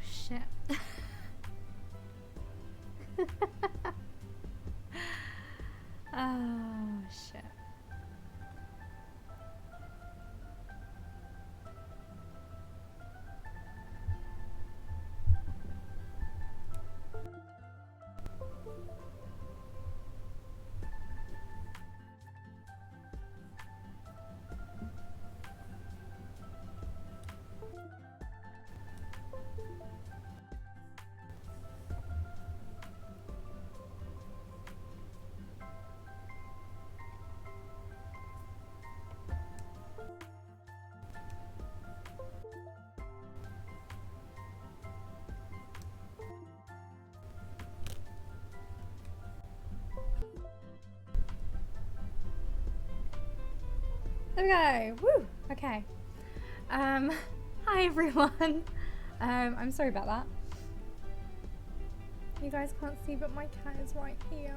Shit. Oh shit. There we go. Woo. Okay. Hi everyone. I'm sorry about that. You guys can't see, but my cat is right here.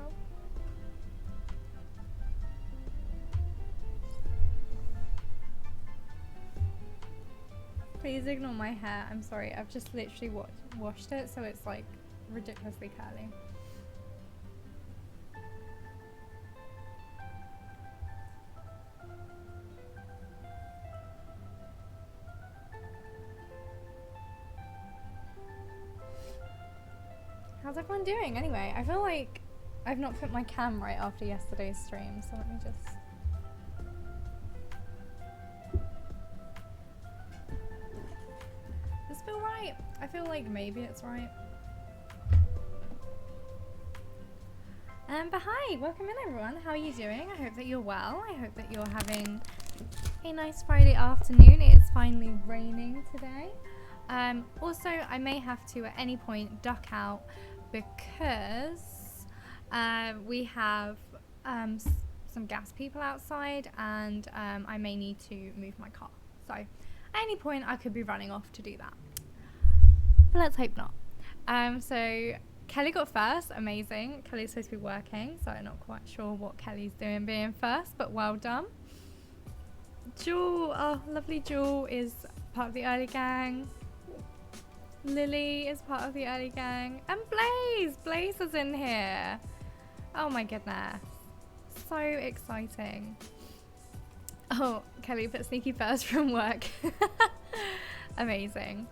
Please ignore my hair. I'm sorry. I've just literally washed it, so it's like ridiculously curly. How's everyone doing anyway? I feel like I've not put my cam right after yesterday's stream, so let me just... Does this feel right? I feel like maybe it's right. But hi, welcome in everyone. How are you doing? I hope that you're well. I hope that you're having a nice Friday afternoon. It is finally raining today. Also, I may have to at any point duck out because we have some gas people outside, and I may need to move my car. So at any point I could be running off to do that, but let's hope not. So Kelly got first, amazing. Kelly's supposed to be working, so I'm not quite sure what Kelly's doing being first, but well done. Jewel, oh lovely, Jewel is part of the early gang. Lily is part of the early gang. And Blaze is in here. Oh my goodness. So exciting. Oh, Kelly put sneaky first from work. Amazing.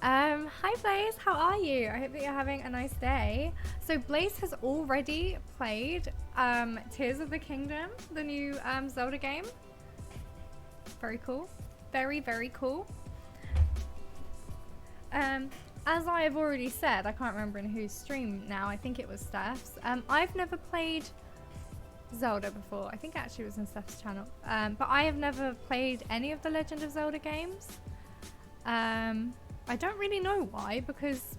Hi Blaze, how are you? I hope that you're having a nice day. So Blaze has already played Tears of the Kingdom, the new Zelda game. Very cool. Very, very cool. As I have already said, I can't remember in whose stream now, I think it was Steph's. I've never played Zelda before. I think actually it was in Steph's channel. But I have never played any of the Legend of Zelda games. I don't really know why, because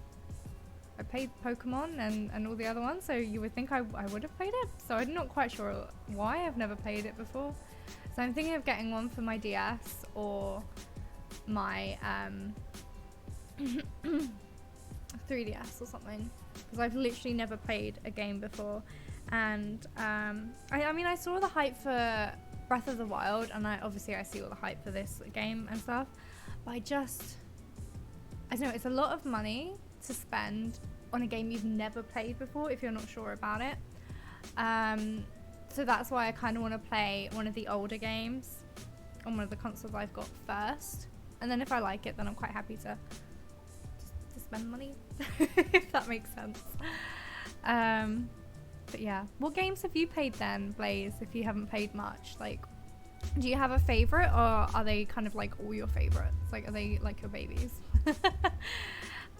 I played Pokemon and all the other ones, so you would think I would have played it. So I'm not quite sure why I've never played it before. So I'm thinking of getting one for my DS or my 3DS or something, because I've literally never played a game before. And I mean, I saw the hype for Breath of the Wild, and I see all the hype for this game and stuff, but I don't know, it's a lot of money to spend on a game you've never played before if you're not sure about it. So that's why I kind of want to play one of the older games on one of the consoles I've got first, and then if I like it, then I'm quite happy to spend money, if that makes sense. But yeah, what games have you played then, Blaze, if you haven't played much? Like, do you have a favorite, or are they kind of like all your favorites? Like, are they like your babies?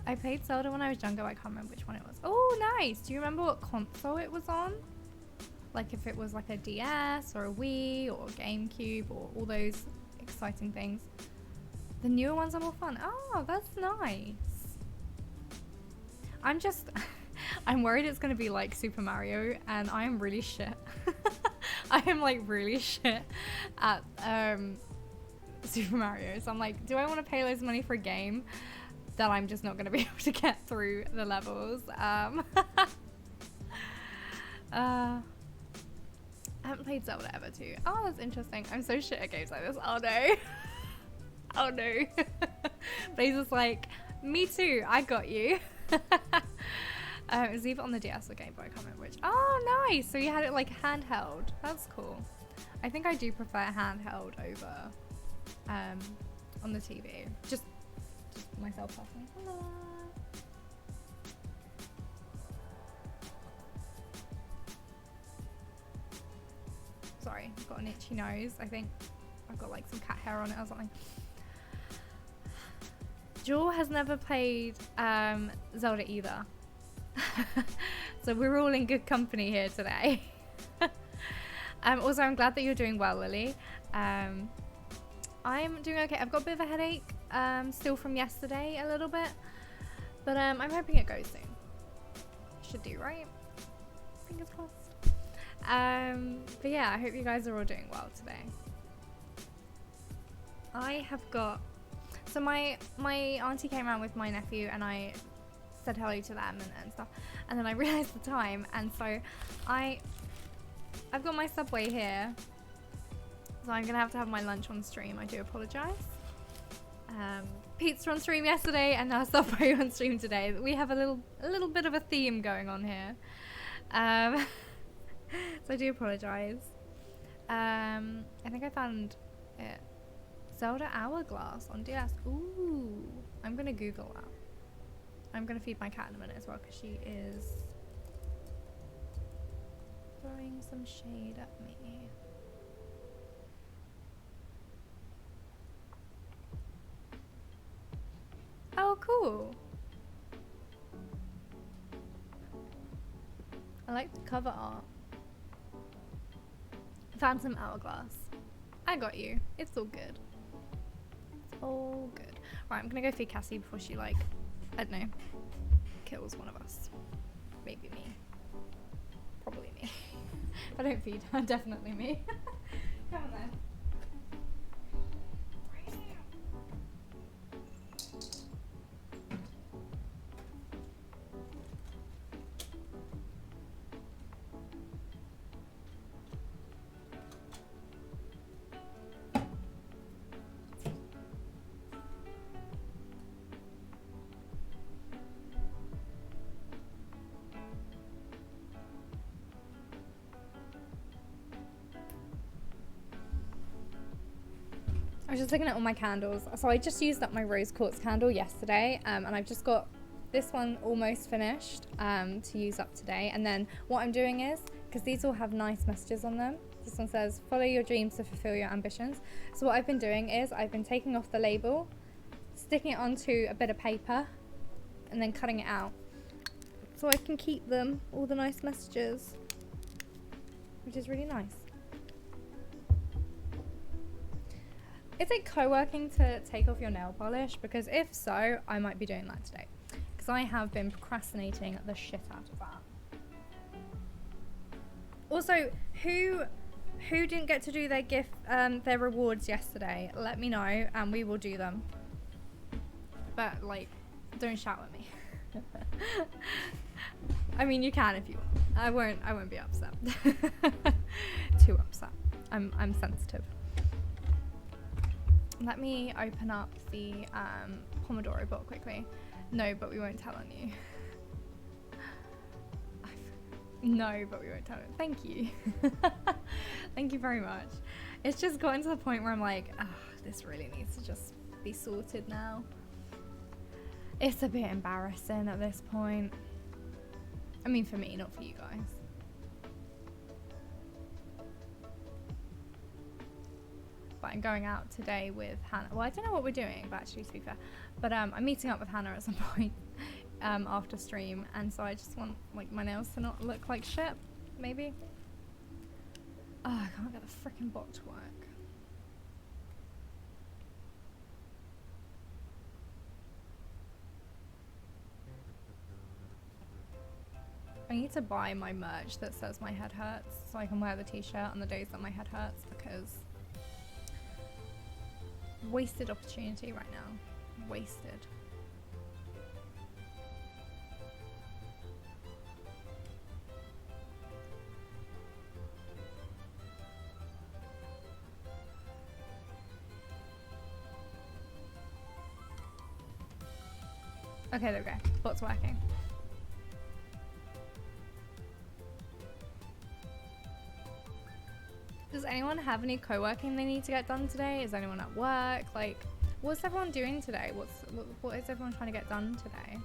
I played Zelda when I was younger. I can't remember which one it was. Oh, nice. Do you remember what console it was on? Like, if it was like a DS or a Wii or a GameCube or all those exciting things. The newer ones are more fun. Oh, that's nice. I'm worried it's going to be like Super Mario, and I am really shit. I am like really shit at Super Mario. So I'm like, do I want to pay loads of money for a game that I'm just not going to be able to get through the levels? I haven't played Zelda ever too. Oh, that's interesting. I'm so shit at games like this. Oh no. Oh no. Blaze is like, me too, I got you. It was either on the DS or Game Boy, I can't remember which. Oh, nice. So you had it like handheld. That's cool. I think I do prefer handheld over on the TV. Just myself personally. Hello. Sorry, I've got an itchy nose. I think I've got like some cat hair on it or something. Jewel has never played Zelda either. So we're all in good company here today. Also, I'm glad that you're doing well, Lily. I'm doing okay. I've got a bit of a headache still from yesterday, a little bit, but I'm hoping it goes soon. Should do, right? Fingers crossed. But yeah, I hope you guys are all doing well today. I have got, so my auntie came around with my nephew, and I said hello to them and stuff, and then I realized the time, and so I've got my Subway here, so I'm gonna have to have my lunch on stream. I do apologize. Pizza on stream yesterday, and now Subway on stream today. We have a little bit of a theme going on here, so I do apologize. I think I found it. Zelda Hourglass on DS. Ooh, I'm gonna Google that. I'm gonna feed my cat in a minute as well, because she is throwing some shade at me. Oh, cool. I like the cover art. Phantom Hourglass. I got you. It's all good. It's all good. Right, I'm gonna go feed Cassie before she, like, I don't know, kills one of us. Maybe me. Probably me. If I don't feed her, definitely me. Come on then. I was just looking at all my candles. So I just used up my rose quartz candle yesterday, and I've just got this one almost finished to use up today. And then what I'm doing is, because these all have nice messages on them, this one says, follow your dreams to fulfill your ambitions. So what I've been doing is I've been taking off the label, sticking it onto a bit of paper, and then cutting it out. So I can keep them, all the nice messages, which is really nice. Is it co-working to take off your nail polish? Because if so, I might be doing that today, because I have been procrastinating the shit out of that. Also, who Who didn't get to do their their rewards yesterday? Let me know and we will do them. But like, don't shout at me. I mean, you can if you want. I won't be upset. Too upset. I'm sensitive. Let me open up the Pomodoro bot quickly. No, but we won't tell on you. No, but we won't tell it. Thank you. Thank you very much. It's just gotten to the point where I'm like, oh, this really needs to just be sorted now. It's a bit embarrassing at this point. I mean, for me, not for you guys. But I'm going out today with Hannah. Well, I don't know what we're doing, but actually, to be fair. But I'm meeting up with Hannah at some point after stream. And so I just want like my nails to not look like shit, maybe. Oh, I can't get the freaking bot to work. I need to buy my merch that says my head hurts so I can wear the t-shirt on the days that my head hurts, because wasted opportunity right now. Wasted. Okay, there we go. Bot's working. Does anyone have any co-working they need to get done today? Is anyone at work? Like, what's everyone doing today? What is everyone trying to get done today?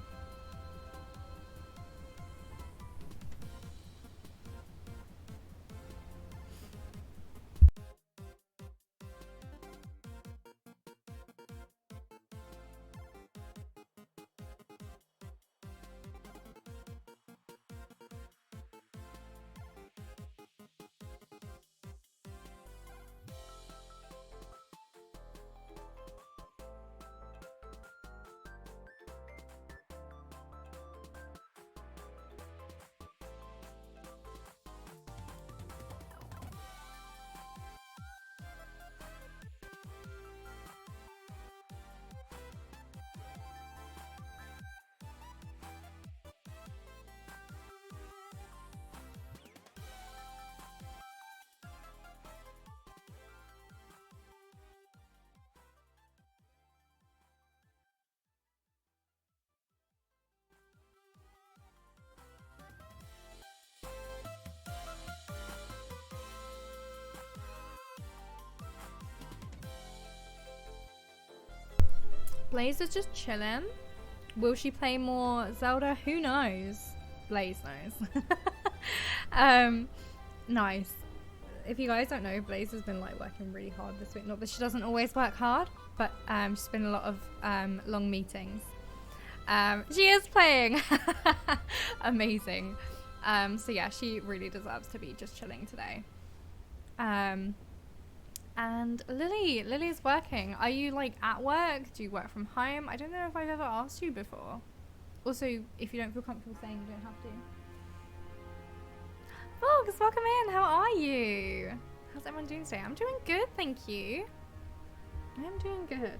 Blaze is just chilling. Will she play more Zelda? Who knows? Blaze knows. Nice. If you guys don't know, Blaze has been like working really hard this week. Not that she doesn't always work hard, but she's been a lot of long meetings. She is playing. Amazing. So yeah, she really deserves to be just chilling today. And Lily is working. Are you like at work? Do you work from home? I don't know if I've ever asked you before. Also, if you don't feel comfortable saying, you don't have to. Vlogs, welcome in. How are you? How's everyone doing today? I'm doing good, thank you. I am doing good.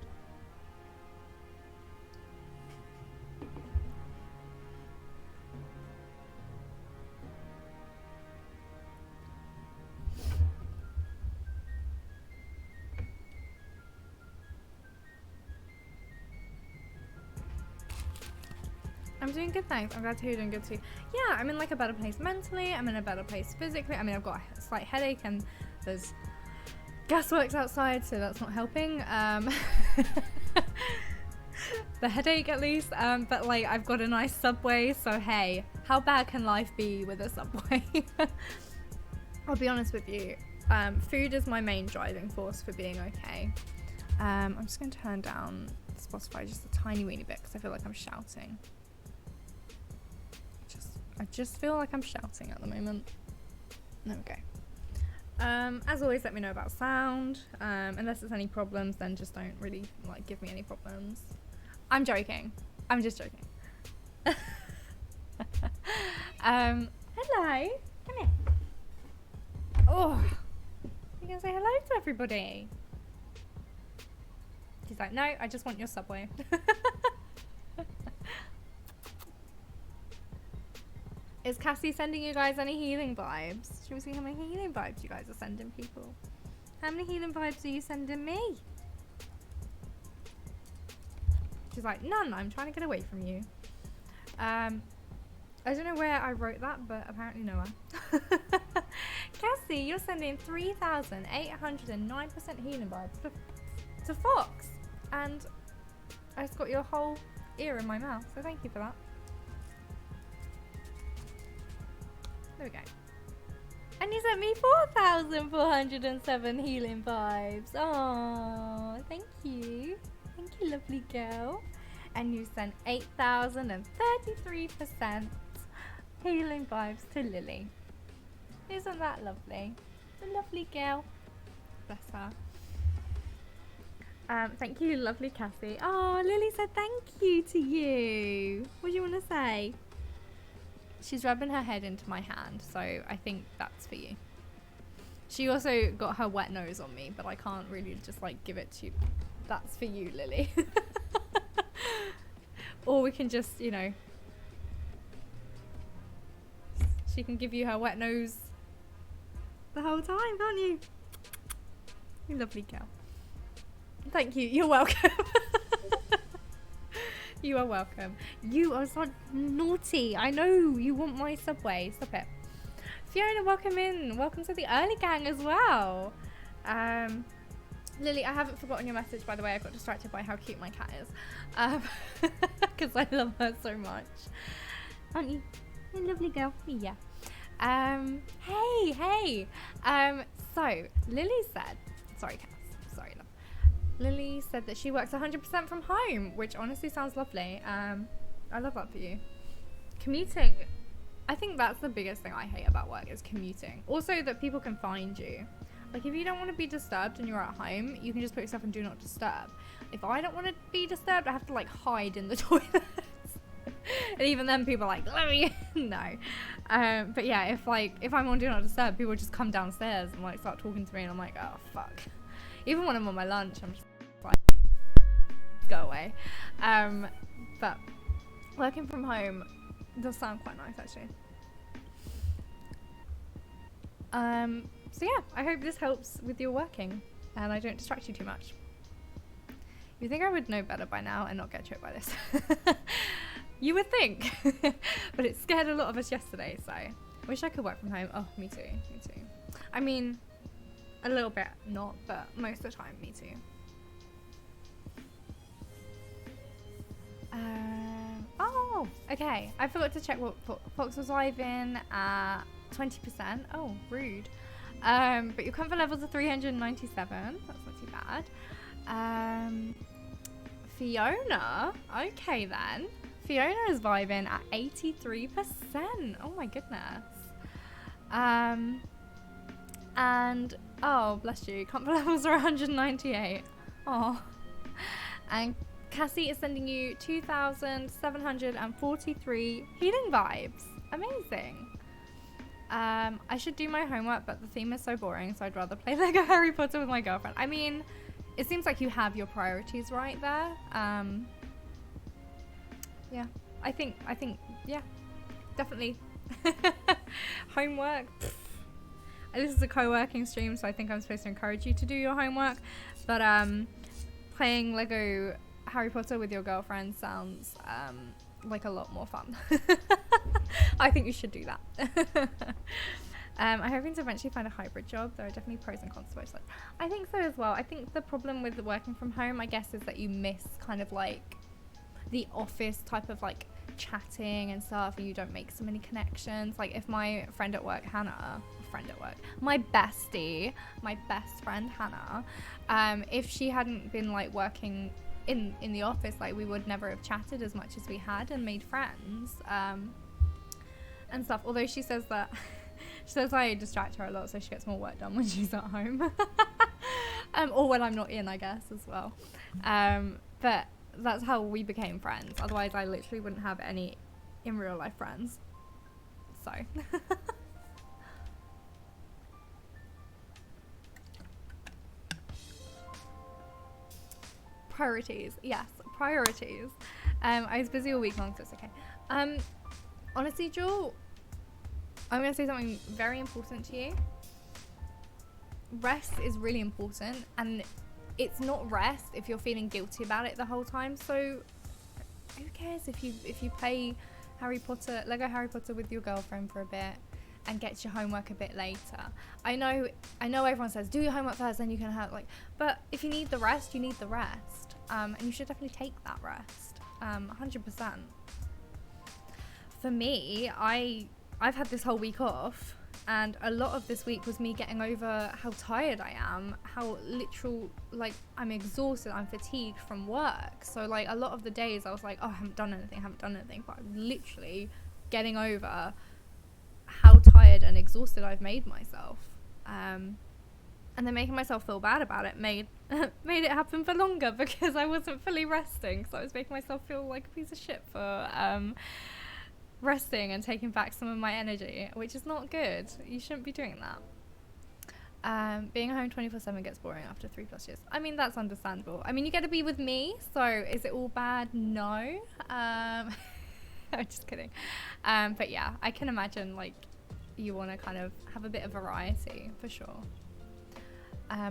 I'm doing good, thanks. I'm glad to hear you're doing good too. Yeah, I'm in like a better place mentally. I'm in a better place physically. I mean, I've got a slight headache and there's gasworks outside, so that's not helping. The headache at least. But like, I've got a nice Subway, so hey, how bad can life be with a Subway? I'll be honest with you. Food is my main driving force for being okay. I'm just going to turn down Spotify just a tiny weeny bit because I feel like I'm shouting. I just feel like I'm shouting at the moment. There we go. As always, let me know about sound. Unless there's any problems, then just don't really like give me any problems. I'm joking. I'm just joking. Hello. Come here. Oh, You can say hello to everybody. She's like, no, I just want your Subway. Is Cassie sending you guys any healing vibes? Should we see how many healing vibes you guys are sending people? How many healing vibes are you sending me? She's like, none, I'm trying to get away from you. I don't know where I wrote that, but apparently nowhere. Cassie, you're sending 3,809% healing vibes to Fox. And I just got your whole ear in my mouth, so thank you for that. There we go. And you sent me 4,407 healing vibes. Oh, thank you. Thank you, lovely girl. And you sent 8,033% healing vibes to Lily. Isn't that lovely? The lovely girl. Bless her. Thank you, lovely Cassie. Oh, Lily said thank you to you. What do you want to say? She's rubbing her head into my hand, so I think that's for you. She also got her wet nose on me, but I can't really just like give it to you. That's for you, Lily. Or we can just, you know, she can give you her wet nose the whole time, can't you? You lovely girl. Thank you. You're welcome. You are welcome. You are so naughty. I know you want my Subway. Stop it. Fiona, welcome in. Welcome to the early gang as well. Lily, I haven't forgotten your message, by the way. I got distracted by how cute my cat is. Because I love her so much. Aren't you? You're a lovely girl. Yeah. Hey. So, Lily said... Sorry, Cass. Sorry, love. Lily said that she works 100% from home, which honestly sounds lovely. I love that for you. Commuting. I think that's the biggest thing I hate about work is commuting. Also, that people can find you. Like, if you don't want to be disturbed and you're at home, you can just put yourself on Do Not Disturb. If I don't want to be disturbed, I have to, like, hide in the toilets. And even then, people are like, let me... No. But yeah, if I'm on Do Not Disturb, people just come downstairs and, like, start talking to me, and I'm like, oh, fuck. Even when I'm on my lunch, I'm just like, go away. But working from home does sound quite nice, actually. So yeah, I hope this helps with your working and I don't distract you too much. You think I would know better by now and not get tricked by this? You would think. But it scared a lot of us yesterday, so I wish I could work from home. Oh, me too. I mean, a little bit not, but most of the time, me too. Oh, okay. I forgot to check what Fox was live in at 20%. Oh, rude. But your comfort levels are 397. That's not too bad. Fiona. Okay then. Fiona is vibing at 83%. Oh my goodness. And oh, bless you. Comfort levels are 198. Oh. And Cassie is sending you 2,743 healing vibes. Amazing. I should do my homework, but the theme is so boring, so I'd rather play Lego Harry Potter with my girlfriend. I mean, it seems like you have your priorities right there. Yeah, I think, yeah, definitely. Homework. This is a co-working stream, so I think I'm supposed to encourage you to do your homework. But playing Lego Harry Potter with your girlfriend sounds like a lot more fun. I think you should do that. I'm hoping to eventually find a hybrid job. There are definitely pros and cons to both sides. I think so as well. I think the problem with working from home, I guess, is that you miss kind of like the office type of like chatting and stuff, and you don't make so many connections. Like if my friend at work, Hannah, my bestie, my best friend Hannah, if she hadn't been like working in the office, like we would never have chatted as much as we had and made friends and stuff. Although she says that I distract her a lot, so she gets more work done when she's at home. Or when I'm not in, I guess, as well. But that's how we became friends. Otherwise I literally wouldn't have any in real life friends. So Priorities. Yes, priorities. I was busy all week long, so it's okay. Honestly, Jewel, I'm going to say something very important to you. Rest is really important, and it's not rest if you're feeling guilty about it the whole time. So who cares if you play Lego Harry Potter with your girlfriend for a bit and get your homework a bit later. I know everyone says do your homework first, then you can have but if you need the rest, you need the rest, and you should definitely take that rest, 100%. For me, I've had this whole week off, and a lot of this week was me getting over how tired I am, how I'm exhausted, I'm fatigued from work. So like a lot of the days I was like, oh, I haven't done anything, but I'm literally getting over how tired and exhausted I've made myself. And then making myself feel bad about it made it happen for longer because I wasn't fully resting. So I was making myself feel like a piece of shit for resting and taking back some of my energy, which is not good. You shouldn't be doing that. Being home 24/7 gets boring after 3+ years. I mean, that's understandable. I mean, you get to be with me, so is it all bad? No. I'm just kidding. But yeah, I can imagine like you want to kind of have a bit of variety for sure.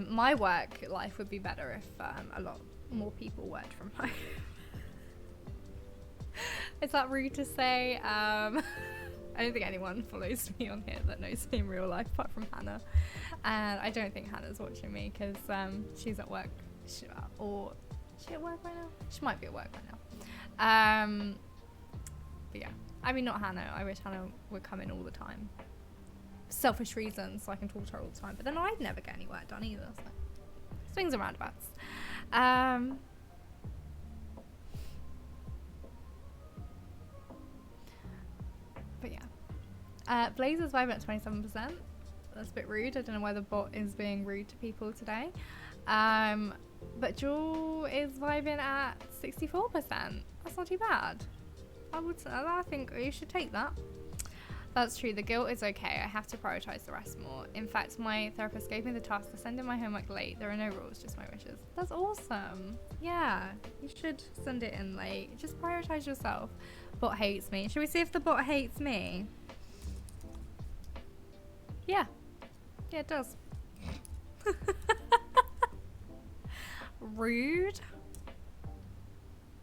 My work life would be better if a lot more people worked from home. Is that rude to say? I don't think anyone follows me on here that knows me in real life apart from Hannah, and I don't think Hannah's watching me because she's at work. Is she at work right now? She might be at work right now. But yeah, I mean, not Hannah. I wish Hannah would come in all the time. Selfish reasons, so I can talk to her all the time. But then I'd never get any work done either. So swings and roundabouts. But yeah, Blazer's vibing at 27%. That's a bit rude. I don't know why the bot is being rude to people today. But Jewel is vibing at 64%. That's not too bad. I think you should take that. That's true. The guilt is okay. I have to prioritize the rest more. In fact, my therapist gave me the task to send in my homework late. There are no rules, just my wishes. That's awesome. Yeah, you should send it in late. Just prioritize yourself. Bot hates me. Should we see if the bot hates me? Yeah. Yeah, it does. Rude.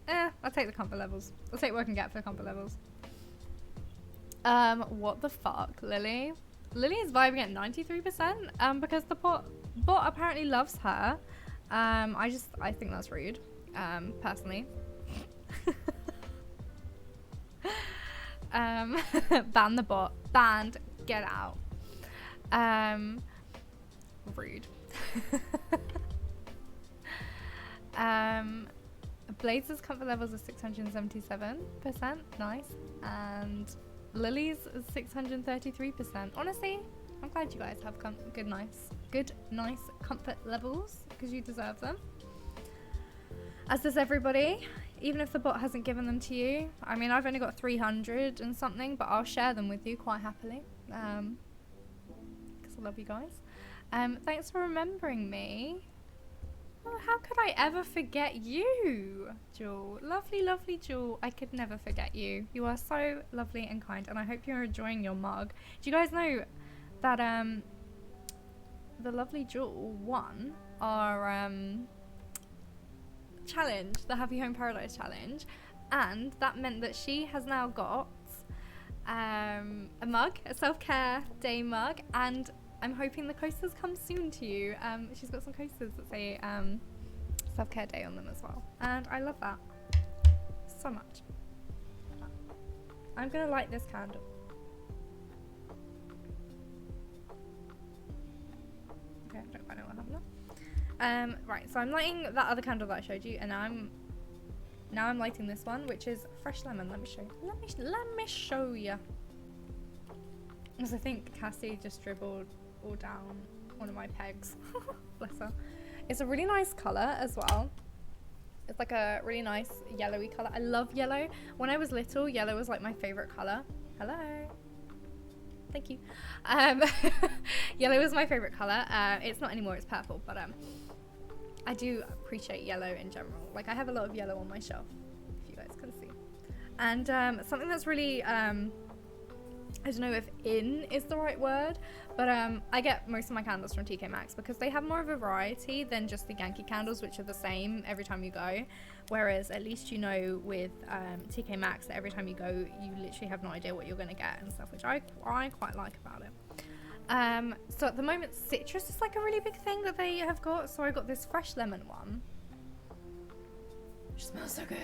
I'll take the comfort levels. I'll take working gap for the comfort levels. What the fuck, Lily? Lily is vibing at 93%, because the bot apparently loves her. I think that's rude, personally. Ban the bot. Banned. Get out. Rude. Blazer's comfort levels are 677%. Nice. And Lily's is 633%. Honestly, I'm glad you guys have good, nice comfort levels because you deserve them. As does everybody, even if the bot hasn't given them to you. I mean, I've only got 300 and something, but I'll share them with you quite happily. Because I love you guys. Thanks for remembering me. Oh, how could I ever forget you, Jewel? Lovely, lovely Jewel. I could never forget you. You are so lovely and kind, and I hope you're enjoying your mug. Do you guys know that the lovely Jewel won our challenge, the Happy Home Paradise challenge, and that meant that she has now got a mug, a self-care day mug, and I'm hoping the coasters come soon to you. She's got some coasters that say self-care day on them as well. And I love that so much. I'm going to light this candle. Okay, I don't quite know what happened there. Right, so I'm lighting that other candle that I showed you, and now I'm lighting this one, which is fresh lemon. Let me show you. Let me show you. Because I think Cassie just dribbled all down one of my pegs. Bless her. It's a really nice colour as well. It's like a really nice yellowy colour. I love yellow. When I was little, yellow was like my favourite colour. Hello. Thank you. Yellow was my favourite colour. It's not anymore, it's purple, but I do appreciate yellow in general. Like, I have a lot of yellow on my shelf, if you guys can see. And something that's really, I don't know if in is the right word, but I get most of my candles from TK Maxx because they have more of a variety than just the Yankee candles, which are the same every time you go. Whereas at least you know with TK Maxx that every time you go, you literally have no idea what you're going to get and stuff, which I quite like about it. So at the moment, citrus is like a really big thing that they have got. So I got this fresh lemon one, which smells so good.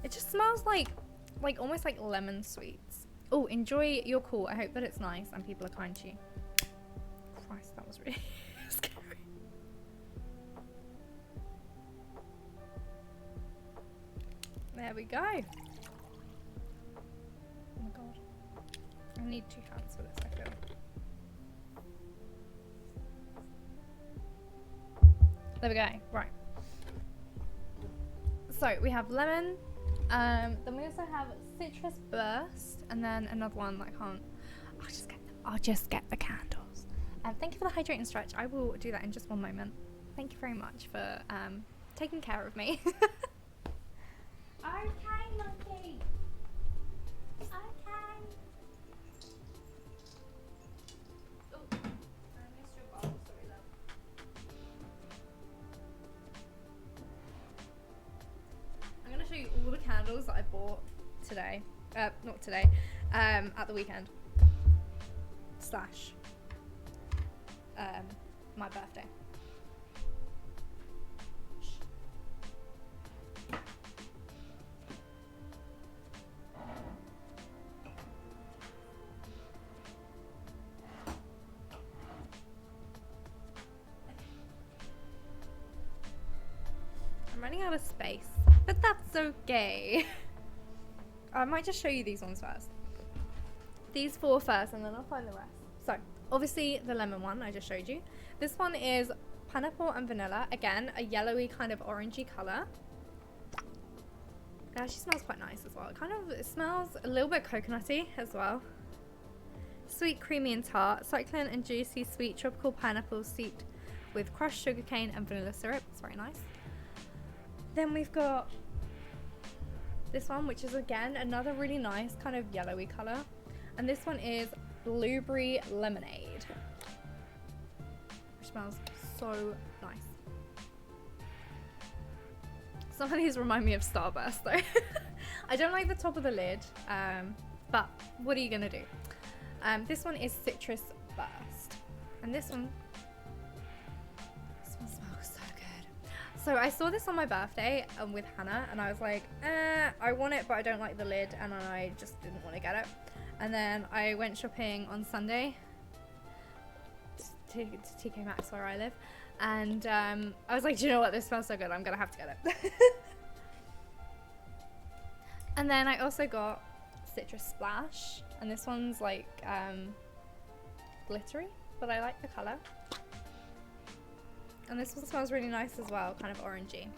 It just smells like almost like lemon sweets. Oh, enjoy your call. I hope that it's nice and people are kind to you. Christ, that was really scary. There we go. Oh my god. I need 2 hands for this, I feel. There we go. Right. So we have lemon. Then we also have citrus burst, and then another one that I can't. I'll just get the candles. Thank you for the hydrate and stretch. I will do that in just one moment. Thank you very much for taking care of me. Okay, monkey. Okay. Oh, I missed your bowl. Sorry, love. I'm gonna show you all the candles that I bought today. Not today. At the weekend. / my birthday. I'm running out of space, but that's okay. I might just show you these ones first. These 4 first, and then I'll find the rest. So, obviously the lemon one I just showed you. This one is pineapple and vanilla. Again, a yellowy kind of orangey colour. It actually smells quite nice as well. It smells a little bit coconutty as well. Sweet, creamy and tart. Succulent and juicy, sweet tropical pineapple steeped with crushed sugarcane and vanilla syrup. It's very nice. Then we've got this one, which is again another really nice kind of yellowy colour. And this one is blueberry lemonade, which smells so nice. Some of these remind me of Starburst though. I don't like the top of the lid, but what are you gonna do? This one is citrus burst, and this one smells so good. So I saw this on my birthday with Hannah, and I was like, I want it, but I don't like the lid, and I just didn't want to get it. And then I went shopping on Sunday to TK Maxx where I live, and I was like, do you know what, this smells so good, I'm gonna have to get it. And then I also got Citrus Splash, and this one's like glittery, but I like the colour. And this one smells really nice as well, kind of orangey.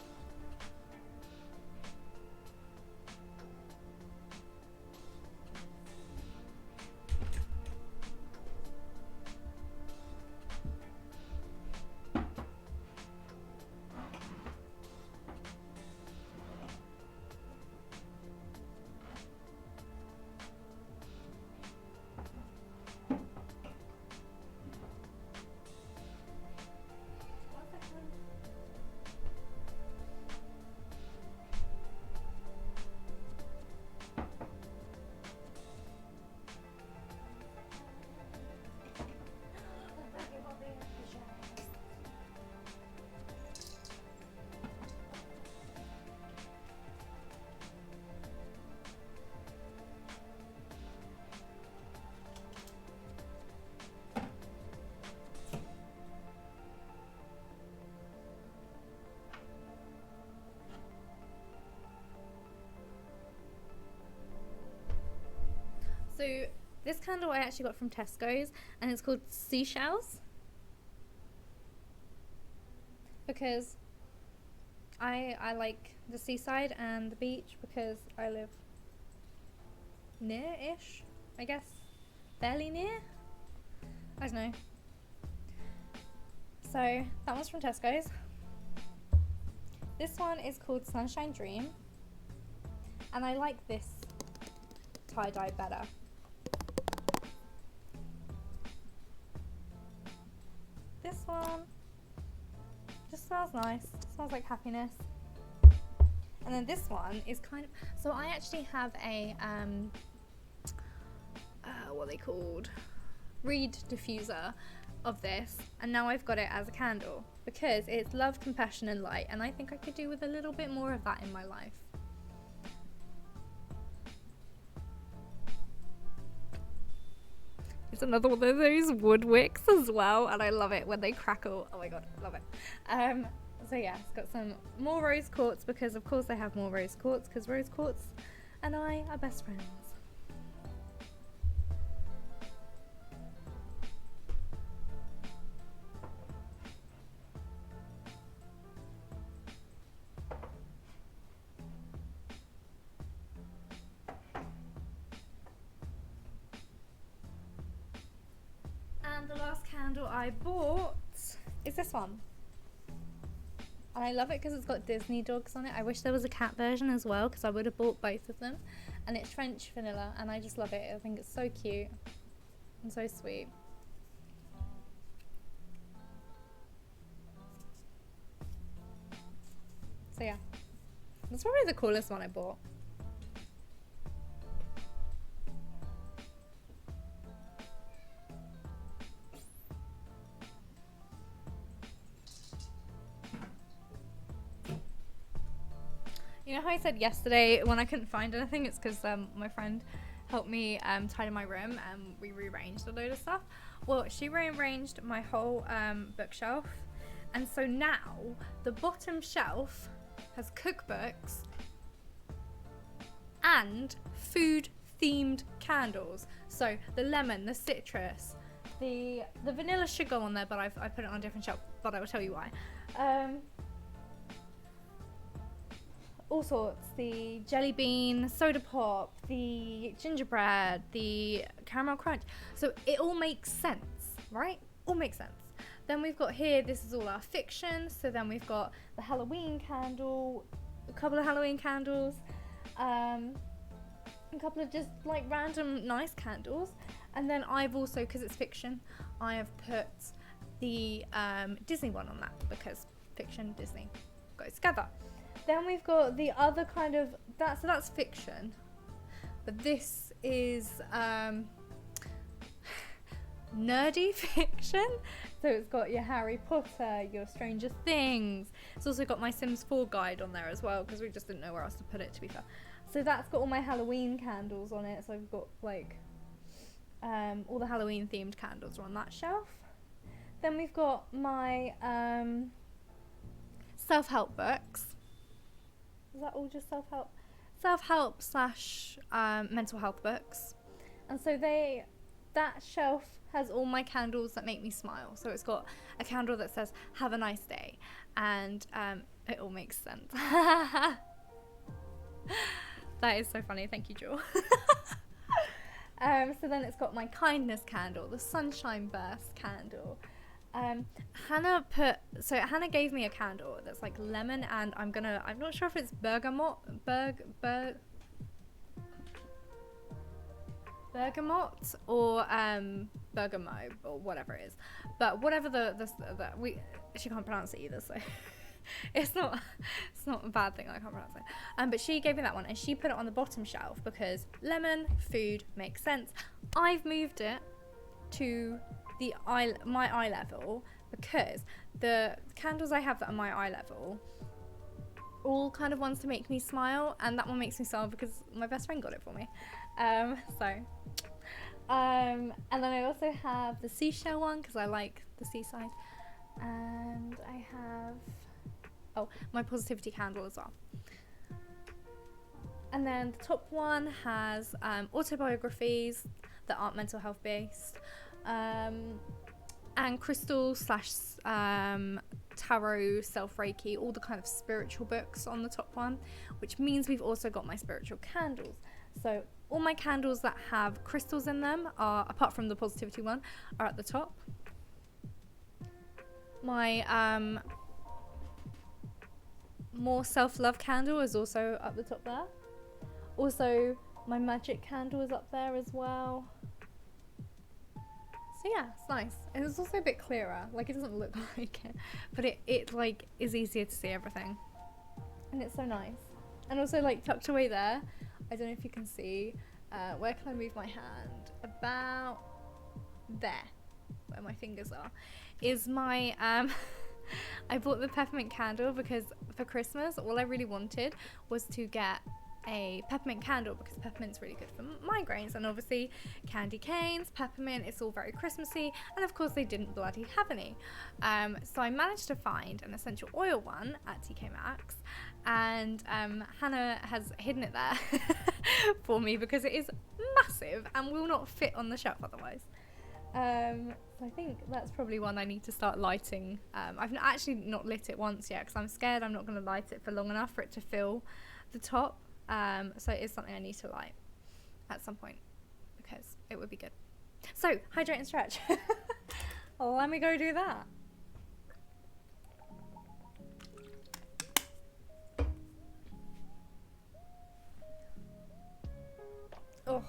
So this candle I actually got from Tesco's, and it's called Seashells, because I like the seaside and the beach, because I live near-ish, I guess, fairly near, I don't know. So that one's from Tesco's. This one is called Sunshine Dream, and I like this tie-dye better. This one just smells nice. Smells like happiness. And then this one is kind of, so I actually have a what are they called, reed diffuser of this, and now I've got it as a candle because it's love, compassion and light, and I think I could do with a little bit more of that in my life. It's another one of those wood wicks as well, and I love it when they crackle. Oh my god, love it. So yeah, it's got some more rose quartz because of course I have more rose quartz because rose quartz and I are best friends. And the last candle I bought is this one. And I love it because it's got Disney dogs on it. I wish there was a cat version as well because I would have bought both of them. And it's French vanilla and I just love it. I think it's so cute and so sweet. So yeah, that's probably the coolest one I bought. You know how I said yesterday when I couldn't find anything, it's because my friend helped me tidy my room and we rearranged a load of stuff. Well, she rearranged my whole bookshelf, and so now the bottom shelf has cookbooks and food themed candles. So the lemon, the citrus, the vanilla should go on there, but I put it on a different shelf, but I will tell you why. All sorts, the jelly bean, soda pop, the gingerbread, the caramel crunch. So it all makes sense, right? All makes sense. Then we've got here, this is all our fiction. So then we've got the Halloween candle, a couple of Halloween candles, a couple of just like random nice candles. And then I've also, because it's fiction, I have put the Disney one on that because fiction, Disney goes together. Then we've got the other kind of, so that's fiction, but this is nerdy fiction. So it's got your Harry Potter, your Stranger Things. It's also got my Sims 4 guide on there as well because we just didn't know where else to put it, to be fair. So that's got all my Halloween candles on it. So I've got like all the Halloween themed candles are on that shelf. Then we've got my self-help books. Is that all just self-help? Self-help slash mental health books. And so that shelf has all my candles that make me smile. So it's got a candle that says, have a nice day. And it all makes sense. That is so funny. Thank you, Jewel. So then it's got my kindness candle, the sunshine burst candle. Hannah gave me a candle that's like lemon and I'm not sure if it's bergamot or bergamot or whatever it is, but whatever she can't pronounce it either, so it's not a bad thing I can't pronounce it. But she gave me that one and she put it on the bottom shelf because lemon food makes sense. I've moved it to my eye level because the candles I have that are my eye level all kind of ones to make me smile, and that one makes me smile because my best friend got it for me. And then I also have the seashell one because I like the seaside, and I have my positivity candle as well. And then the top one has autobiographies that aren't mental health based, and crystal slash tarot, self reiki, all the kind of spiritual books on the top one, which means we've also got my spiritual candles. So all my candles that have crystals in them are, apart from the positivity one, are at the top. My more self-love candle is also up the top there. Also, my magic candle is up there as well. So yeah, it's nice. And it's also a bit clearer. Like, it doesn't look like it, but it like is easier to see everything. And it's so nice. And also, like, tucked away there, I don't know if you can see, where can I move my hand? About there, where my fingers are, is my I bought the peppermint candle because for Christmas all I really wanted was to get a peppermint candle, because peppermint's really good for migraines, and obviously candy canes, peppermint, it's all very Christmassy, and of course they didn't bloody have any. So I managed to find an essential oil one at TK Maxx, and Hannah has hidden it there for me because it is massive and will not fit on the shelf otherwise. So I think that's probably one I need to start lighting. I've actually not lit it once yet because I'm scared I'm not going to light it for long enough for it to fill the top. So it is something I need to light at some point because it would be good. So, hydrate and stretch. Let me go do that. Oh.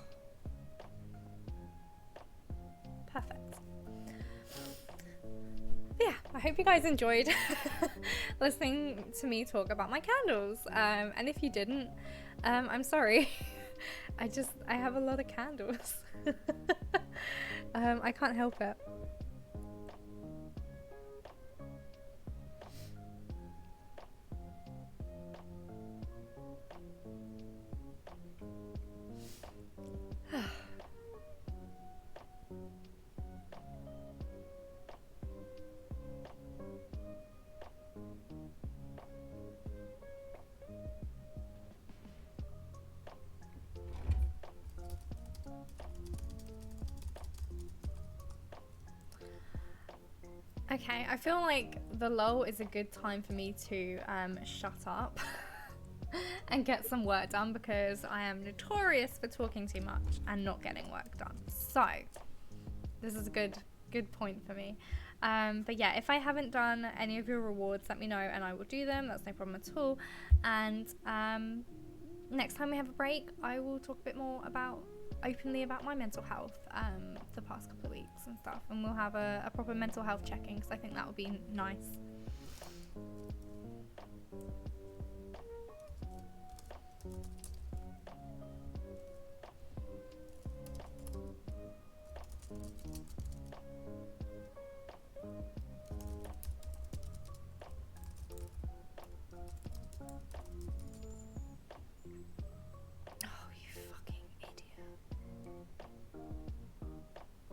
Perfect. Yeah, I hope you guys enjoyed listening to me talk about my candles. And if you didn't, I'm sorry. I have a lot of candles. I can't help it. Okay, I feel like the lull is a good time for me to shut up and get some work done, because I am notorious for talking too much and not getting work done. So this is a good point for me. But yeah, if I haven't done any of your rewards, let me know and I will do them. That's no problem at all. And next time we have a break, I will talk a bit more openly about my mental health the past couple of weeks and stuff, and we'll have a proper mental health check-in, because I think that would be nice.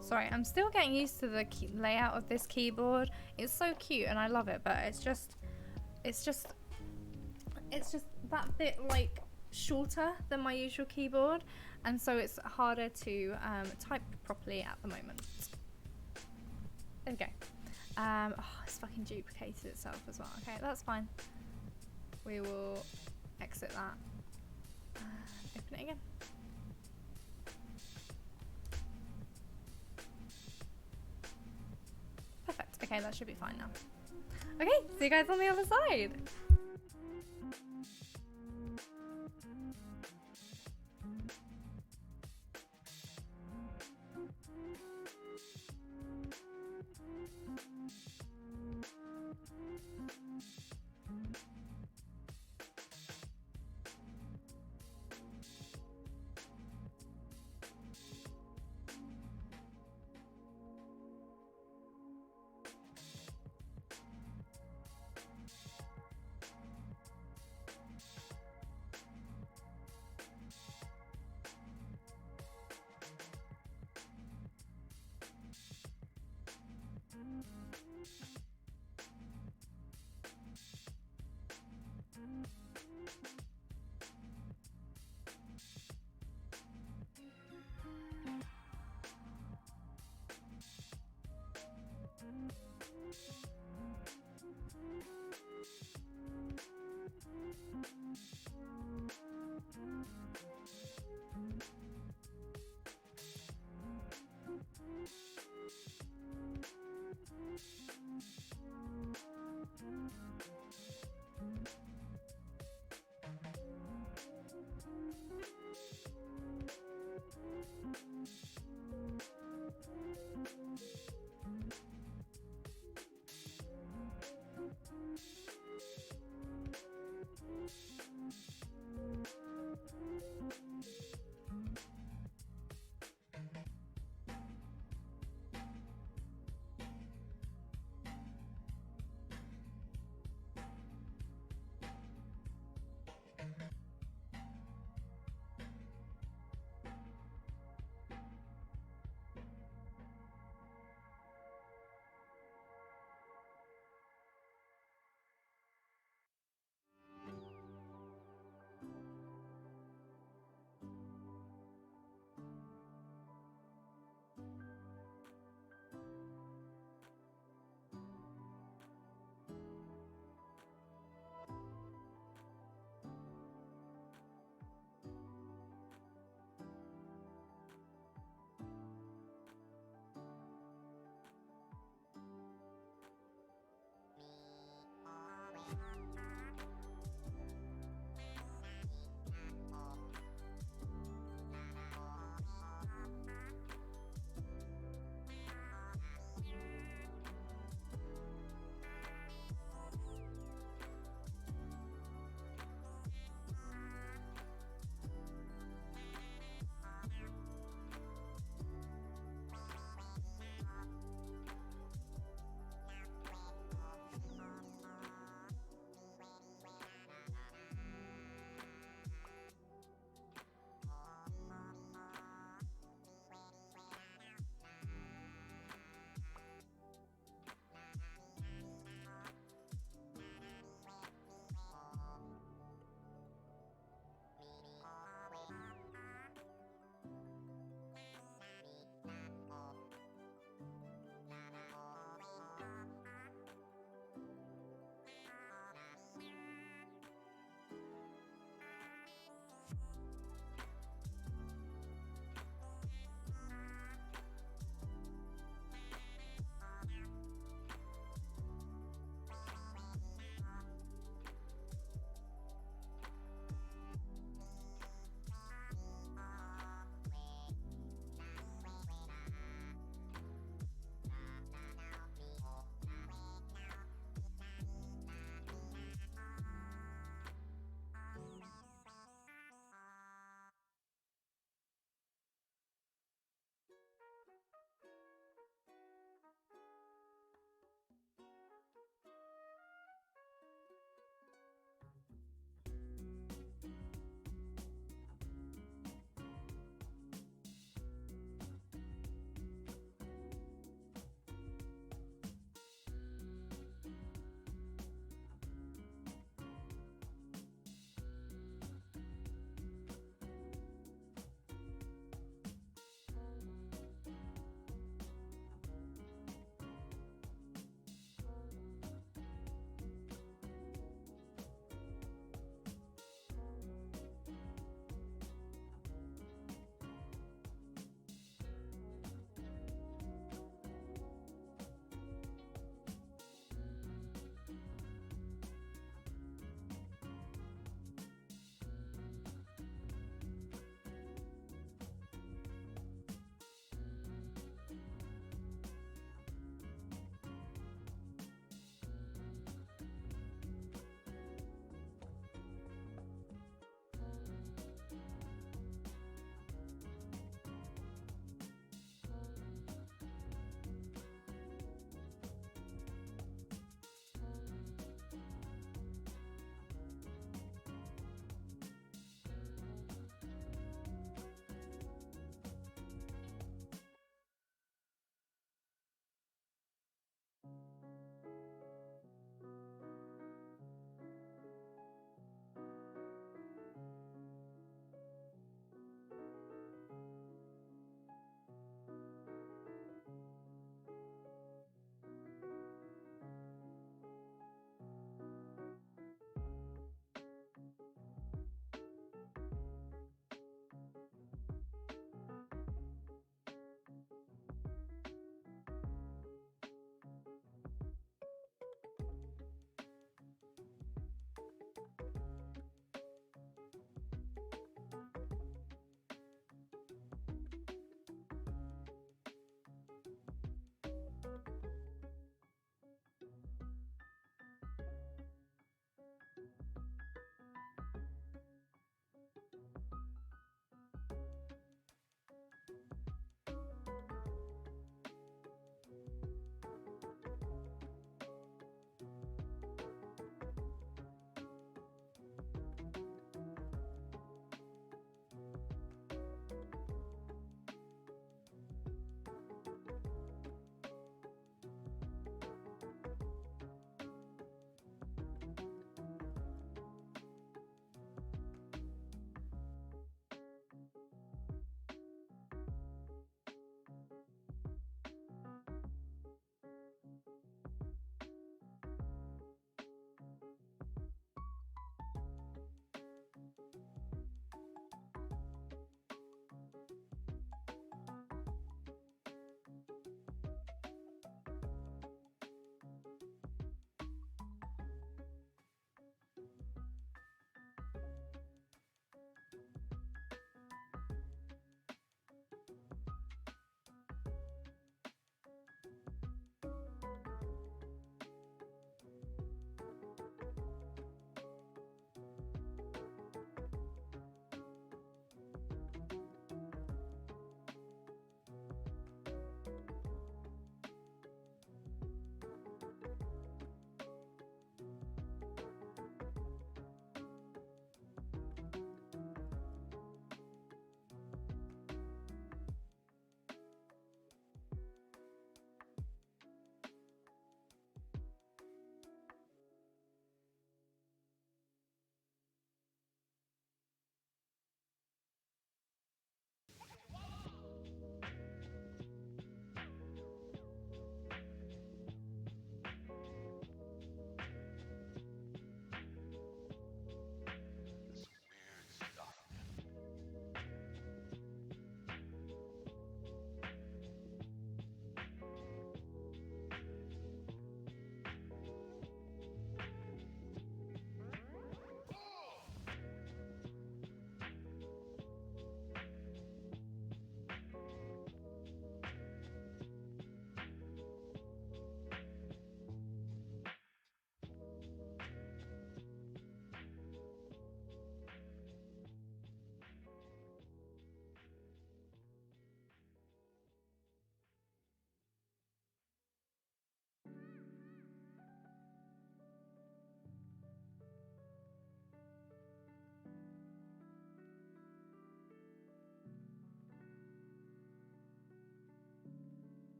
Sorry, I'm still getting used to the layout of this keyboard. It's so cute and I love it, but it's just that bit like shorter than my usual keyboard, and so it's harder to type properly at the moment. There we go. It's fucking duplicated itself as well. Okay, that's fine. We will exit that. Open it again. Perfect. Okay, that should be fine now. Okay, see you guys on the other side.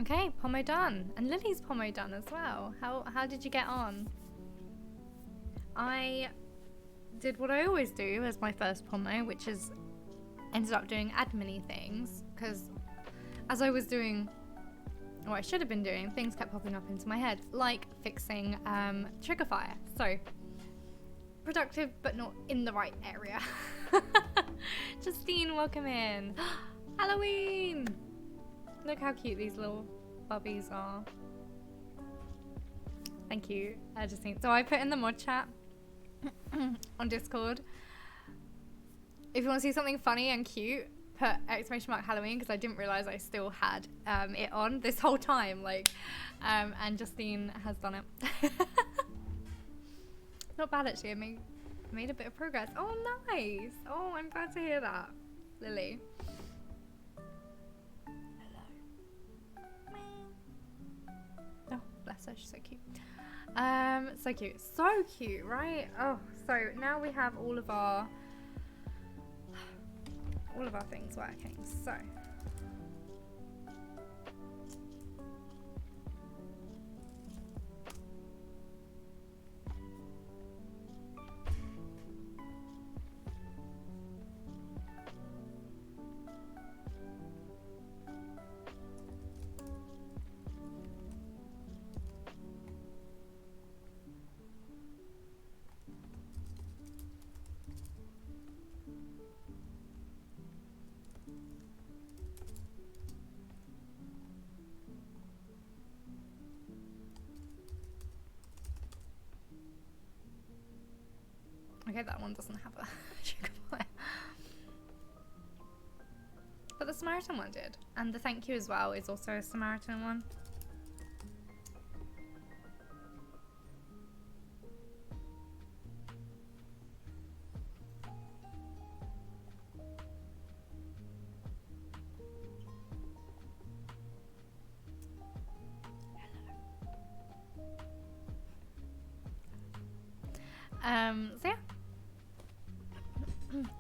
Okay, Pomo done. And Lily's Pomo done as well. How did you get on? I did what I always do as my first Pomo, which is ended up doing admin-y things, because as I was doing what I should have been doing, things kept popping up into my head, like fixing trigger fire. So productive, but not in the right area. Justine, welcome in. Halloween! Look how cute these little bubbies are. Thank you, Justine. So I put in the mod chat on Discord, if you want to see something funny and cute, put !Halloween, because I didn't realize I still had it on this whole time, like, and Justine has done it. Not bad, actually. I made a bit of progress. Oh, nice. Oh, I'm glad to hear that, Lily. Oh, bless her, she's so cute. So cute, right? Oh, so now we have all of our things working. So okay, that one doesn't have a sugar pie. But the Samaritan one did. And the thank you as well is also a Samaritan one. So yeah.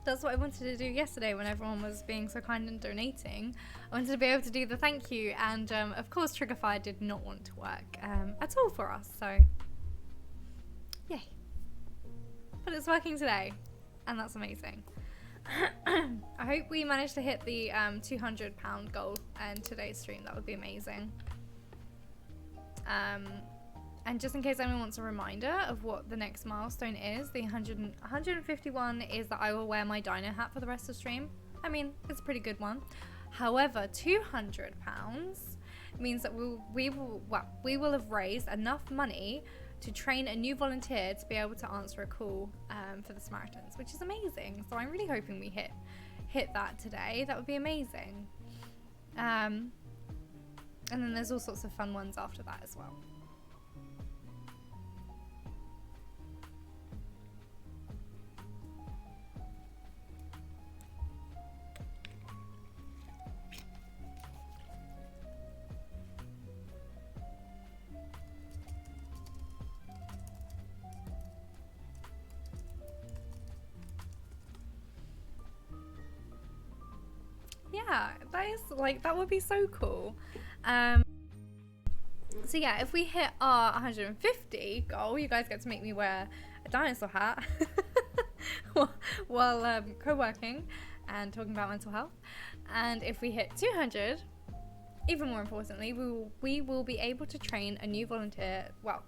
That's what I wanted to do yesterday when everyone was being so kind and donating. I wanted to be able to do the thank you, and of course Triggerfire did not want to work at all for us, so yay. But it's working today, and that's amazing. I hope we managed to hit the £200 goal in today's stream. That would be amazing. And just in case anyone wants a reminder of what the next milestone is, the 151 is that I will wear my dino hat for the rest of the stream. I mean, it's a pretty good one. However, £200 means that we will have raised enough money to train a new volunteer to be able to answer a call for the Samaritans, which is amazing. So I'm really hoping we hit that today. That would be amazing. And then there's all sorts of fun ones after that as well. Yeah, that would be so cool. So yeah, if we hit our 150 goal, you guys get to make me wear a dinosaur hat while co-working and talking about mental health. And if we hit 200, even more importantly, we will be able to train a new volunteer. Well,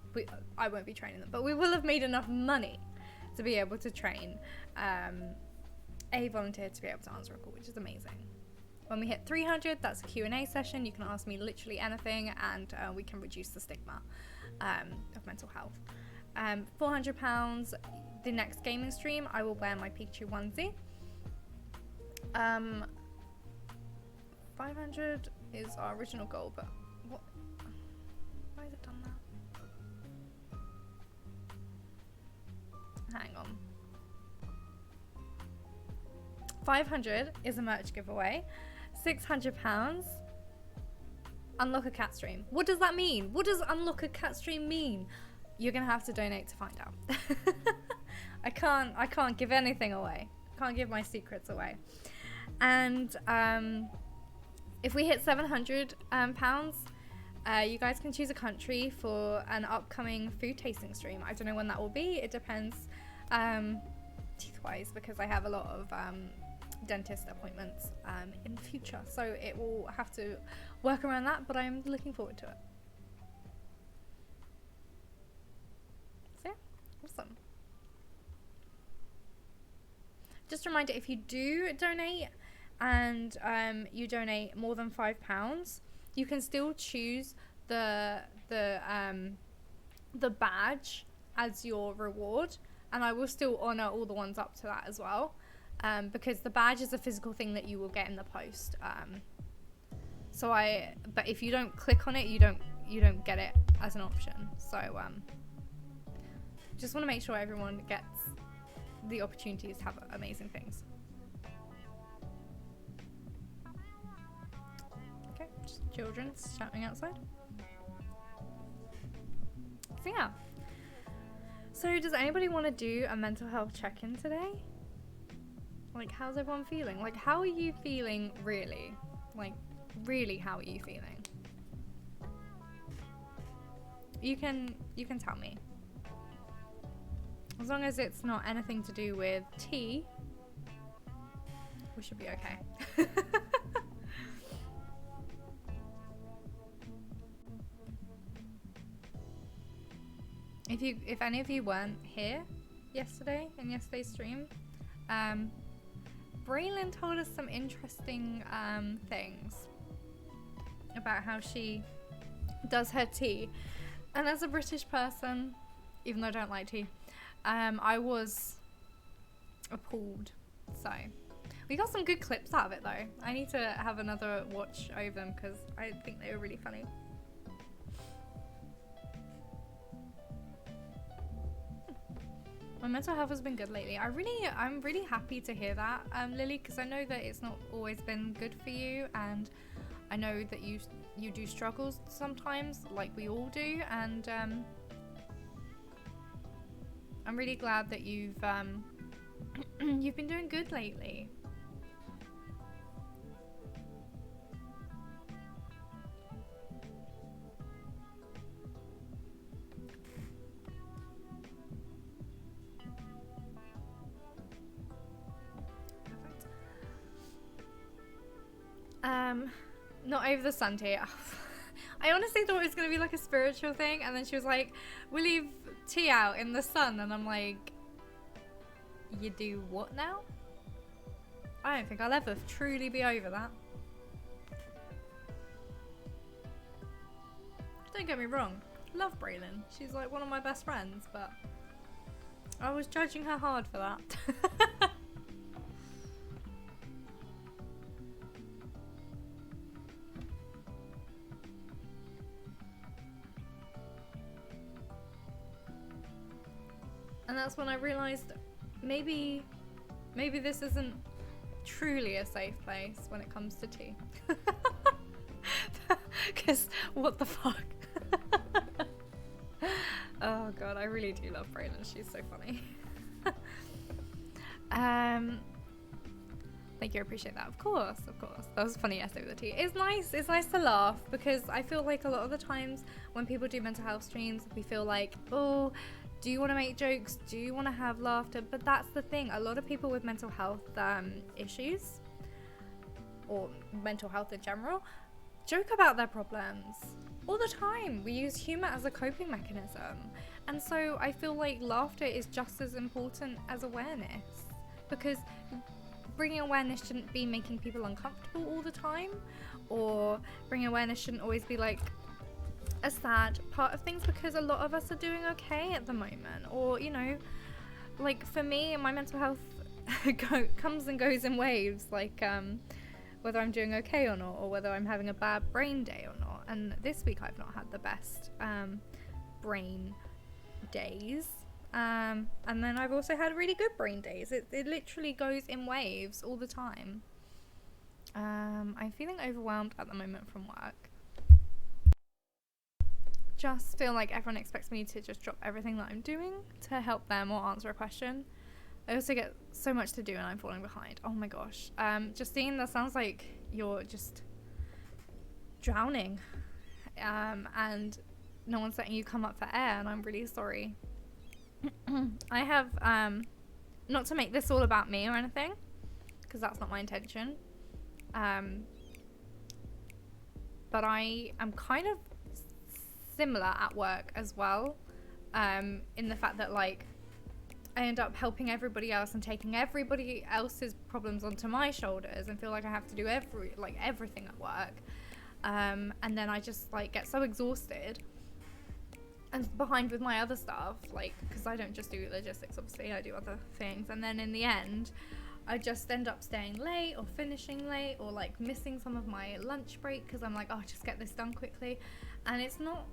I won't be training them, but we will have made enough money to be able to train a volunteer to be able to answer a call, which is amazing. When we hit 300, that's a Q&A session. You can ask me literally anything, and we can reduce the stigma of mental health. £400, the next gaming stream, I will wear my Pikachu onesie. 500 is our original goal, but what? Why has it done that? Hang on. 500 is a merch giveaway. £600, unlock a cat stream. What does that mean? What does unlock a cat stream mean? You're gonna have to donate to find out. I can't give anything away. I can't give my secrets away. And if we hit £700, You guys can choose a country for an upcoming food tasting stream. I don't know when that will be. It depends teeth-wise, because I have a lot of dentist appointments in the future. So it will have to work around that, but I'm looking forward to it. So yeah, awesome. Just a reminder, if you do donate and you donate more than £5, you can still choose the badge as your reward, and I will still honor all the ones up to that as well, because the badge is a physical thing that you will get in the post. But if you don't click on it, you don't get it as an option. So just want to make sure everyone gets the opportunities to have amazing things. Okay, just children shouting outside. So yeah. So does anybody want to do a mental health check-in today? Like, how's everyone feeling? Like, how are you feeling really? Like, really, how are you feeling? You can tell me. As long as it's not anything to do with tea, we should be okay. If any of you weren't here yesterday in yesterday's stream, Braylon told us some interesting things about how she does her tea, and as a British person, even though I don't like tea, I was appalled. So we got some good clips out of it though. I need to have another watch over them because I think they were really funny. My mental health has been good lately. I'm really happy to hear that, Lily, because I know that it's not always been good for you, and I know that you do struggle sometimes, like we all do, and I'm really glad that you've been doing good lately. Not over the sun tea. I honestly thought it was going to be like a spiritual thing, and then she was like, we leave tea out in the sun, and I'm like, you do what now? I don't think I'll ever truly be over that. Don't get me wrong, love Braylon. She's like one of my best friends, but I was judging her hard for that. And that's when I realised maybe this isn't truly a safe place when it comes to tea. Because what the fuck? Oh god, I really do love Braylon. She's so funny. Thank you, I appreciate that. Of course. That was funny yesterday with the tea. It's nice to laugh, because I feel like a lot of the times when people do mental health streams, we feel like, oh, do you want to make jokes? Do you want to have laughter? But that's the thing. A lot of people with mental health issues, or mental health in general, joke about their problems all the time. We use humor as a coping mechanism. And so I feel like laughter is just as important as awareness, because bringing awareness shouldn't be making people uncomfortable all the time, or bringing awareness shouldn't always be like a sad part of things, because a lot of us are doing okay at the moment. Or, you know, like for me, my mental health comes and goes in waves, like whether I'm doing okay or not, or whether I'm having a bad brain day or not. And this week I've not had the best brain days, and then I've also had really good brain days. It literally goes in waves all the time. I'm feeling overwhelmed at the moment from work. Just feel like everyone expects me to just drop everything that I'm doing to help them or answer a question. I also get so much to do and I'm falling behind. Oh my gosh. Justine, that sounds like you're just drowning and no one's letting you come up for air, and I'm really sorry. I have, not to make this all about me or anything, because that's not my intention, but I am kind of similar at work as well, in the fact that, like, I end up helping everybody else and taking everybody else's problems onto my shoulders and feel like I have to do everything at work, and then I just, like, get so exhausted and behind with my other stuff, like, because I don't just do logistics, obviously I do other things, and then in the end I just end up staying late or finishing late or, like, missing some of my lunch break because I'm like, oh, just get this done quickly, and it's not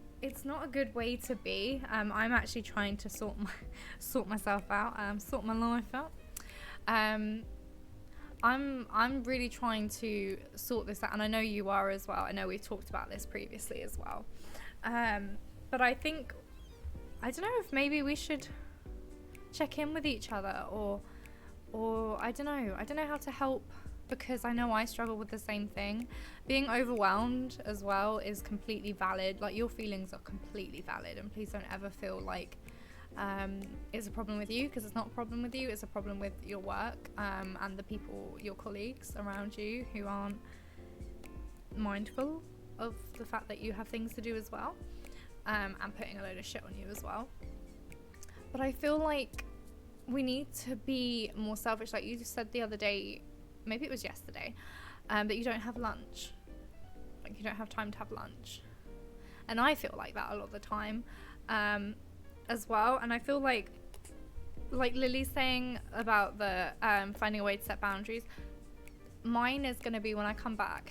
a good way to be. I'm actually trying to sort myself out, sort my life out. I'm really trying to sort this out, and I know you are as well. I know we've talked about this previously as well. But I think, I don't know if maybe we should check in with each other, or I don't know how to help, because I know I struggle with the same thing. Being overwhelmed as well is completely valid. Like, your feelings are completely valid, and please don't ever feel like it's a problem with you, because it's not a problem with you. It's a problem with your work, and the people, your colleagues around you, who aren't mindful of the fact that you have things to do as well, and putting a load of shit on you as well. But I feel like we need to be more selfish. Like you said the other day, maybe it was yesterday, that you don't have lunch. Like, you don't have time to have lunch. And I feel like that a lot of the time, as well. And I feel like Lily's saying about the finding a way to set boundaries, mine is going to be when I come back.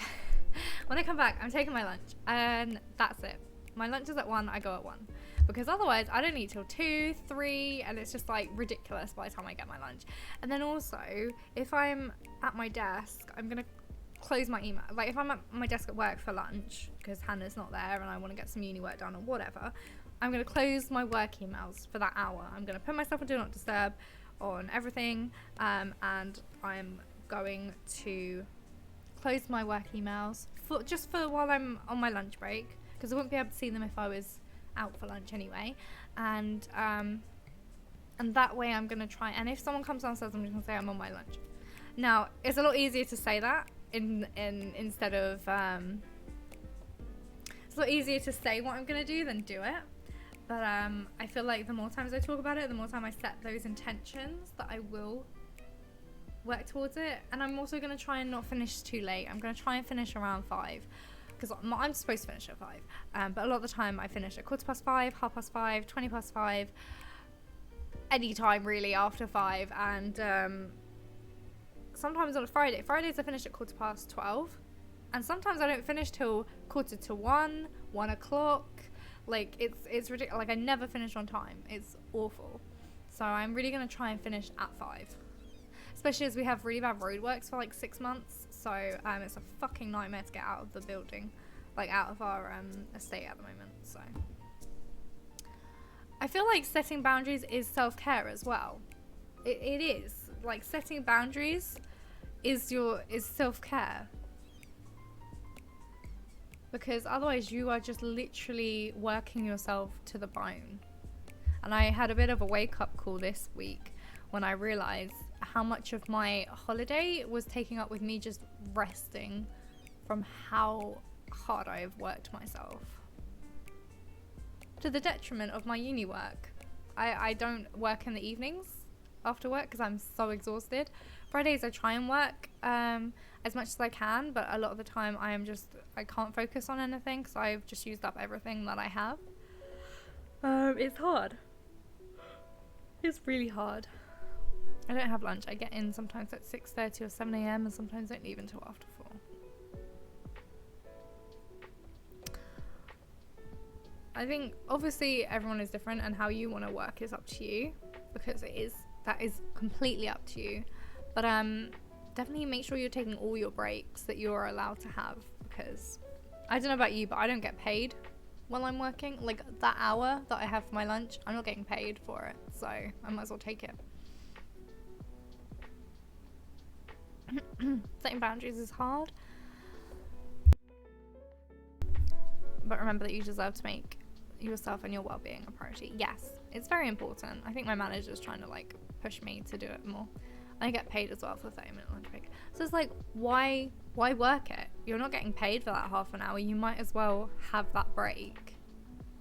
When I come back, I'm taking my lunch, and that's it. My lunch is at 1, I go at 1. Because otherwise I don't eat till 2, 3, and it's just, like, ridiculous by the time I get my lunch. And then also, if I'm at my desk, I'm gonna close my email. Like, if I'm at my desk at work for lunch because Hannah's not there and I want to get some uni work done or whatever, I'm gonna close my work emails for that hour. I'm gonna put myself on do not disturb on everything, and I'm going to close my work emails for while I'm on my lunch break, because I wouldn't be able to see them if I was out for lunch anyway, and that way I'm gonna try, and if someone comes downstairs, I'm just gonna say I'm on my lunch. Now, it's a lot easier to say that instead of it's a lot easier to say what I'm gonna do than do it, but I feel like the more times I talk about it, the more time I set those intentions, that I will work towards it. And I'm also gonna try and not finish too late. I'm gonna try and finish around 5, because I'm supposed to finish at 5, but a lot of the time I finish at 5:15, 5:30, 5:20, any time really after 5, and sometimes on a Fridays I finish at 12:15, and sometimes I don't finish till 1:45, 1 o'clock. Like, it's ridiculous. Like, I never finish on time. It's awful. So I'm really gonna try and finish at 5, especially as we have really bad roadworks for like 6 months. So it's a fucking nightmare to get out of the building, like out of our estate at the moment. So I feel like setting boundaries is self-care as well. It is, like, setting boundaries is self-care, because otherwise you are just literally working yourself to the bone. And I had a bit of a wake-up call this week when I realized how much of my holiday was taking up with me just resting from how hard I have worked myself, to the detriment of my uni work. I don't work in the evenings after work because I'm so exhausted. Fridays I try and work as much as I can, but a lot of the time I can't focus on anything because I've just used up everything that I have. It's hard. It's really hard. I don't have lunch. I get in sometimes at 6:30 or 7 a.m. and sometimes don't leave until after 4. I think obviously everyone is different, and how you want to work is up to you, because that is completely up to you. But definitely make sure you're taking all your breaks that you're allowed to have, because I don't know about you, but I don't get paid while I'm working. Like, that hour that I have for my lunch, I'm not getting paid for it, so I might as well take it. Setting boundaries is hard. but remember that you deserve to make yourself and your well-being a priority. Yes, it's very important. I think my manager's trying to like push me to do it more. I get paid as well for 30-minute lunch break. So it's like, why work it? You're not getting paid for that half an hour. You might as well have that break.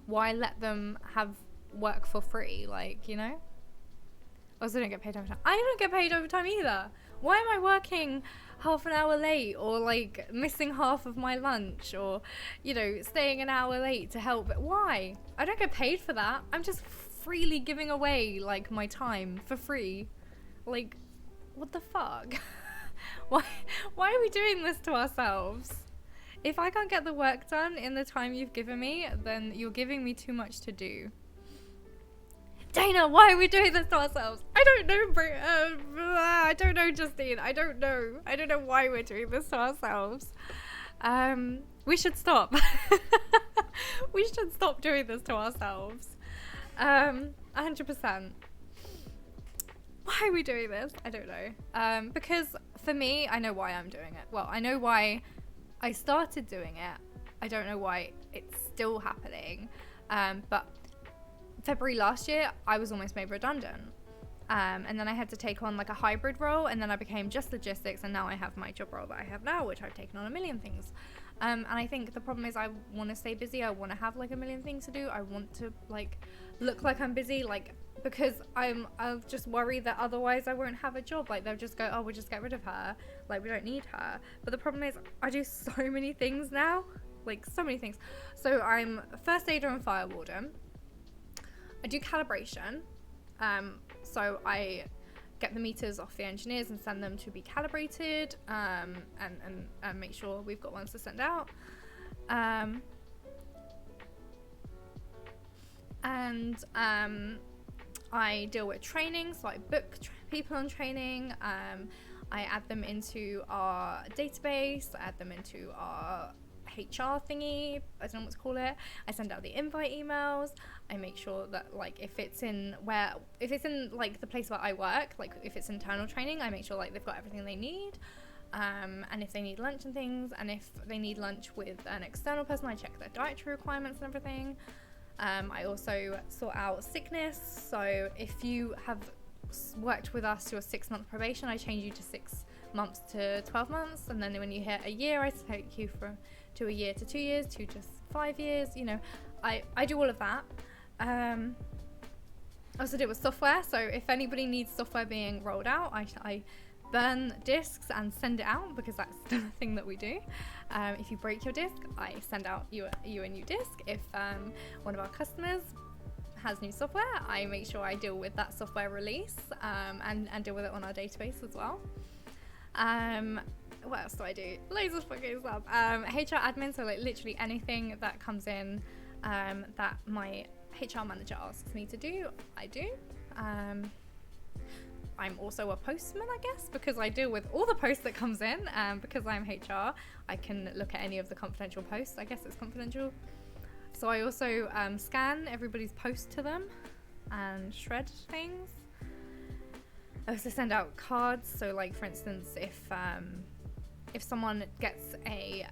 Why let them have work for free? Like, you know? I also don't get paid overtime. I don't get paid overtime either. Why am I working half an hour late, or like missing half of my lunch, or, you know, staying an hour late to help? Are don't get paid for that. I'm just freely giving away like my time for free. Like, what the fuck? why are we doing this to ourselves? If I can't get the work done in the time you've given me, then you're giving me too much to do. Dana, why are we doing this to ourselves? I don't know, I don't know, Justine. I don't know why we're doing this to ourselves. We should stop. We should stop doing this to ourselves. 100%. Why are we doing this? I don't know. Because for me, I know why I'm doing it. Well, I know why I started doing it. I don't know why it's still happening. But February last year, I was almost made redundant. And then I had to take on like a hybrid role, and then I became just logistics, and now I have my job role that I have now, which I've taken on a million things. And I think the problem is I want to stay busy. I want to have like a million things to do. I want to like look like I'm busy, like, because I'll just worry that otherwise I won't have a job. Like, they'll just go, oh, we'll just get rid of her. Like, we don't need her. But the problem is I do so many things now, like so many things. So I'm first aider and fire warden. I do calibration. So I get the meters off the engineers and send them to be calibrated, and make sure we've got ones to send out. I deal with training, so I book people on training. I add them into our database, I add them into our HR thingy, I don't know what to call it. I send out the invite emails. I make sure that like if it's in like the place where I work, like if it's internal training, I make sure like they've got everything they need. And if they need lunch and things, and if they need lunch with an external person, I check their dietary requirements and everything. I also sort out sickness. So if you have worked with us to a 6-month probation, I change you to 6 months to 12 months, and then when you hit a year, I take you to a year to 2 years to just 5 years. You know, I do all of that. I also do it with software, so if anybody needs software being rolled out, I burn discs and send it out, because that's the thing that we do. If you break your disc, I send out you a new disc. If one of our customers has new software, I make sure I deal with that software release, and deal with it on our database as well. What else do I do? Loads of fucking stuff. HR admin, so like literally anything that comes in that my HR manager asks me to do, I do. I'm also a postman, I guess, because I deal with all the posts that comes in. Because I'm HR, I can look at any of the confidential posts. I guess it's confidential. So I also scan everybody's post to them and shred things. I also send out cards. So like, for instance, if someone gets a,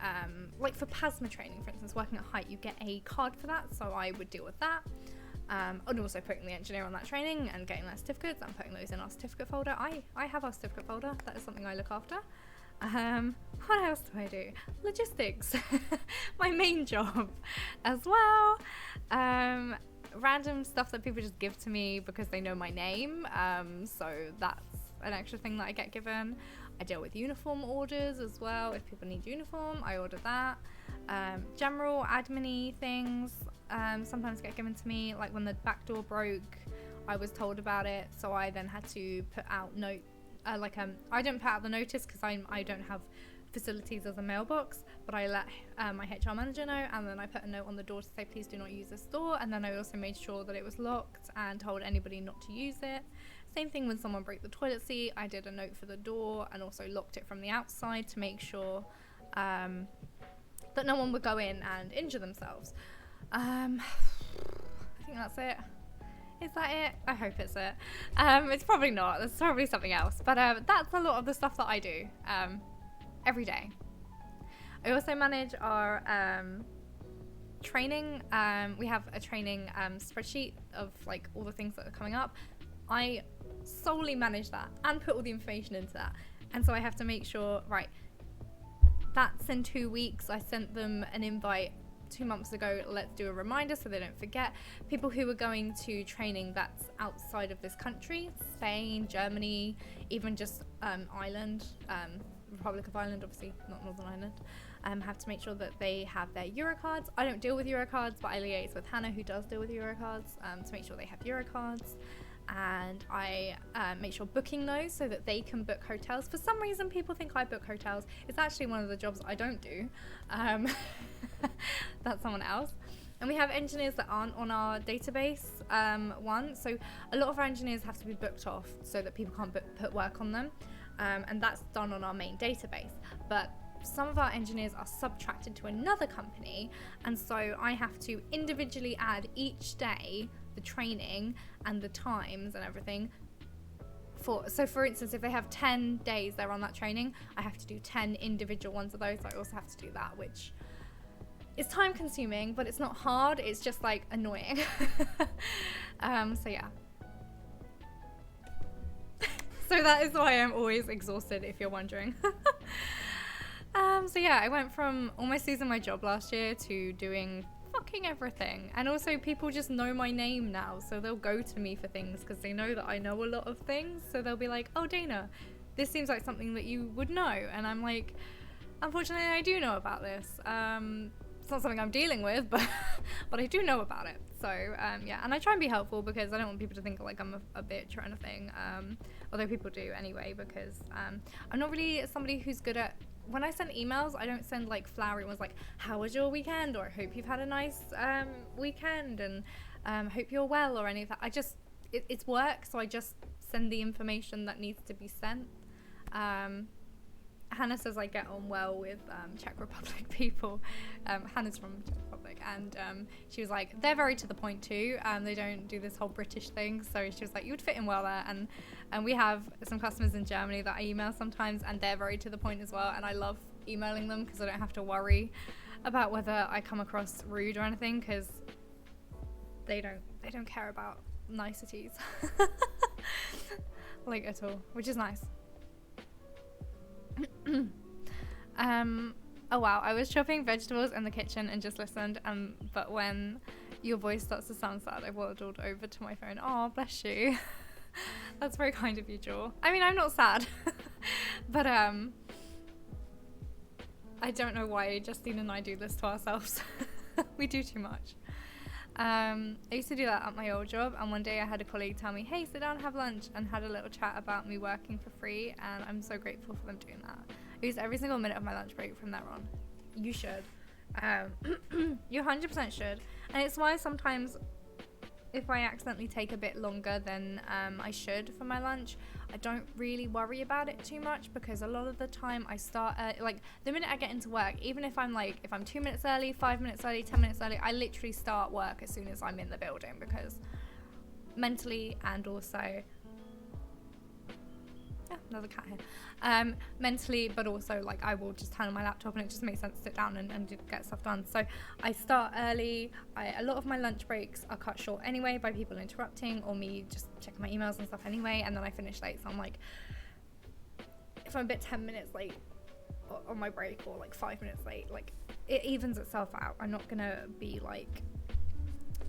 like for PASMA training, for instance, working at height, you get a card for that. So I would deal with that. And also putting the engineer on that training and getting their certificates and putting those in our certificate folder. I have our certificate folder. That is something I look after. What else do I do? Logistics, my main job as well. Random stuff that people just give to me because they know my name. So that's an extra thing that I get given. I deal with uniform orders as well. If people need uniform, I order that. General admin-y things sometimes get given to me. Like when the back door broke, I was told about it, so I then had to put out I don't put out the notice because I don't have facilities as a mailbox, but I let my HR manager know, and then I put a note on the door to say please do not use this door, and then I also made sure that it was locked and told anybody not to use it. Same thing when someone broke the toilet seat, I did a note for the door and also locked it from the outside to make sure that no one would go in and injure themselves. I think that's it. Is that it? I hope it's it. It's probably not. There's probably something else. But that's a lot of the stuff that I do every day. I also manage our training, we have a training spreadsheet of like all the things that are coming up. I solely manage that and put all the information into that. And so I have to make sure, right, that's in 2 weeks. I sent them an invite 2 months ago. Let's do a reminder so they don't forget. People who are going to training that's outside of this country, Spain, Germany, even just Ireland, Republic of Ireland, obviously not Northern Ireland, have to make sure that they have their Eurocards. I don't deal with Eurocards, but I liaise with Hannah, who does deal with Eurocards, to make sure they have Eurocards. And I make sure Booking knows so that they can book hotels. For some reason, people think I book hotels. It's actually one of the jobs I don't do. That's someone else. And we have engineers that aren't on our database one. So a lot of our engineers have to be booked off so that people can't put work on them. And that's done on our main database. But some of our engineers are subtracted to another company. And so I have to individually add each day the training and the times and everything. So for instance, if they have 10 days they're on that training, I have to do 10 individual ones of those. I also have to do that, which is time consuming, but it's not hard. It's just like annoying. So yeah. So that is why I'm always exhausted, if you're wondering. So yeah, I went from almost losing my job last year to doing fucking everything. And also people just know my name now, so they'll go to me for things because they know that I know a lot of things. So they'll be like, oh Dana, this seems like something that you would know. And I'm like, unfortunately I do know about this. It's not something I'm dealing with, but I do know about it. So yeah, and I try and be helpful because I don't want people to think like I'm a bitch or anything, although people do anyway, because I'm not really somebody who's good at, when I send emails, I don't send like flowery ones like, how was your weekend, or I hope you've had a nice weekend, and hope you're well, or any of that. It's work, so I just send the information that needs to be sent. Hannah says I get on well with Czech Republic people. Hannah's from Czech Republic, and she was like, they're very to the point too. They don't do this whole British thing. So she was like, you would fit in well there. And we have some customers in Germany that I email sometimes, and they're very to the point as well. And I love emailing them because I don't have to worry about whether I come across rude or anything, because they don't care about niceties like at all, which is nice. Oh wow, I was chopping vegetables in the kitchen and just listened, but when your voice starts to sound sad, I waddled over to my phone. Oh, bless you. That's very kind of you, Jewel. I mean, I'm not sad. But I don't know why Justine and I do this to ourselves. We do too much. I used to do that at my old job, and one day I had a colleague tell me, hey, sit down and have lunch, and had a little chat about me working for free, and I'm so grateful for them doing that. I use every single minute of my lunch break from there on. You should. You 100% should. And it's why sometimes if I accidentally take a bit longer than I should for my lunch, I don't really worry about it too much, because a lot of the time I start like the minute I get into work, even if I'm 2 minutes early, 5 minutes early, 10 minutes early, I literally start work as soon as I'm in the building, because mentally, and also another cat here, mentally, but also like I will just turn on my laptop and it just makes sense to sit down and get stuff done. So I start early. A lot of my lunch breaks are cut short anyway by people interrupting or me just checking my emails and stuff anyway, and then I finish late. So I'm like, if I'm a bit 10 minutes late on my break, or like 5 minutes late, like it evens itself out. I'm not gonna be like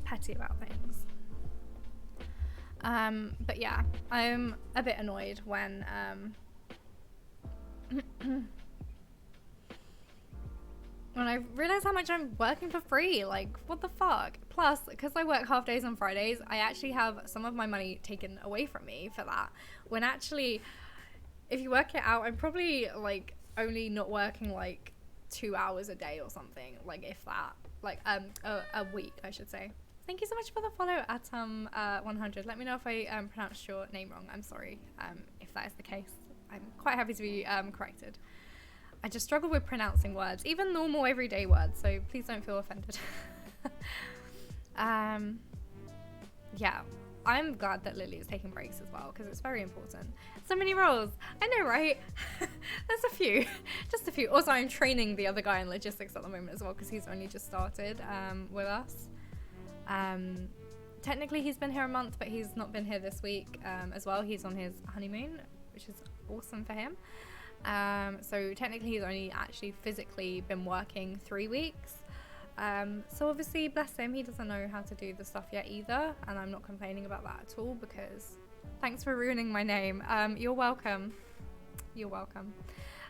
petty about things. But yeah, I'm a bit annoyed when when I realize how much I'm working for free. Like, what the fuck? Plus, because I work half days on Fridays, I actually have some of my money taken away from me for that, when actually, if you work it out, I'm probably like only not working like 2 hours a day or something, like if that, like a week, I should say. Thank you so much for the follow, Atom100. Let me know if I pronounced your name wrong. I'm sorry if that is the case. I'm quite happy to be corrected. I just struggle with pronouncing words, even normal everyday words, so please don't feel offended. Yeah, I'm glad that Lily is taking breaks as well, because it's very important. So many roles. I know, right? There's a few. Just a few. Also, I'm training the other guy in logistics at the moment as well, because he's only just started with us. Technically, he's been here a month, but he's not been here this week as well. He's on his honeymoon, which is awesome for him. So technically, he's only actually physically been working 3 weeks. So obviously, bless him, he doesn't know how to do the stuff yet either, and I'm not complaining about that at all, because thanks for ruining my name. You're welcome. You're welcome.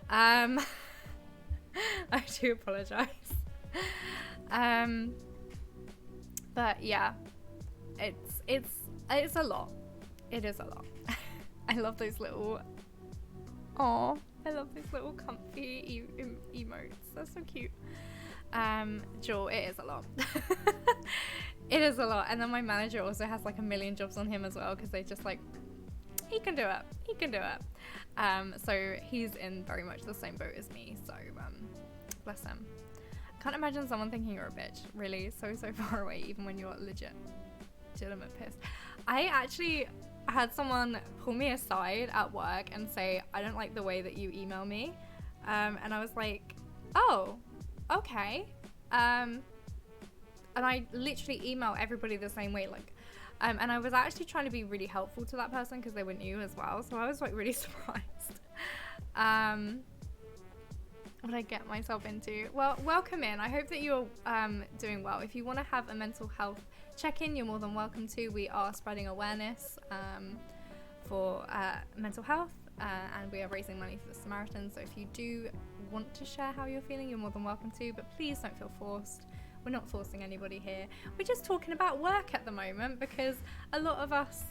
I do apologize. But yeah, it's a lot. It is a lot. I love those little, I love those little comfy emotes. They're so cute. Joel, it is a lot. It is a lot. And then my manager also has like a million jobs on him as well, because they just like, he can do it. So he's in very much the same boat as me, so bless him. Can't imagine someone thinking you're a bitch, really, so far away, even when you're legitimate pissed. I actually had someone pull me aside at work and say, I don't like the way that you email me, and I was like, oh, okay. And I literally email everybody the same way, like, and I was actually trying to be really helpful to that person because they were new as well, so I was like really surprised. What I get myself into. Well, welcome in. I hope that you're doing well. If you want to have a mental health check-in, you're more than welcome to. We are spreading awareness for mental health, and we are raising money for the Samaritans. So if you do want to share how you're feeling, you're more than welcome to, but please don't feel forced. We're not forcing anybody here. We're just talking about work at the moment, because a lot of us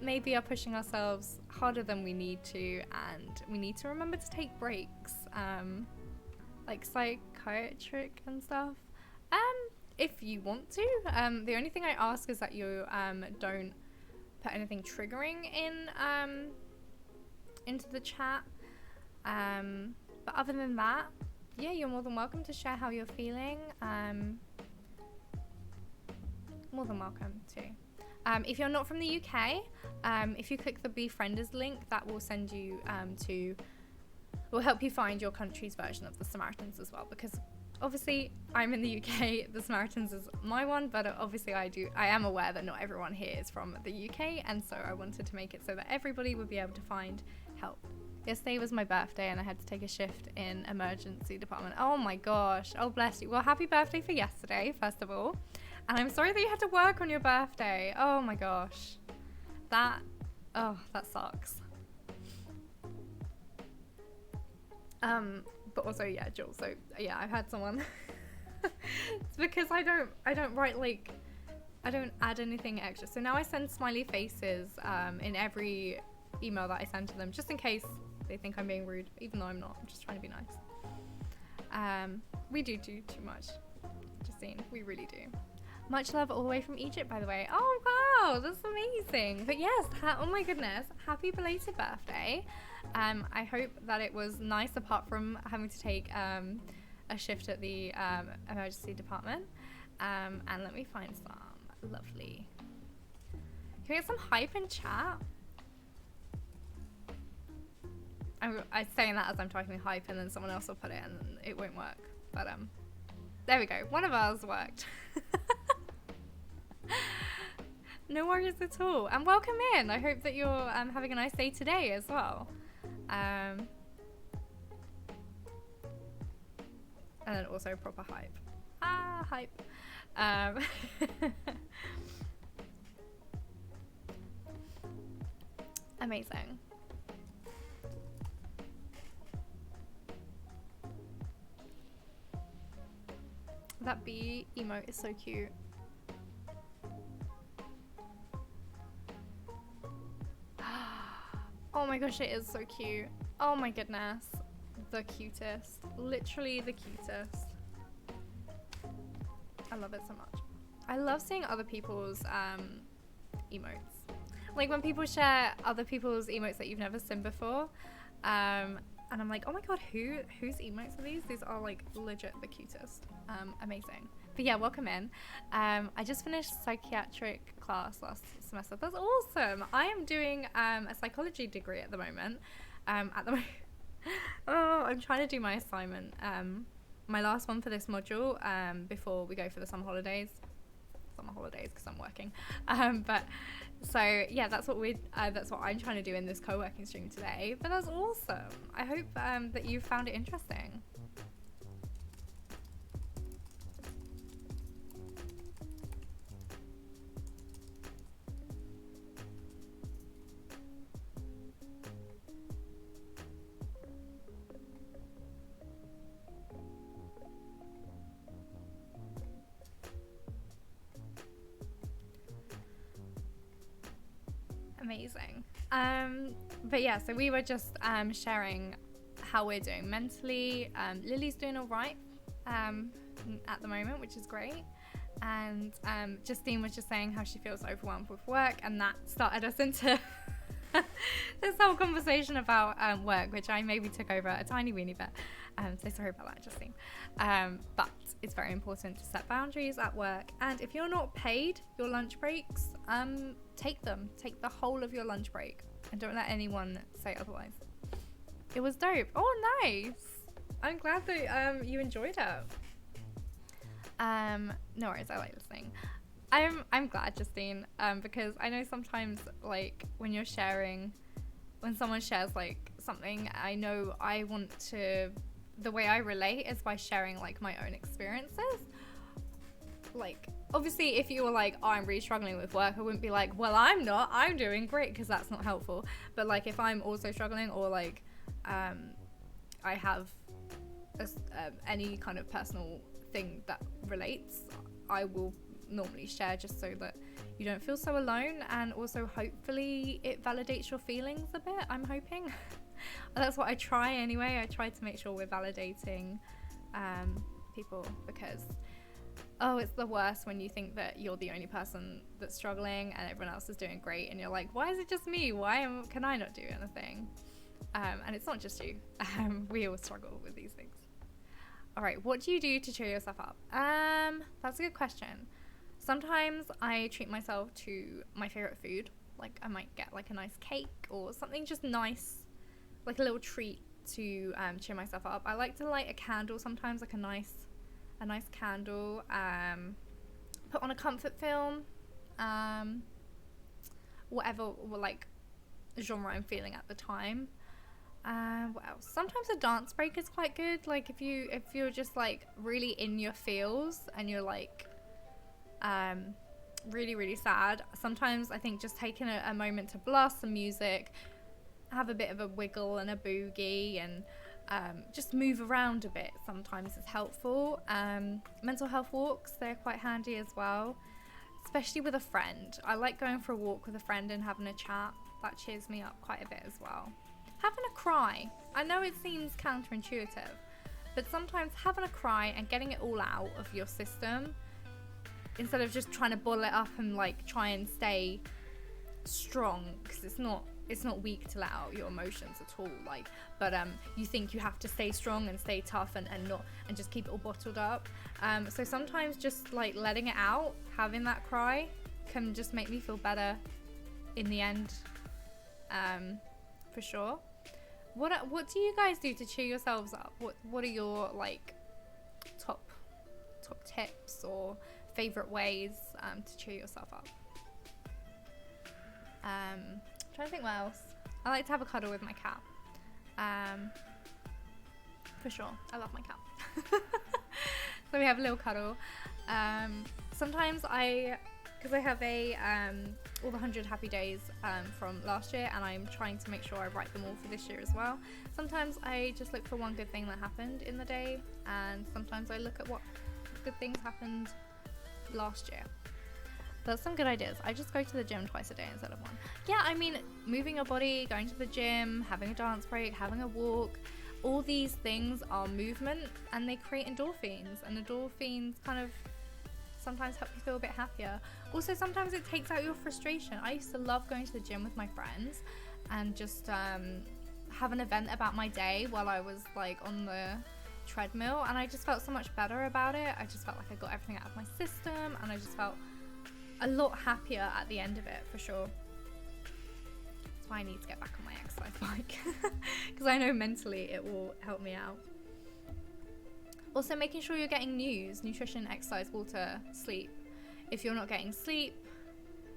maybe are pushing ourselves harder than we need to, and we need to remember to take breaks, like psychiatric and stuff, if you want to. The only thing I ask is that you don't put anything triggering in into the chat, but other than that, yeah, you're more than welcome to share how you're feeling. More than welcome to. If you're not from the UK, if you click the Befrienders link, that will send you will help you find your country's version of the Samaritans as well, because obviously I'm in the UK, the Samaritans is my one, but obviously I am aware that not everyone here is from the UK, and so I wanted to make it so that everybody would be able to find help. Yesterday was my birthday and I had to take a shift in emergency department. Oh my gosh, oh bless you. Well, happy birthday for yesterday, first of all. And I'm sorry that you had to work on your birthday. Oh my gosh. That sucks. But also, yeah, Jules, so yeah, I've had someone it's because I don't write, like, I don't add anything extra. So now I send smiley faces in every email that I send to them, just in case they think I'm being rude, even though I'm not. I'm just trying to be nice. We do too much, Justine, we really do. Much love all the way from Egypt, by the way. Oh wow, that's amazing. But yes, oh my goodness, happy belated birthday. I hope that it was nice, apart from having to take a shift at the emergency department. And let me find some lovely. Can we get some hype in chat? I'm saying that as I'm typing hype, and then someone else will put it and it won't work. But there we go. One of ours worked. No worries at all. And welcome in. I hope that you're having a nice day today as well. And then also proper hype. Hype. Amazing. That bee emote is so cute. Oh my gosh, it is so cute. Oh my goodness. The cutest. Literally the cutest. I love it so much. I love seeing other people's emotes. Like when people share other people's emotes that you've never seen before. And I'm like, oh my god, whose emotes are these? These are like legit the cutest. Amazing. But yeah, welcome in. I just finished psychiatric class last semester. That's awesome. I am doing a psychology degree at the moment. At the moment, oh, I'm trying to do my assignment. My last one for this module before we go for the summer holidays. Because I'm working. But so yeah, that's what I'm trying to do in this co-working stream today. But that's awesome. I hope that you found it interesting. Amazing. But yeah, so we were just sharing how we're doing mentally. Lily's doing all right at the moment, which is great. And Justine was just saying how she feels overwhelmed with work, and that started us into this whole conversation about work, which I maybe took over a tiny weeny bit. So sorry about that, Justine. But it's very important to set boundaries at work. And if you're not paid your lunch breaks, take them. Take the whole of your lunch break. And don't let anyone say otherwise. It was dope. Oh, nice. I'm glad that you enjoyed it. No worries, I like listening. I'm glad, Justine, because I know sometimes, like, when someone shares, like, something, I know I want to, the way I relate is by sharing, like, my own experiences. Like, obviously, if you were like, oh, I'm really struggling with work, I wouldn't be like, well, I'm not, I'm doing great, because that's not helpful. But, like, if I'm also struggling, or, like, I have any kind of personal thing that relates, I will normally share just so that you don't feel so alone, and also hopefully it validates your feelings a bit. I'm hoping. That's what I try anyway. I try to make sure we're validating people, because it's the worst when you think that you're the only person that's struggling and everyone else is doing great, and you're like, why is it just me? Can I not do anything? And it's not just you. We all struggle with these things. All right, what do you do to cheer yourself up? That's a good question. Sometimes I treat myself to my favorite food. Like, I might get like a nice cake or something just nice, like a little treat to cheer myself up. I like to light a candle sometimes, like a nice candle. Put on a comfort film, whatever like genre I'm feeling at the time. What else? Sometimes a dance break is quite good. Like if you're just like really in your feels and you're like really, really sad, sometimes I think just taking a moment to blast some music, have a bit of a wiggle and a boogie, and just move around a bit sometimes is helpful. Mental health walks, they're quite handy as well, especially with a friend. I like going for a walk with a friend and having a chat. That cheers me up quite a bit as well. Having a cry. I know it seems counterintuitive, but sometimes having a cry and getting it all out of your system, instead of just trying to bottle it up and like try and stay strong, because it's not weak to let out your emotions at all, like, but you think you have to stay strong and stay tough and just keep it all bottled up. So sometimes just like letting it out, having that cry, can just make me feel better in the end, for sure. What do you guys do to cheer yourselves up? What are your like top tips or favorite ways to cheer yourself up? Trying to think what else. I like to have a cuddle with my cat. For sure, I love my cat. So we have a little cuddle. Sometimes because I have all the 100 happy days from last year, and I'm trying to make sure I write them all for this year as well. Sometimes I just look for one good thing that happened in the day, and sometimes I look at what good things happened last year. That's some good ideas. I just go to the gym twice a day instead of one. Yeah, I mean, moving your body, going to the gym, having a dance break, having a walk, all these things are movement, and they create endorphins, and endorphins kind of sometimes help you feel a bit happier. Also, sometimes it takes out your frustration. I used to love going to the gym with my friends and just have an event about my day while I was like on the treadmill, and I just felt so much better about it. I just felt like I got everything out of my system, and I just felt a lot happier at the end of it, for sure. That's why I need to get back on my exercise bike, because I know mentally it will help me out. Also, making sure you're getting nutrition, exercise, water, sleep. If you're not getting sleep,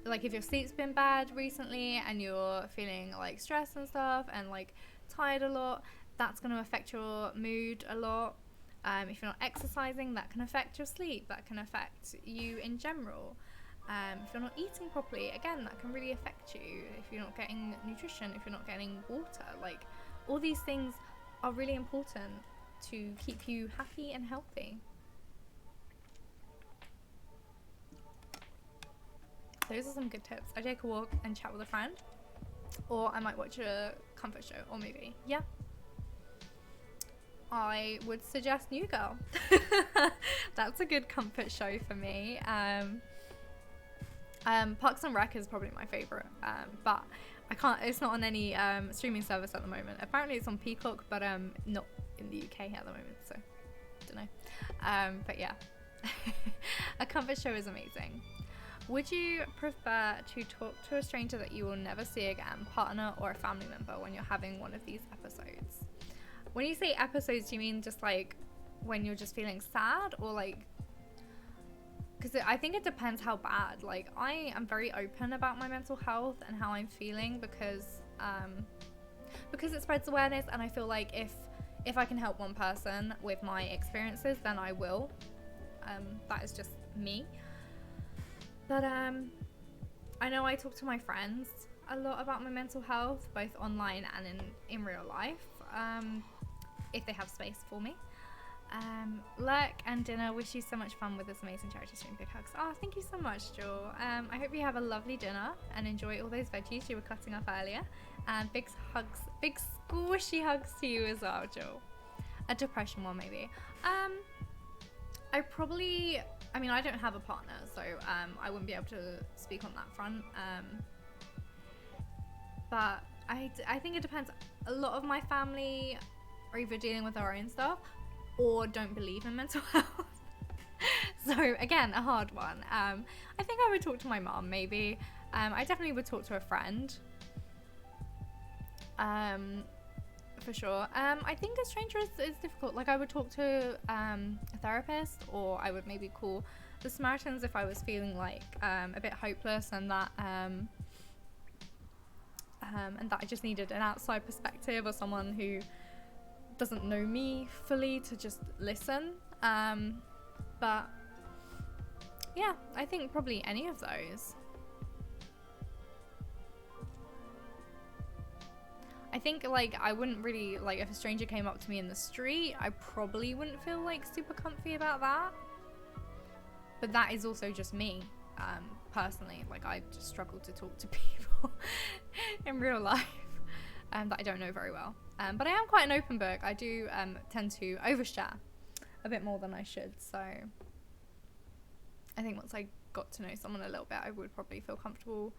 like if your sleep's been bad recently and you're feeling like stressed and stuff and like tired a lot, that's going to affect your mood a lot. If you're not exercising, that can affect your sleep, that can affect you in general. If you're not eating properly, again, that can really affect you. If you're not getting nutrition, if you're not getting water, like all these things are really important to keep you happy and healthy. Those are some good tips. I take a walk and chat with a friend, or I might watch a comfort show or movie. Yeah, I would suggest New Girl. That's a good comfort show for me. Parks and Rec is probably my favorite, but I can't, it's not on any streaming service at the moment. Apparently it's on Peacock, but not in the UK at the moment, so don't know. But yeah, a comfort show is amazing. Would you prefer to talk to a stranger that you will never see again, partner or a family member, when you're having one of these episodes? When you say episodes, do you mean just like when you're just feeling sad, or like, because I think it depends how bad. Like, I am very open about my mental health and how I'm feeling, because it spreads awareness, and I feel like if I can help one person with my experiences, then I will. That is just me. But I know I talk to my friends a lot about my mental health, both online and in real life, if they have space for me. Lurk and Dinner, wish you so much fun with this amazing charity stream. Big hugs. Oh, thank you so much, Jewel. I hope you have a lovely dinner and enjoy all those veggies you were cutting up earlier. And big hugs, big squishy hugs to you as well, Jewel. A depression one, maybe. I don't have a partner, so I wouldn't be able to speak on that front. But I think it depends. A lot of my family are either dealing with their own stuff or don't believe in mental health. So again, a hard one. I think I would talk to my mom, maybe. I definitely would talk to a friend. For sure. I think a stranger is difficult. Like, I would talk to a therapist, or I would maybe call the Samaritans if I was feeling like a bit hopeless, and that I just needed an outside perspective, or someone who doesn't know me fully to just listen. But yeah, I think probably any of those. I think, like, I wouldn't really, like, if a stranger came up to me in the street, I probably wouldn't feel, like, super comfy about that. But that is also just me, personally. Like, I just struggle to talk to people in real life that I don't know very well. But I am quite an open book. I do tend to overshare a bit more than I should. So I think once I got to know someone a little bit, I would probably feel comfortable.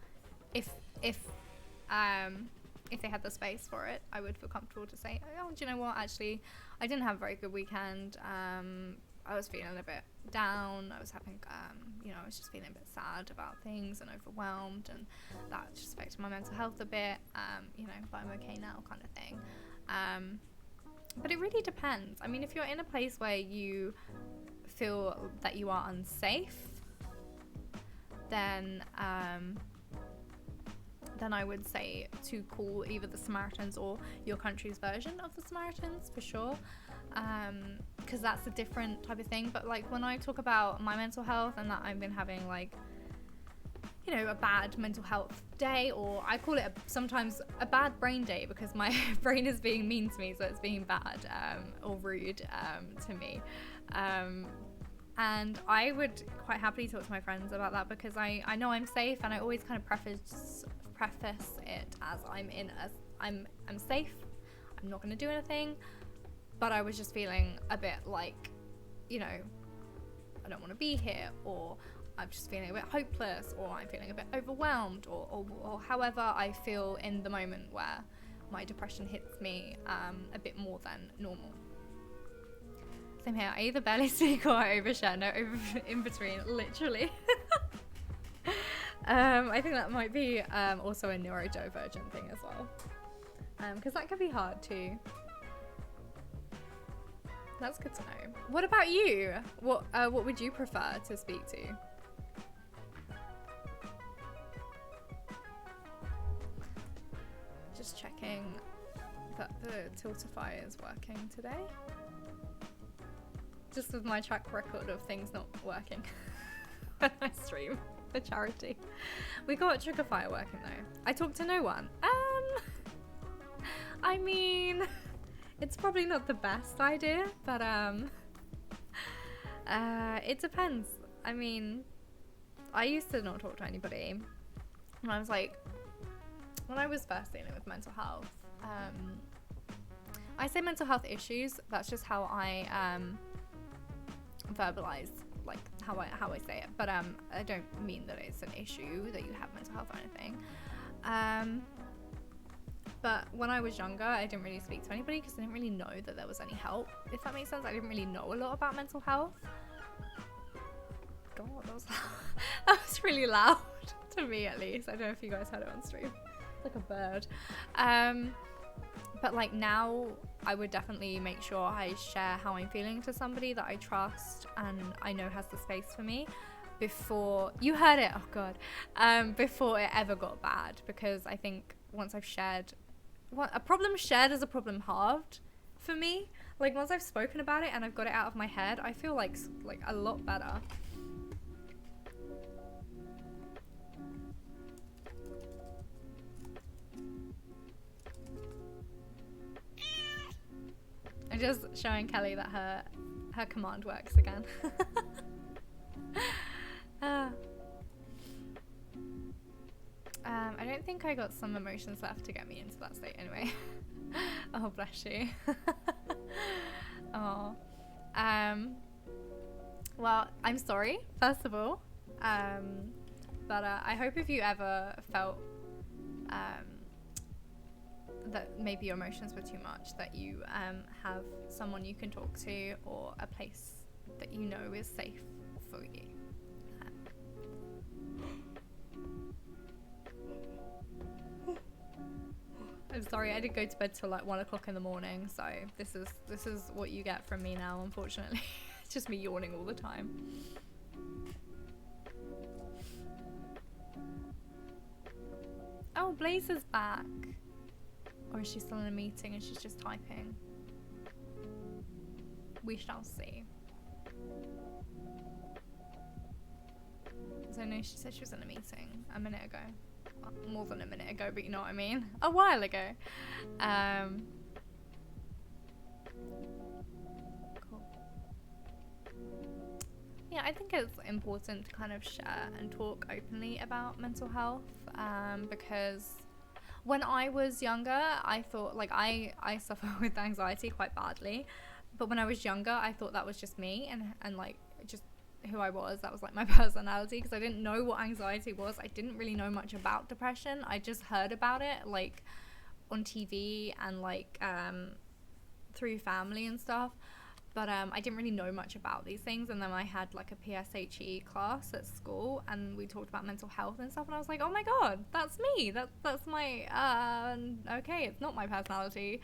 If they had the space for it, I would feel comfortable to say, oh, do you know what, actually, I didn't have a very good weekend. I was feeling a bit down. I was having, I was just feeling a bit sad about things and overwhelmed, and that just affected my mental health a bit, but I'm okay now, kind of thing. But it really depends. I mean, if you're in a place where you feel that you are unsafe, then I would say to call either the Samaritans or your country's version of the Samaritans, for sure, because that's a different type of thing. But like, when I talk about my mental health and that I've been having, like, a bad mental health day, or I call it sometimes a bad brain day, because my brain is being mean to me, so it's being bad or rude to me. And I would quite happily talk to my friends about that, because I know I'm safe, and I always kind of preface it as I'm safe, I'm not going to do anything, but I was just feeling a bit like, I don't want to be here, or I'm just feeling a bit hopeless, or I'm feeling a bit overwhelmed, or however I feel in the moment where my depression hits me a bit more than normal. same here. I either barely speak or I overshare. No in between, literally. I think that might be also a neurodivergent thing as well, because that can be hard too. That's good to know. What about you? What would you prefer to speak to? Just checking that the Tiltify is working today. Just with my track record of things not working when I stream for charity. We got Triggerfire working though. I talked to no one. I mean, it's probably not the best idea, but it depends. I mean, I used to not talk to anybody. And I was like, when I was first dealing with mental health, I say mental health issues, that's just how I verbalize like how I say it, but I don't mean that it's an issue that you have mental health or anything. But when I was younger, I didn't really speak to anybody because I didn't really know that there was any help, if that makes sense. I didn't really know a lot about mental health. God, that was really loud to me, at least. I don't know if you guys heard it on stream. It's like a bird. But like now, I would definitely make sure I share how I'm feeling to somebody that I trust and I know has the space for me before you heard it. Oh God, before it ever got bad, because I think once I've shared, a problem shared is a problem halved for me. Like once I've spoken about it and I've got it out of my head, I feel like a lot better. I'm just showing Kelly that her command works again. I don't think I got some emotions left to get me into that state anyway. Oh, bless you. Oh. Well, I'm sorry, first of all. But I hope if you ever felt that maybe your emotions were too much, that you have someone you can talk to or a place that you know is safe for you. I'm sorry, I did go to bed till like 1 o'clock in the morning, so this is what you get from me now, unfortunately. It's just me yawning all the time. Oh, Blaze is back. Or is she still in a meeting and she's just typing? We shall see. So no, she said she was in a meeting a minute ago. Well, more than a minute ago, but you know what I mean. A while ago. Cool. Yeah, I think it's important to kind of share and talk openly about mental health, because when I was younger, I thought, like, I suffer with anxiety quite badly, but when I was younger, I thought that was just me and like, just who I was. That was like my personality, because I didn't know what anxiety was. I didn't really know much about depression. I just heard about it, like, on TV and, like, through family and stuff. But I didn't really know much about these things. And then I had like a PSHE class at school and we talked about mental health and stuff. And I was like, oh my God, that's me. That's my, okay, it's not my personality.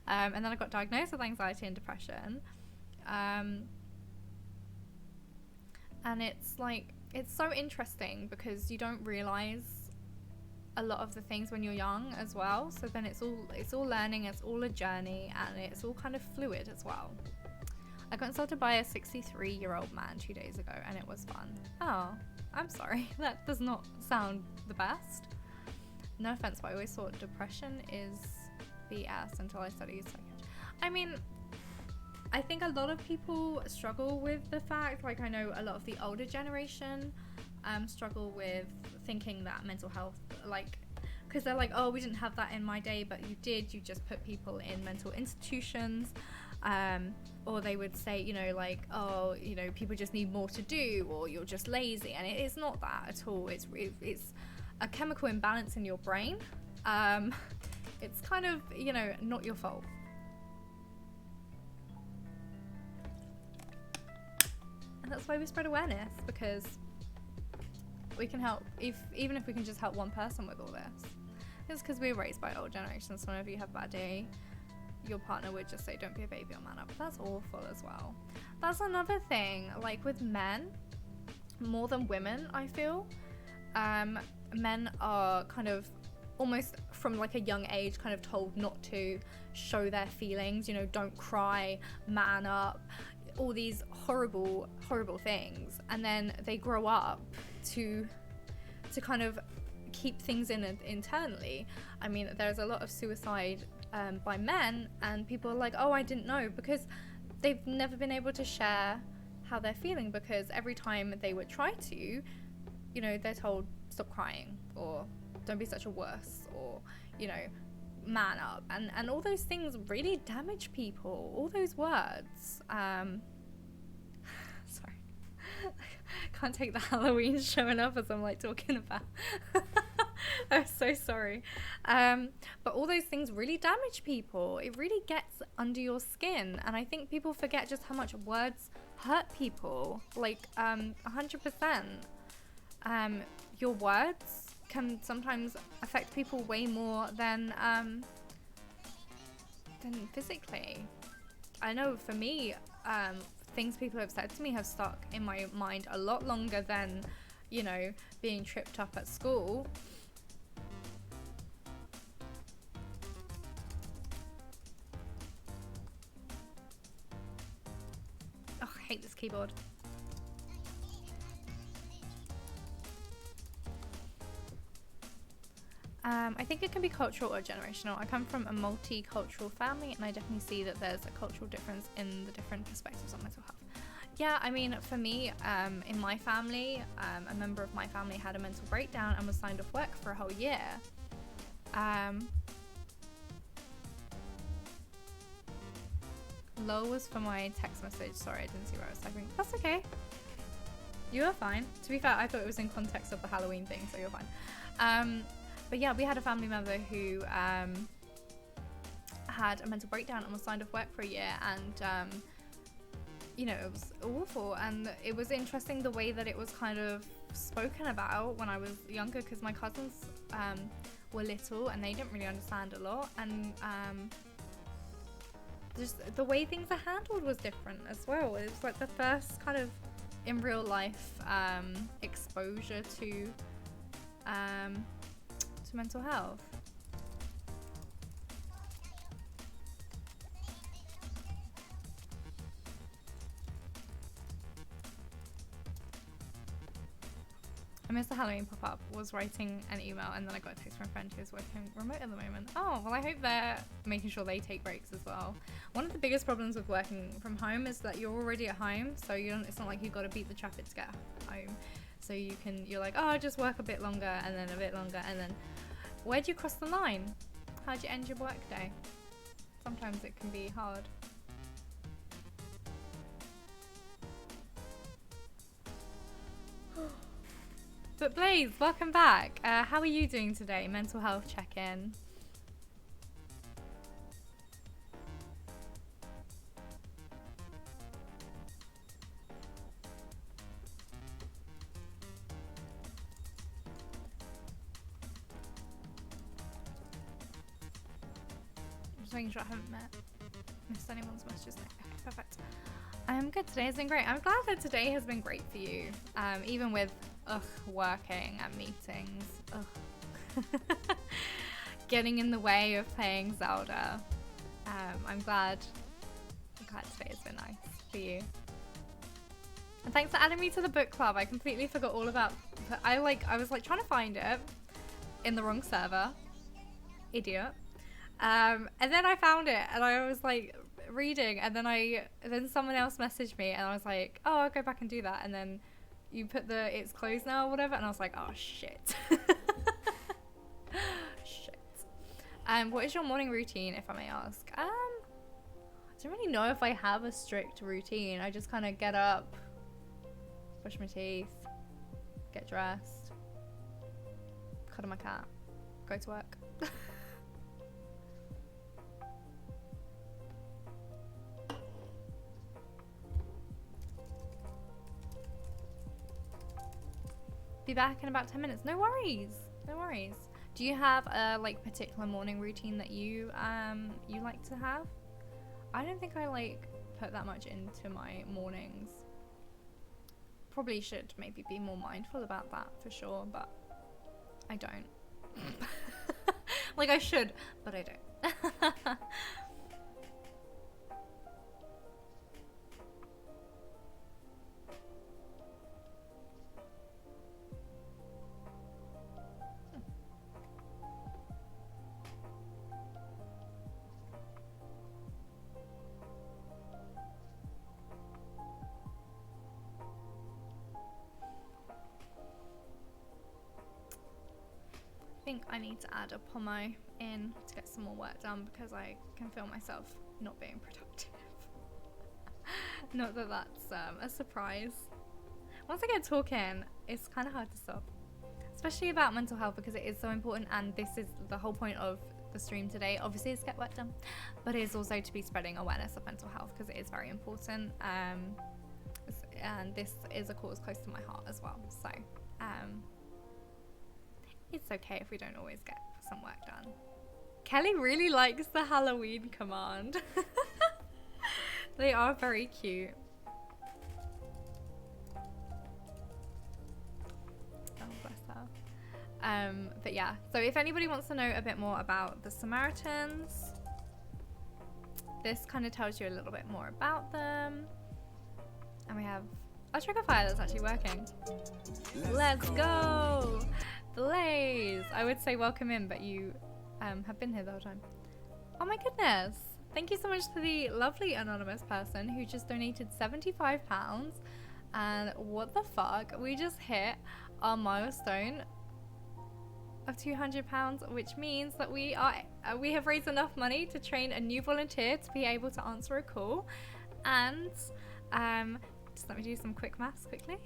And then I got diagnosed with anxiety and depression. And it's like, it's so interesting because you don't realize a lot of the things when you're young as well. So then it's all learning, it's all a journey, and it's all kind of fluid as well. I got insulted by a 63-year-old man 2 days ago, and it was fun. Oh, I'm sorry. That does not sound the best. No offense, but I always thought depression is BS until I studied psychiatry. I mean, I think a lot of people struggle with the fact, like, I know a lot of the older generation struggle with thinking that mental health, like, because they're like, oh, we didn't have that in my day, but you did. You just put people in mental institutions. Or they would say, you know, like, oh, you know, people just need more to do, or you're just lazy. And it's not that at all. It's a chemical imbalance in your brain. It's kind of, you know, not your fault. And that's why we spread awareness, because we can help, even if we can just help one person with all this. It's because we were raised by old generations, so whenever you have a bad day, your partner would just say, don't be a baby or man up. That's awful as well. That's another thing, like with men, more than women, I feel. Men are kind of almost from like a young age kind of told not to show their feelings, you know, don't cry, man up, all these horrible things, and then they grow up to kind of keep things in internally. I mean, there's a lot of suicide by men, and people are like, oh, I didn't know, because they've never been able to share how they're feeling, because every time they would try to, you know, they're told stop crying, or don't be such a wuss, or, you know, man up, and all those things really damage people, all those words. Sorry, can't take the Halloween showing up as I'm like talking about. I'm so sorry. But all those things really damage people. It really gets under your skin, and I think people forget just how much words hurt people, like 100%. Your words can sometimes affect people way more than physically. I know for me, things people have said to me have stuck in my mind a lot longer than, you know, being tripped up at school. Oh, I hate this keyboard. I think it can be cultural or generational. I come from a multicultural family, and I definitely see that there's a cultural difference in the different perspectives on mental health. Yeah, I mean, for me, in my family, a member of my family had a mental breakdown and was signed off work for a whole year. Low was for my text message. Sorry, I didn't see where I was typing. That's okay. You are fine. To be fair, I thought it was in context of the Halloween thing, so you're fine. But yeah, we had a family member who had a mental breakdown and was signed off work for a year, and you know, it was awful. And it was interesting the way that it was kind of spoken about when I was younger, because my cousins were little and they didn't really understand a lot, and just the way things are handled was different as well. It was like the first kind of in real life exposure to mental health. I missed the Halloween pop-up. Was writing an email, and then I got a text from a friend who's working remote at the moment. Oh, well, I hope they're making sure they take breaks as well. One of the biggest problems with working from home is that you're already at home, so it's not like you've got to beat the traffic to get home. So you're like, oh, I'll just work a bit longer, and then a bit longer, and then where do you cross the line? How do you end your work day? Sometimes it can be hard. But Blaze, welcome back. How are you doing today? Mental health check-in. Just making sure I haven't missed anyone's messages. Okay, perfect. I'm good. Today has been great. I'm glad that today has been great for you. Even with working at meetings, getting in the way of playing Zelda. I'm glad today has been nice for you. And thanks for adding me to the book club. I completely forgot all about. I was like trying to find it in the wrong server. Idiot. And then I found it, and I was like reading, and then someone else messaged me, and I was like, oh, I'll go back and do that, and then you put it's closed now or whatever, and I was like, oh shit. Shit. What is your morning routine, if I may ask? I don't really know if I have a strict routine. I just kind of get up, brush my teeth, get dressed, cuddle my cat, go to work. Be back in about 10 minutes. No worries. No worries. Do you have a like particular morning routine that you like to have? I don't think I like put that much into my mornings. Probably should maybe be more mindful about that for sure, but I don't. Like I should, but I don't. I think I need to add a pomo in to get some more work done because I can feel myself not being productive. Not that that's a surprise. Once I get talking, it's kind of hard to stop, especially about mental health because it is so important, and this is the whole point of the stream today. Obviously it's get work done, but it is also to be spreading awareness of mental health because it is very important, and this is a cause close to my heart as well, so it's okay if we don't always get some work done. Kelly really likes the Halloween command. They are very cute. Oh, bless her. But yeah, so if anybody wants to know a bit more about the Samaritans, this kind of tells you a little bit more about them. And we have a trigger fire that's actually working. Let's go! Blaze! I would say welcome in, but you have been here the whole time. Oh my goodness! Thank you so much to the lovely anonymous person who just donated £75. And what the fuck? We just hit our milestone of £200, which means that we have raised enough money to train a new volunteer to be able to answer a call. And just let me do some quick maths quickly.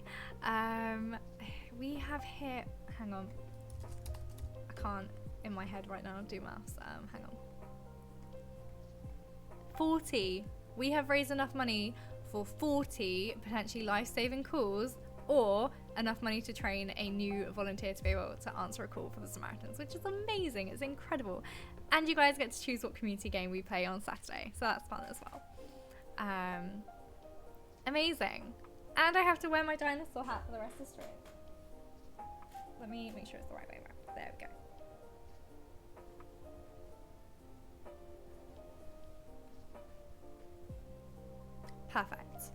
We have hit, hang on, I can't in my head right now do maths, hang on. 40. We have raised enough money for 40 potentially life-saving calls, or enough money to train a new volunteer to be able to answer a call for the Samaritans, which is amazing. It's incredible. And you guys get to choose what community game we play on Saturday, so that's fun as well. Amazing. And I have to wear my dinosaur hat for the rest of the stream. Let me make sure it's the right way around. There we go. Perfect.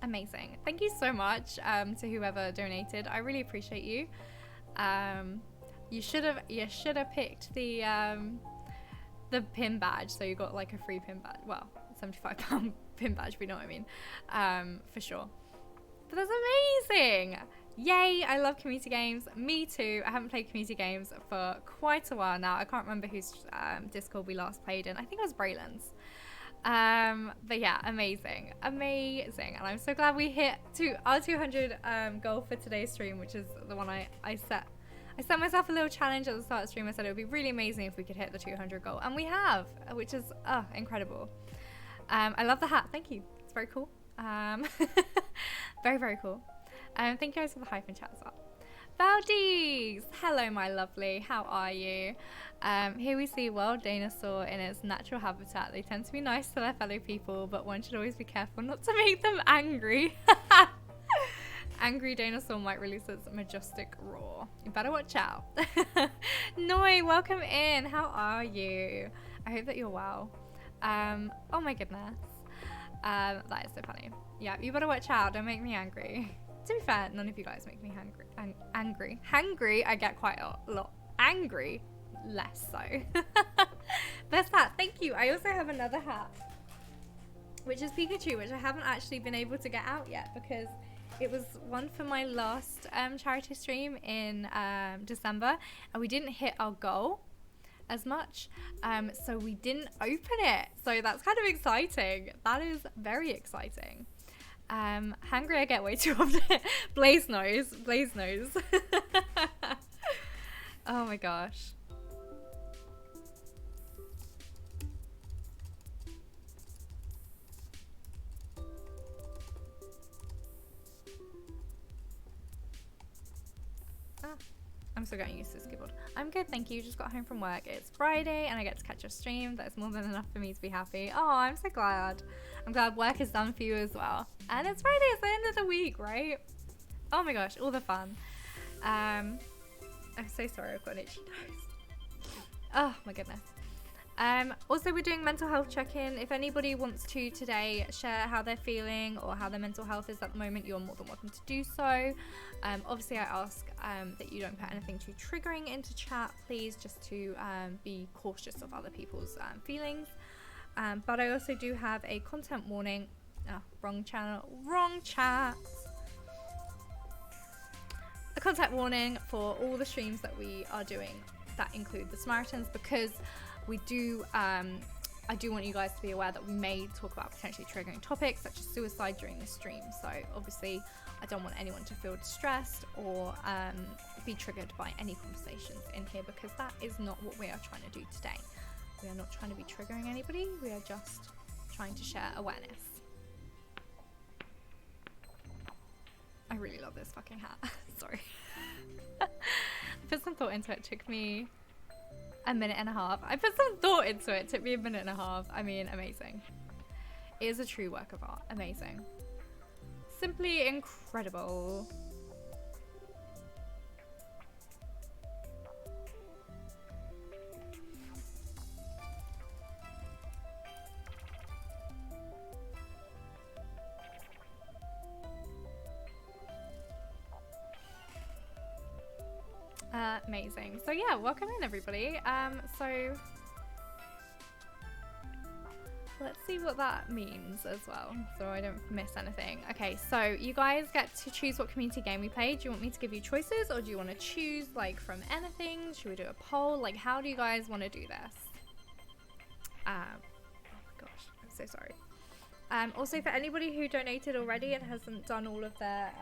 Amazing. Thank you so much to whoever donated. I really appreciate you. You should have picked the pin badge, so you got like a free pin badge. Well, £75 pin badge, if you know what I mean. For sure. But that's amazing. Yay, I love community games. Me too. I haven't played community games for quite a while now. I can't remember whose Discord we last played in. I think it was Braylon's. But yeah, amazing. Amazing. And I'm so glad we hit our 200 goal for today's stream, which is the one I set. I set myself a little challenge at the start of the stream. I said it would be really amazing if we could hit the 200 goal. And we have, which is incredible. I love the hat. Thank you. It's very cool. Very, very cool. Thank you guys for the hyphen chat as well. Valdez! Hello, my lovely. How are you? Here we see wild dinosaur in its natural habitat. They tend to be nice to their fellow people, but one should always be careful not to make them angry. Angry dinosaur might release its majestic roar. You better watch out. Noi, welcome in. How are you? I hope that you're well. Oh my goodness. That is so funny. Yeah, you better watch out. Don't make me angry. To be fair, none of you guys make me angry. Hangry, I get quite a lot. Angry, less so. Best hat, thank you. I also have another hat, which is Pikachu, which I haven't actually been able to get out yet because it was one for my last charity stream in December, and we didn't hit our goal as much, so we didn't open it. So that's kind of exciting. That is very exciting. Hungry I get way too often. Blaze knows. Oh my gosh. I'm still getting used to this keyboard. I'm good, thank you. Just got home from work. It's Friday and I get to catch a stream. That's more than enough for me to be happy. Oh, I'm so glad. I'm glad work is done for you as well. And it's Friday, it's the end of the week, right? Oh my gosh, all the fun. I'm so sorry, I've got an itchy nose. Oh my goodness. Also, we're doing mental health check-in. If anybody wants to today share how they're feeling or how their mental health is at the moment, you're more than welcome to do so. Obviously, I ask that you don't put anything too triggering into chat, please, just to be cautious of other people's feelings. But I also do have a content warning. Oh, wrong channel, wrong chat. A content warning for all the streams that we are doing that include the Samaritans, because we do I do want you guys to be aware that we may talk about potentially triggering topics such as suicide during the stream. So obviously I don't want anyone to feel distressed or be triggered by any conversations in here, because that is not what we are trying to do today. We are not trying to be triggering anybody, we are just trying to share awareness. I really love this fucking hat. Sorry. I put some thought into it. It took me a minute and a half. I put some thought into it. It took me a minute and a half. I mean, amazing. It is a true work of art. Amazing. Simply incredible. Amazing. So yeah, welcome in everybody. So let's see what that means as well, so I don't miss anything. Okay, so you guys get to choose what community game we play. Do you want me to give you choices, or do you want to choose like from anything? Should we do a poll? Like, how do you guys want to do this? Oh my gosh, I'm so sorry. Also, for anybody who donated already and hasn't done all of their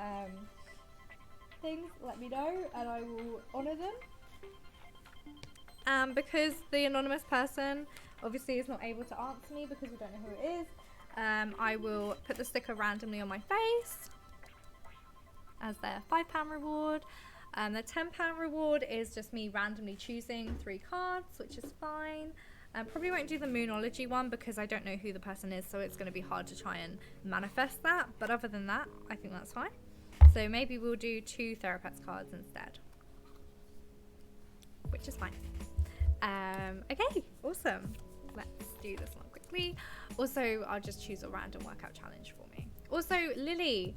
things, let me know and I will honor them. Because the anonymous person obviously is not able to answer me because we don't know who it is, I will put the sticker randomly on my face as their £5 reward. The £10 reward is just me randomly choosing 3 cards, which is fine. Probably won't do the Moonology one because I don't know who the person is, so it's going to be hard to try and manifest that. But other than that, I think that's fine. So maybe we'll do 2 Therapets cards instead, which is fine. Okay, awesome. Let's do this one quickly. Also, I'll just choose a random workout challenge for me. Also, Lily,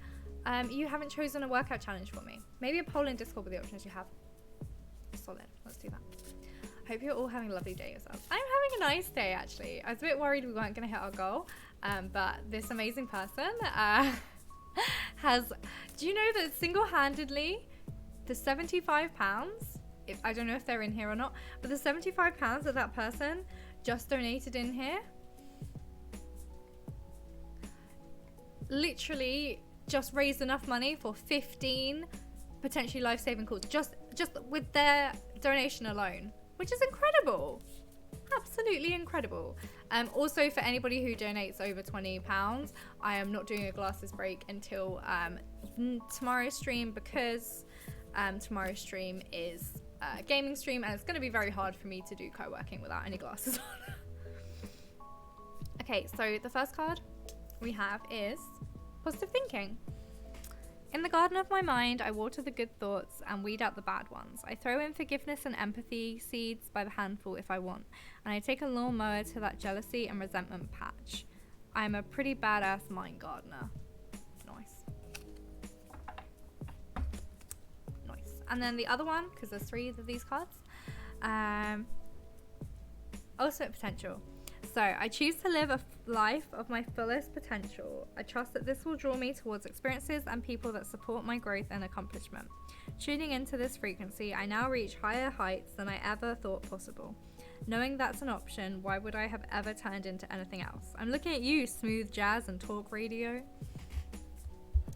you haven't chosen a workout challenge for me. Maybe a poll in Discord with the options you have. Solid. Let's do that. Hope you're all having a lovely day yourselves. I'm having a nice day, actually. I was a bit worried we weren't going to hit our goal, but this amazing person has... Do you know that single-handedly, the £75... I don't know if they're in here or not, but the £75 that that person just donated in here literally just raised enough money for 15 potentially life-saving calls just with their donation alone, which is incredible. Absolutely incredible. Also, for anybody who donates over £20, I am not doing a glasses break until tomorrow's stream, because tomorrow's stream is a gaming stream and it's going to be very hard for me to do co-working without any glasses on. Okay, so the first card we have is positive thinking. In the garden of my mind, I water the good thoughts and weed out the bad ones. I throw in forgiveness and empathy seeds by the handful if I want, and I take a lawnmower to that jealousy and resentment patch. I'm a pretty badass mind gardener. Nice. And then the other one, because there's 3 of these cards, ultimate potential. So I choose to live a life of my fullest potential. I trust that this will draw me towards experiences and people that support my growth and accomplishment. Tuning into this frequency, I now reach higher heights than I ever thought possible. Knowing that's an option, why would I have ever turned into anything else? I'm looking at you, smooth jazz and talk radio.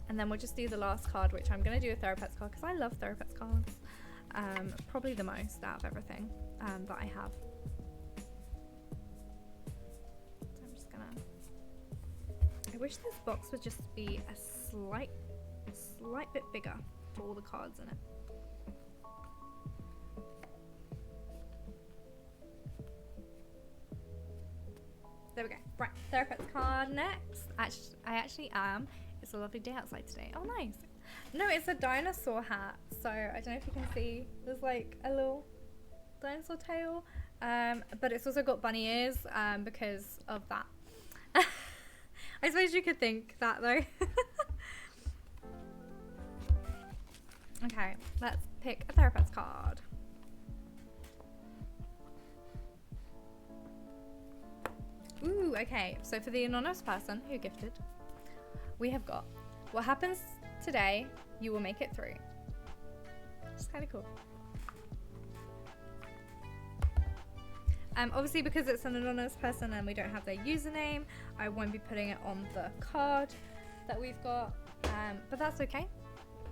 And then we'll just do the last card, which I'm going to do a Therapets card because I love Therapets cards. Probably the most out of everything that I have. So I'm just going to... I wish this box would just be a slight bit bigger for all the cards in it. Right, therapist card next. I actually am. It's a lovely day outside today. Oh, nice. No, it's a dinosaur hat. So I don't know if you can see. There's like a little dinosaur tail. But it's also got bunny ears because of that. I suppose you could think that though. Okay, let's pick a therapist card. Ooh, okay. So for the anonymous person who gifted, we have got, what happens today, you will make it through. It's kind of cool. Obviously, because it's an anonymous person and we don't have their username, I won't be putting it on the card that we've got, but that's okay.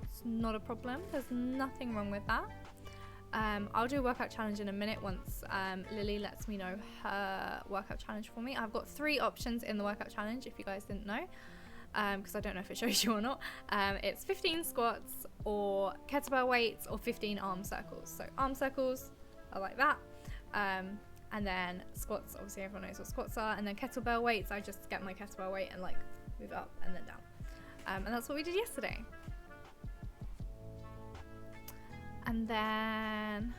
It's not a problem. There's nothing wrong with that. I'll do a workout challenge in a minute once Lily lets me know her workout challenge for me. I've got 3 options in the workout challenge, if you guys didn't know, because I don't know if it shows you or not. It's 15 squats or kettlebell weights or 15 arm circles. So arm circles are like that. And then squats, obviously everyone knows what squats are. And then kettlebell weights, I just get my kettlebell weight and like move it up and then down. And that's what we did yesterday. And then,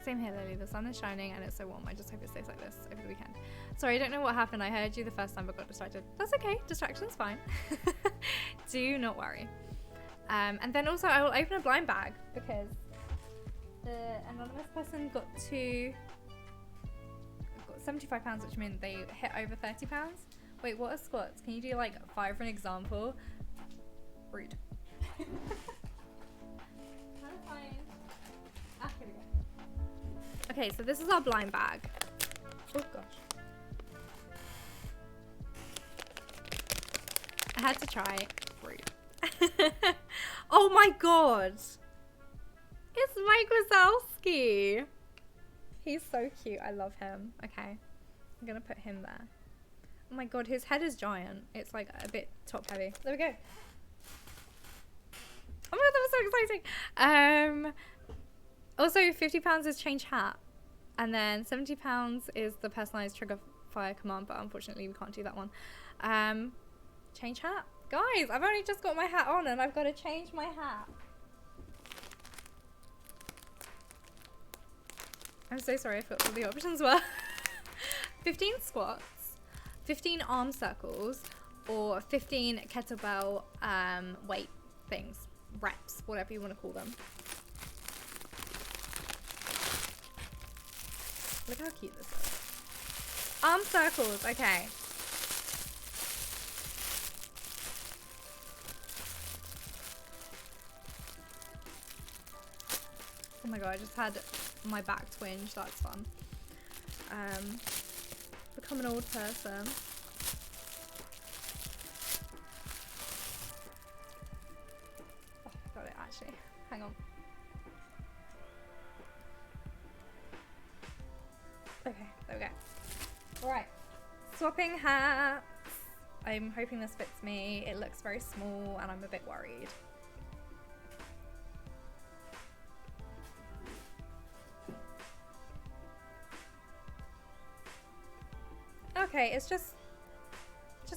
same here, Lily, the sun is shining and it's so warm. I just hope it stays like this over the weekend. Sorry, I don't know what happened. I heard you the first time but got distracted. That's okay, distraction's fine. Do not worry. And then also I will open a blind bag because the anonymous person got 75 pounds, which means they hit over 30 pounds. Wait, what are squats? Can you do like 5 for an example? Rude. Okay, so this is our blind bag. Oh gosh. I had to try. Rude. Oh my god. It's Mike Wazowski. He's so cute. I love him. Okay. I'm gonna put him there. Oh my god, his head is giant. It's like a bit top heavy. There we go. Oh my god, that was so exciting. Also, 50 pounds is change hat. And then 70 pounds is the personalized trigger fire command, but unfortunately we can't do that one. Change hat. Guys, I've only just got my hat on and I've got to change my hat. I'm so sorry, I forgot what the options were. 15 squats, 15 arm circles, or 15 kettlebell weight things, reps, whatever you want to call them. Look how cute this is. Arm circles, okay. Oh my god, I just had my back twinge, that's fun. Become an old person. Oh, got it actually. Hang on. Okay, there we go. Alright, swapping hats. I'm hoping this fits me. It looks very small and I'm a bit worried. Okay, it's just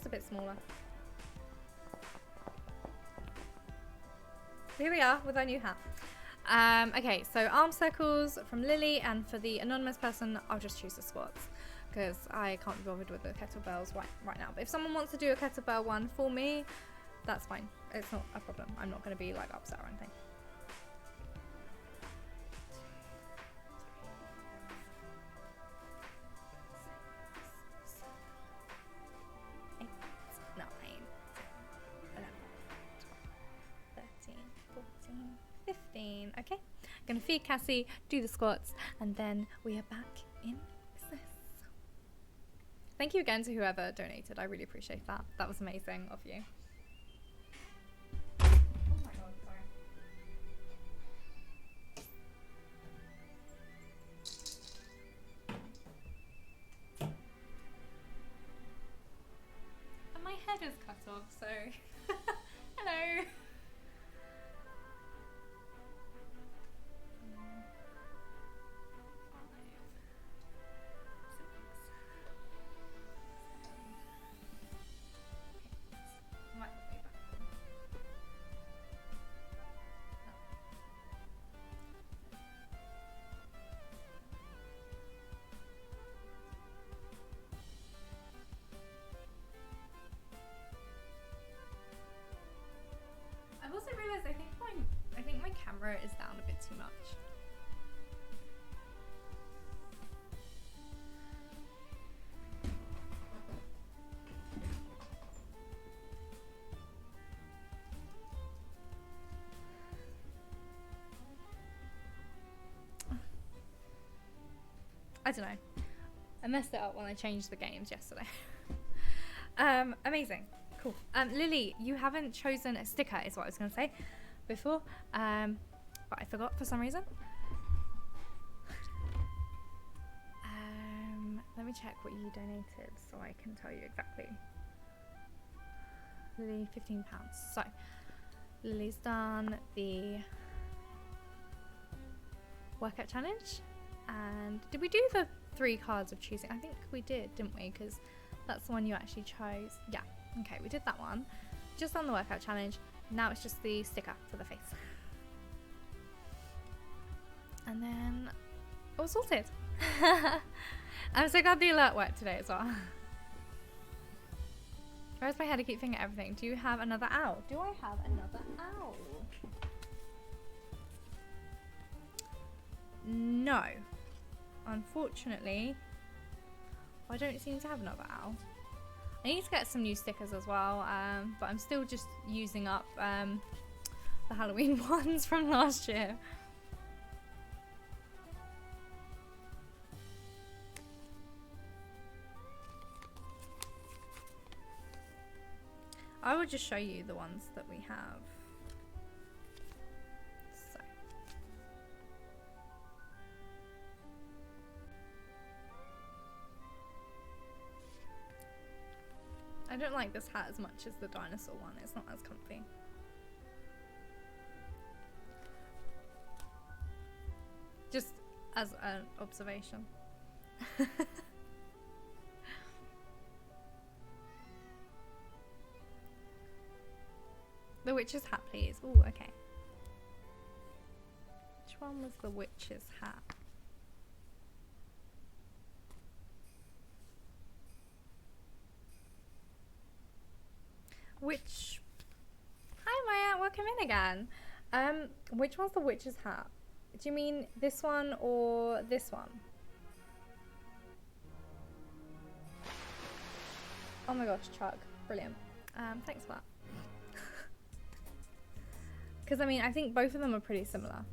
a bit smaller. Here we are with our new hat. Okay, so arm circles from Lily, and for the anonymous person, I'll just choose the squats because I can't be bothered with the kettlebells right now. But if someone wants to do a kettlebell one for me, that's fine. It's not a problem. I'm not going to be like upset or anything. 8, 9, 10, 11, 12, 13, 14, 15. Okay, I'm gonna feed Cassie, do the squats, and then we are back in business. Thank you again to whoever donated. I really appreciate that. That was amazing of you. Oh my god, sorry. And my head is cut off, so hello. I don't know. I messed it up when I changed the games yesterday. Amazing. Cool. Lily, you haven't chosen a sticker is what I was going to say before. But I forgot for some reason. Let me check what you donated so I can tell you exactly. Lily, £15. So, Lily's done the workout challenge. And did we do the 3 cards of choosing? I think we did, didn't we? Because that's the one you actually chose. Yeah, okay, we did that one. Just on the workout challenge. Now it's just the sticker for the face. And then all sorted. I'm so glad the alert worked today as well. Where's my head? I keep thinking everything. Do you have another owl? Do I have another owl? No. Unfortunately, I don't seem to have another owl. I need to get some new stickers as well, but I'm still just using up the Halloween ones from last year. I will just show you the ones that we have. So. I don't like this hat as much as the dinosaur one. It's not as comfy. Just as an observation. The witch's hat, please. Oh, okay. Which one was the witch's hat? Which... Hi, Maya. Welcome in again. Which one's the witch's hat? Do you mean this one or this one? Oh my gosh, Chuck. Brilliant. Thanks for that. Because, I mean, I think both of them are pretty similar.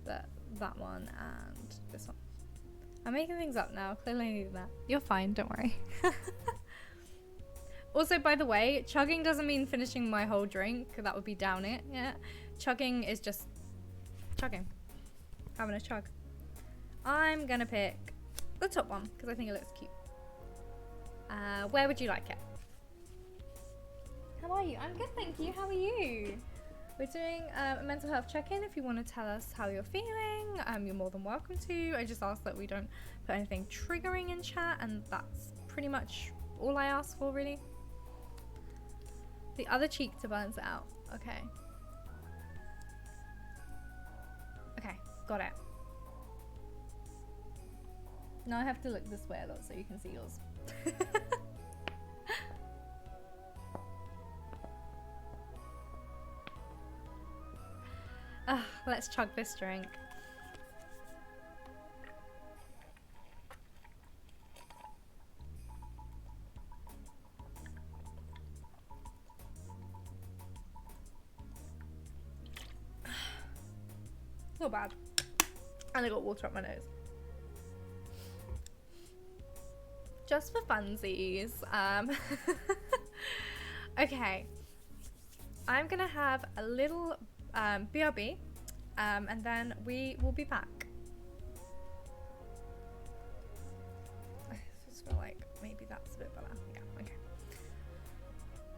That one and this one. I'm making things up now. Clearly I needed that. You're fine, don't worry. Also, by the way, chugging doesn't mean finishing my whole drink. That would be down it, yeah. Chugging is just chugging. Having a chug. I'm gonna pick the top one because I think it looks cute. Where would you like it? How are you? I'm good, thank you. How are you? We're doing a mental health check-in. If you want to tell us how you're feeling, you're more than welcome to. I just ask that we don't put anything triggering in chat, and that's pretty much all I ask for, really. The other cheek to balance it out. Okay. Okay, got it. Now I have to look this way a lot so you can see yours. Let's chug this drink. Not bad. And I got water up my nose. Just for funsies. Okay. I'm gonna have a little BRB. And then we will be back. I just feel like maybe that's a bit better. Yeah, okay.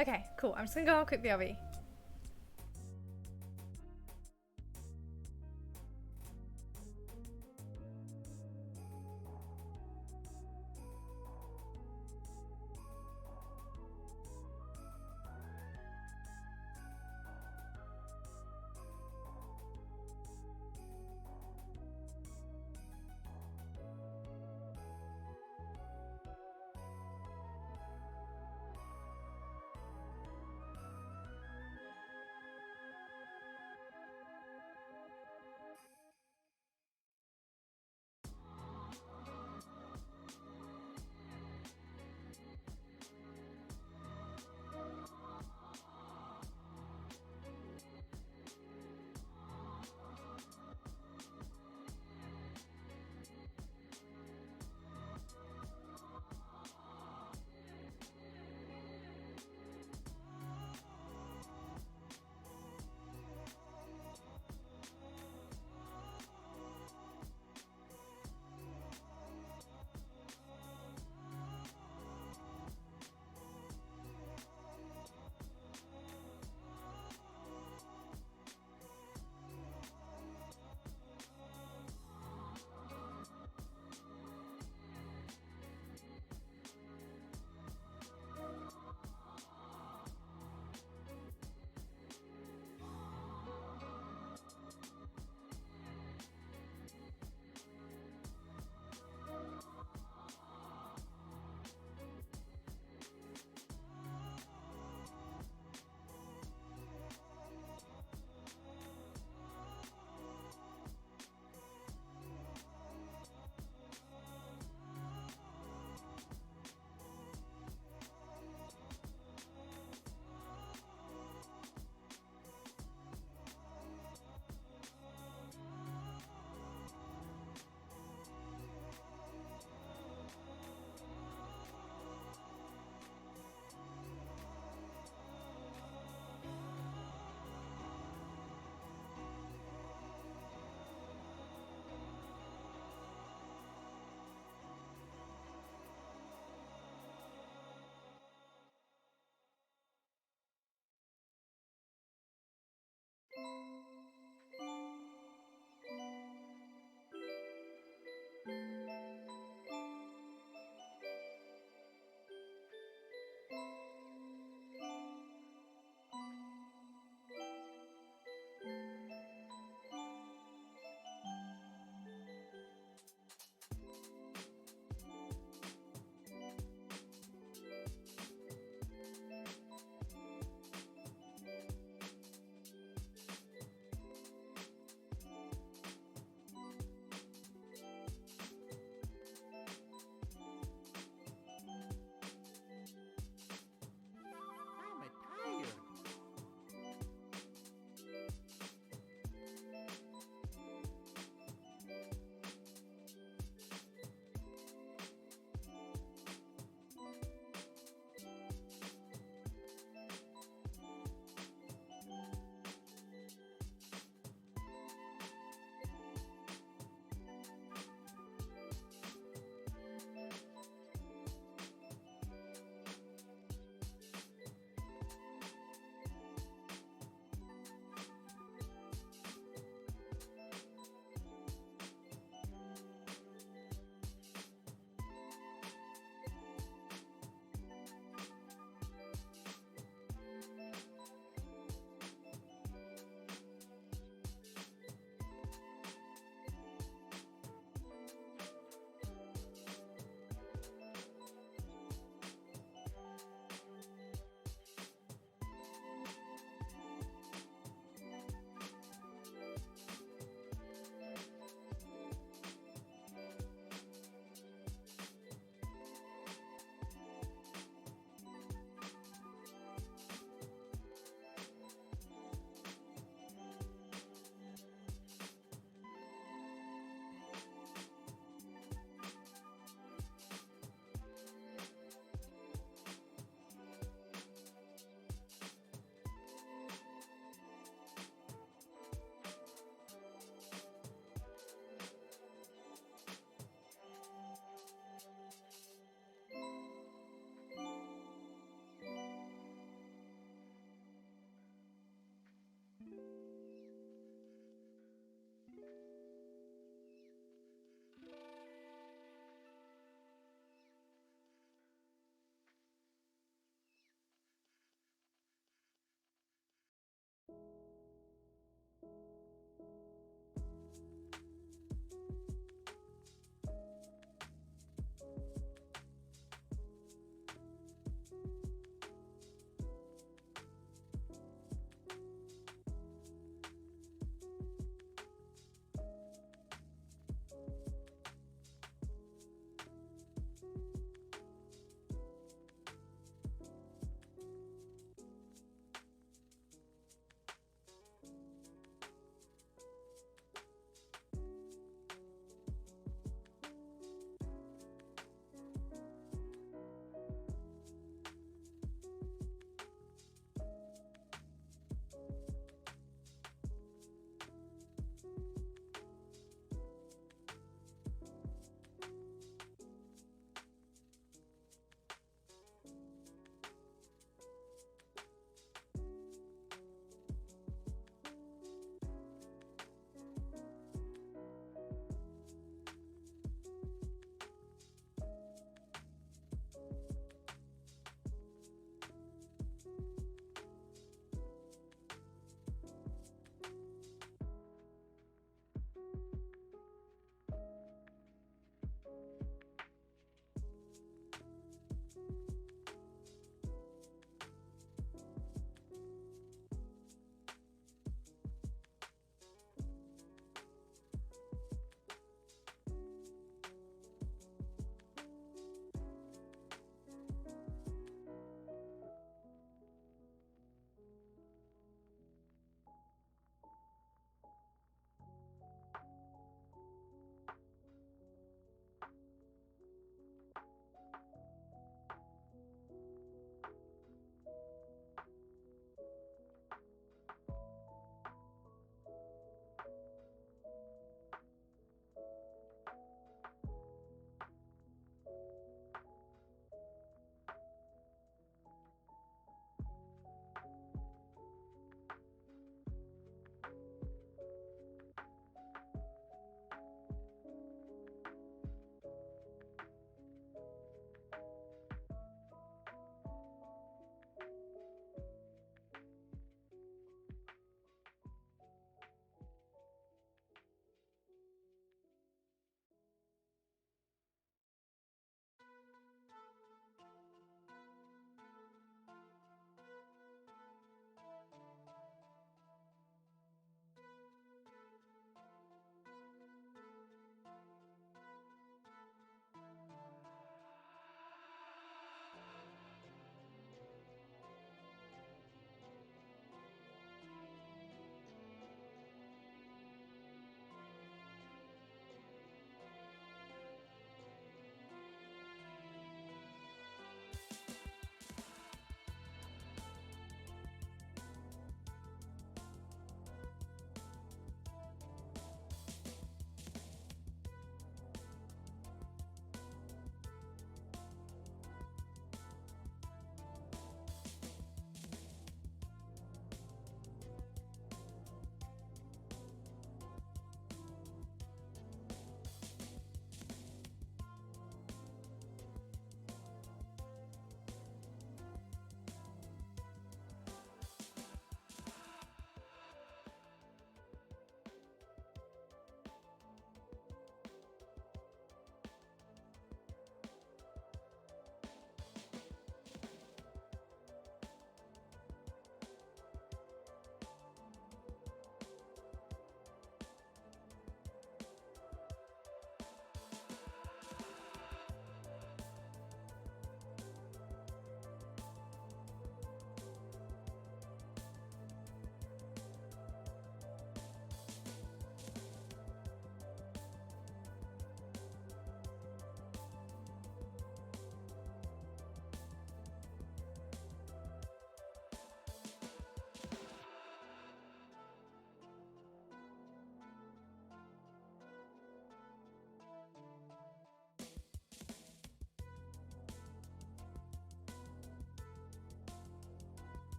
Okay, cool. I'm just gonna go on a quick BRB.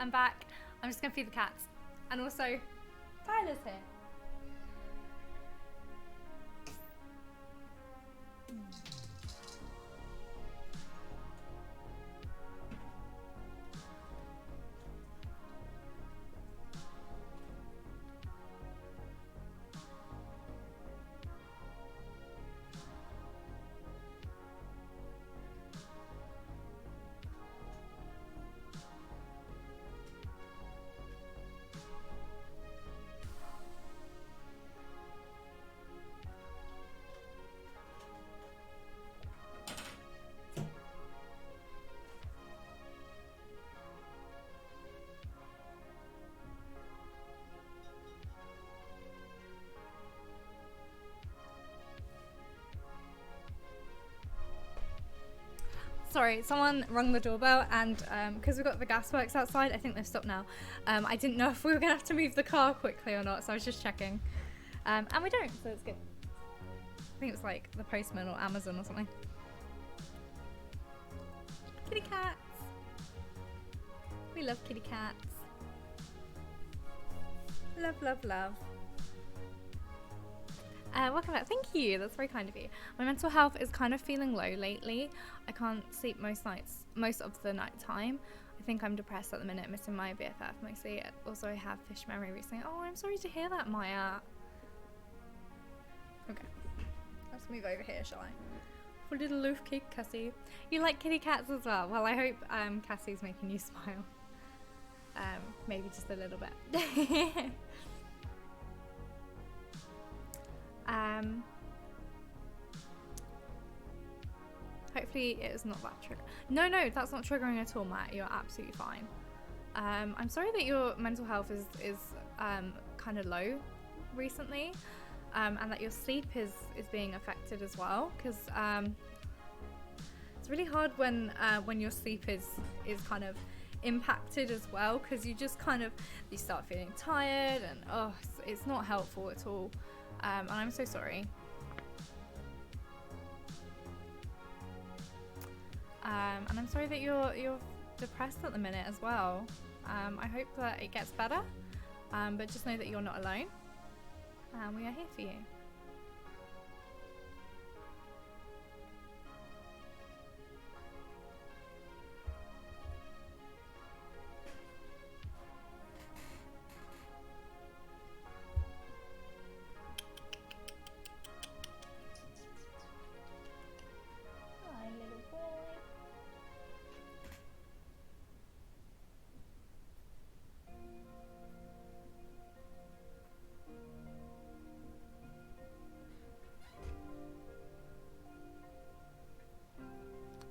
I'm back. I'm just gonna feed the cats. And also, Tyler's here. Sorry, someone rung the doorbell, and because we've got the gasworks outside, I think they've stopped now. I didn't know if we were going to have to move the car quickly or not, so I was just checking. And we don't, so it's good. I think it's like the postman or Amazon or something. Kitty cats! We love kitty cats. Love, love, love. Welcome back. Thank you. That's very kind of you. My mental health is kind of feeling low lately. I can't sleep most of the night time. I think I'm depressed at the minute, missing my BFF mostly. Also, I have fish memory recently. Oh, I'm sorry to hear that, Maya. Okay. Let's move over here, shall I? For little loaf cake, Cassie. You like kitty cats as well? Well, I hope Cassie's making you smile. Maybe just a little bit. Hopefully it is not that trigger. No, that's not triggering at all, Matt. You're absolutely fine. I'm sorry that your mental health is kind of low recently, and that your sleep is being affected as well, because it's really hard when your sleep is kind of impacted as well, because you just kind of you start feeling tired, and it's not helpful at all. And I'm so sorry. And I'm sorry that you're depressed at the minute as well. I hope that it gets better, but just know that you're not alone. We are here for you.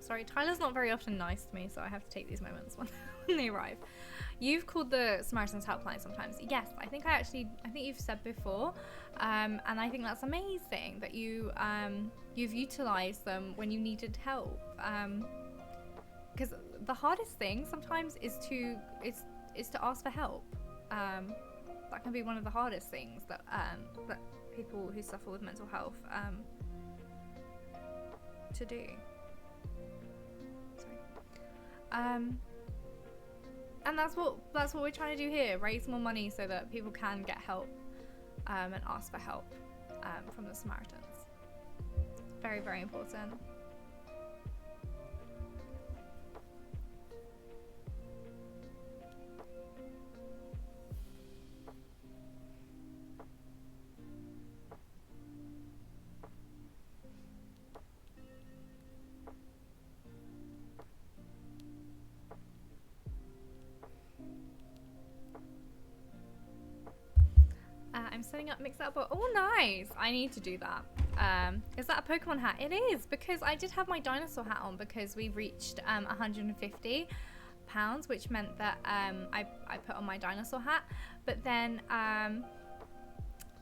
Sorry, Tyler's not very often nice to me, so I have to take these moments when they arrive. You've called the Samaritans helpline sometimes. Yes, I think you've said before, and I think that's amazing that you've utilised them when you needed help. Because the hardest thing sometimes is to ask for help. That can be one of the hardest things that people who suffer with mental health to do. And that's what we're trying to do here, raise more money so that people can get help and ask for help from the Samaritans. Very, very important. I'm setting up mix up. Oh, nice. I need to do that. Is that a Pokemon hat? It is, because I did have my dinosaur hat on because we reached 150 pounds, which meant that I put on my dinosaur hat. But then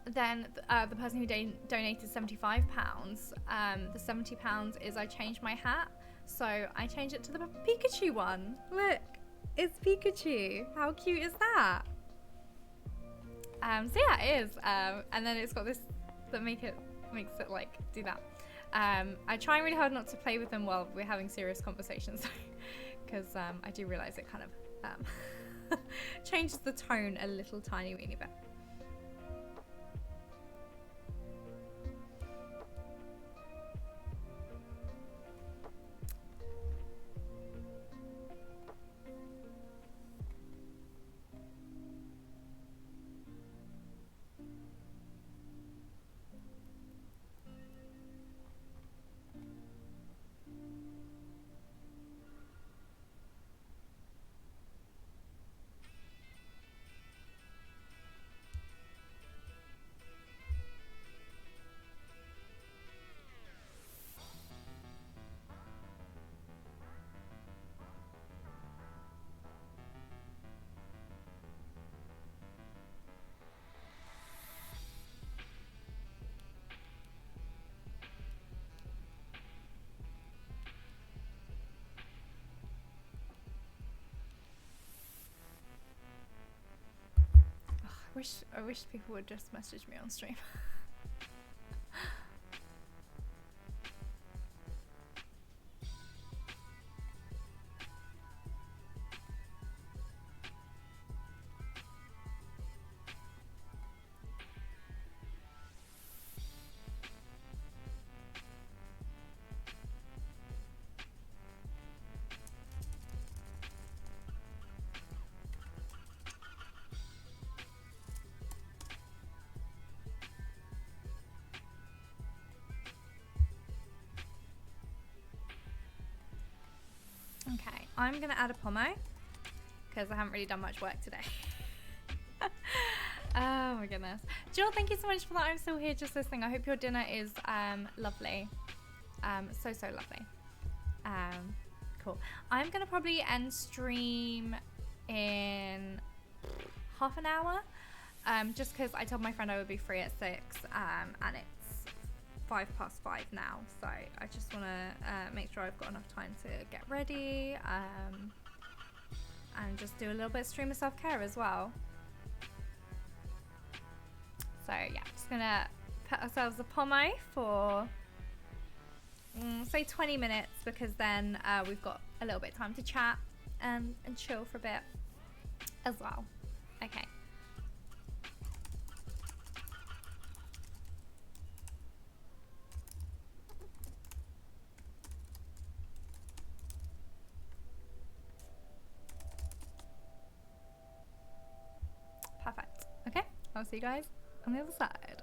the person who donated 75 pounds, the 70 pounds is I changed my hat. So I changed it to the Pikachu one. Look, it's Pikachu. How cute is that? So yeah, it is, and then it's got this that makes it like do that. I try really hard not to play with them while we're having serious conversations, because I do realize it kind of Changes the tone a little tiny weeny bit. I wish people would just message me on stream. Okay, I'm gonna add a pommo because I haven't really done much work today. Oh my goodness. Jill, thank you so much for that. I'm still here just listening. I hope your dinner is lovely. So lovely. Cool. I'm gonna probably end stream in half an hour. Just because I told my friend I would be free at 6, and it's 5:05 now, so I just want to make sure I've got enough time to get ready, and just do a little bit of stream of self-care as well. So yeah, just gonna put ourselves a pommo for say 20 minutes, because then we've got a little bit of time to chat and chill for a bit as well. Okay. Perfect. Okay, I'll see you guys on the other side.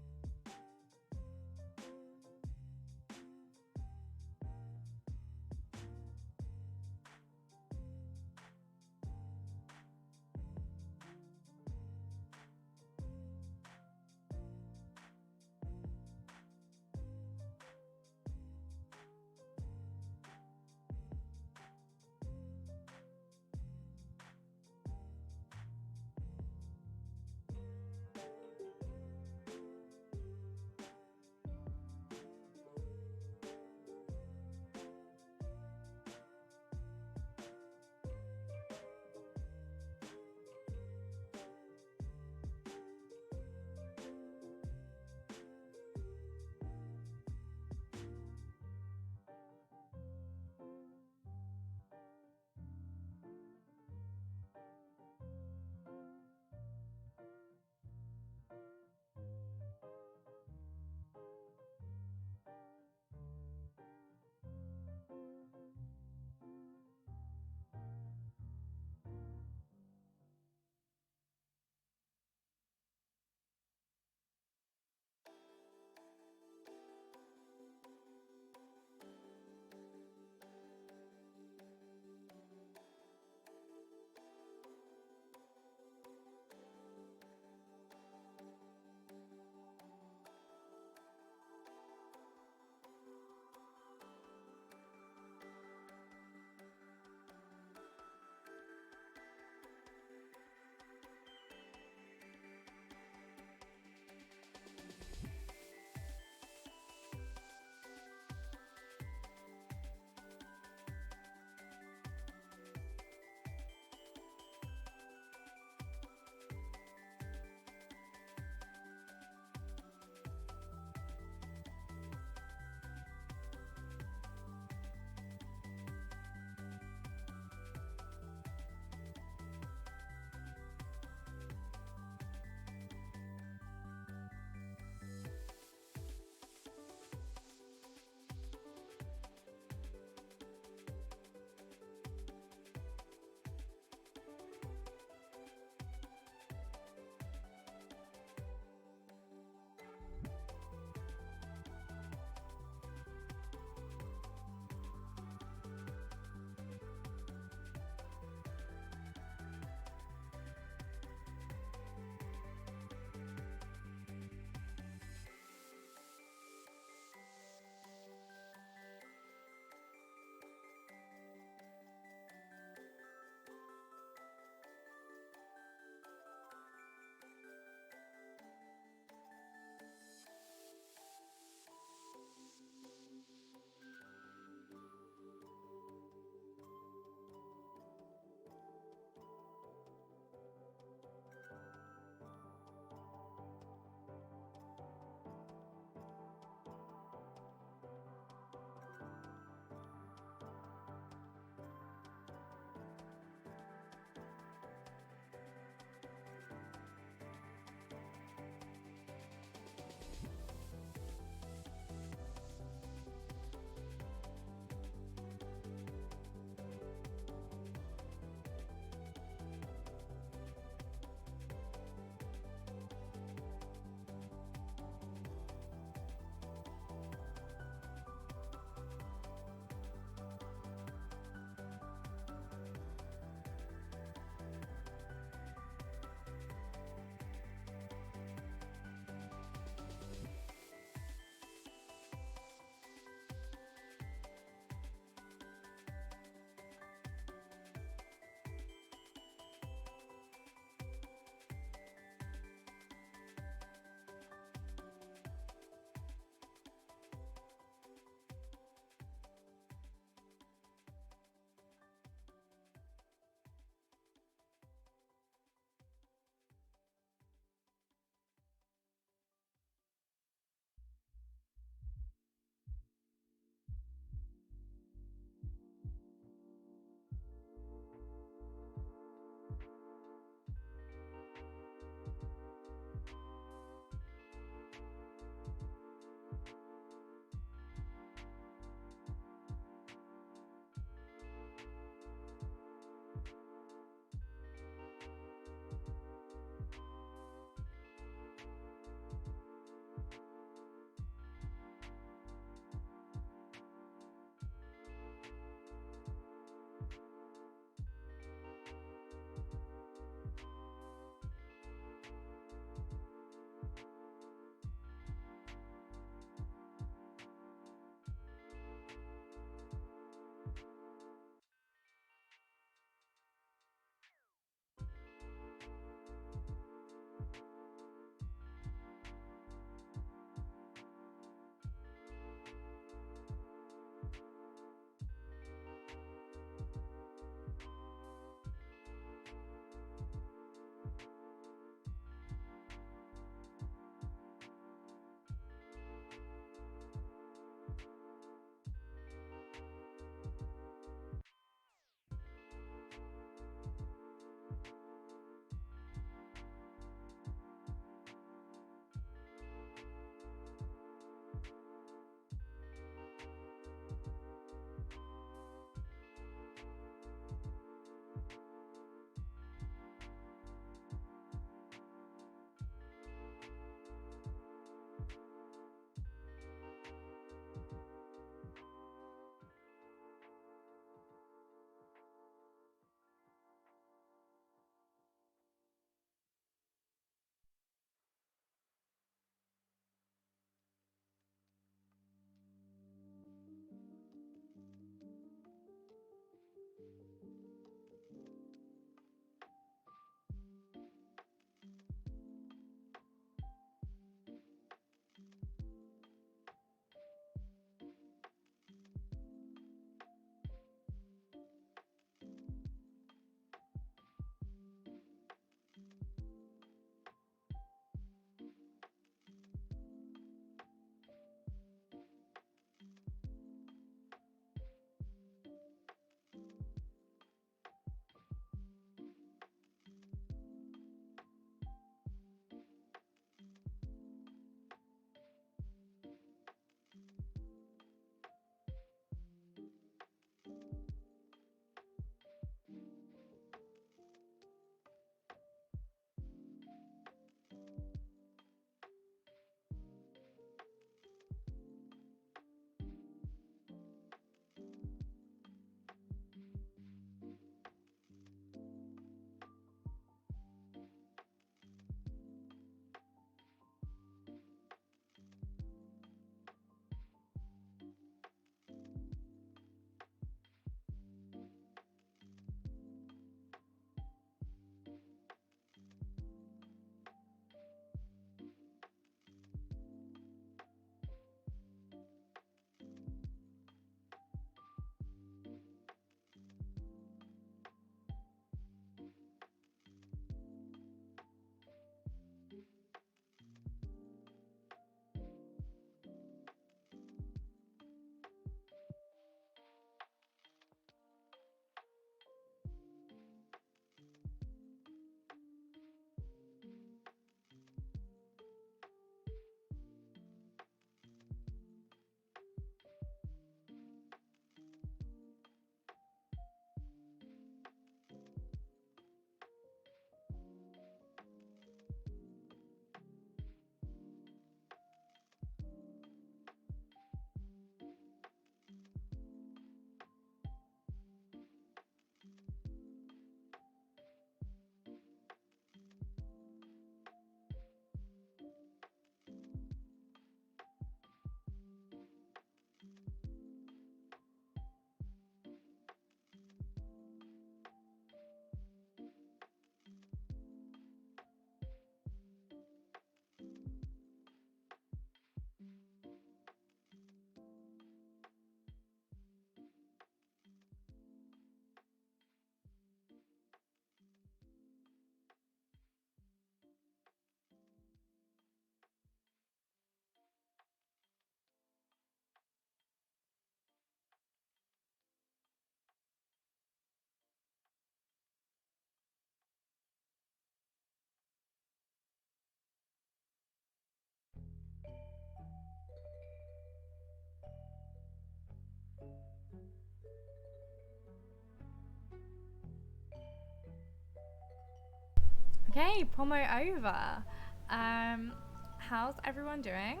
Okay, Pomo over. How's everyone doing?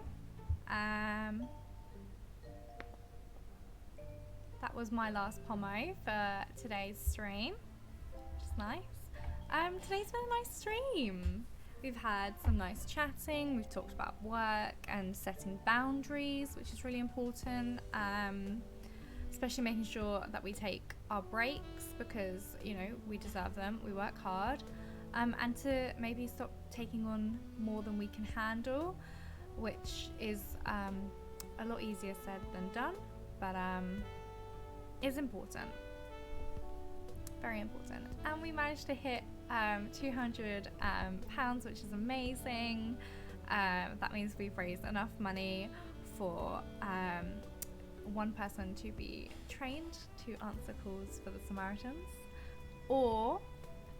That was my last Pomo for today's stream, which is nice. Today's been a nice stream. We've had some nice chatting. We've talked about work and setting boundaries, which is really important. Especially making sure that we take our breaks because, you know, we deserve them. We work hard. And to maybe stop taking on more than we can handle, which is a lot easier said than done, but is important. Very important. And we managed to hit 200 pounds, which is amazing. That means we've raised enough money for one person to be trained to answer calls for the Samaritans, or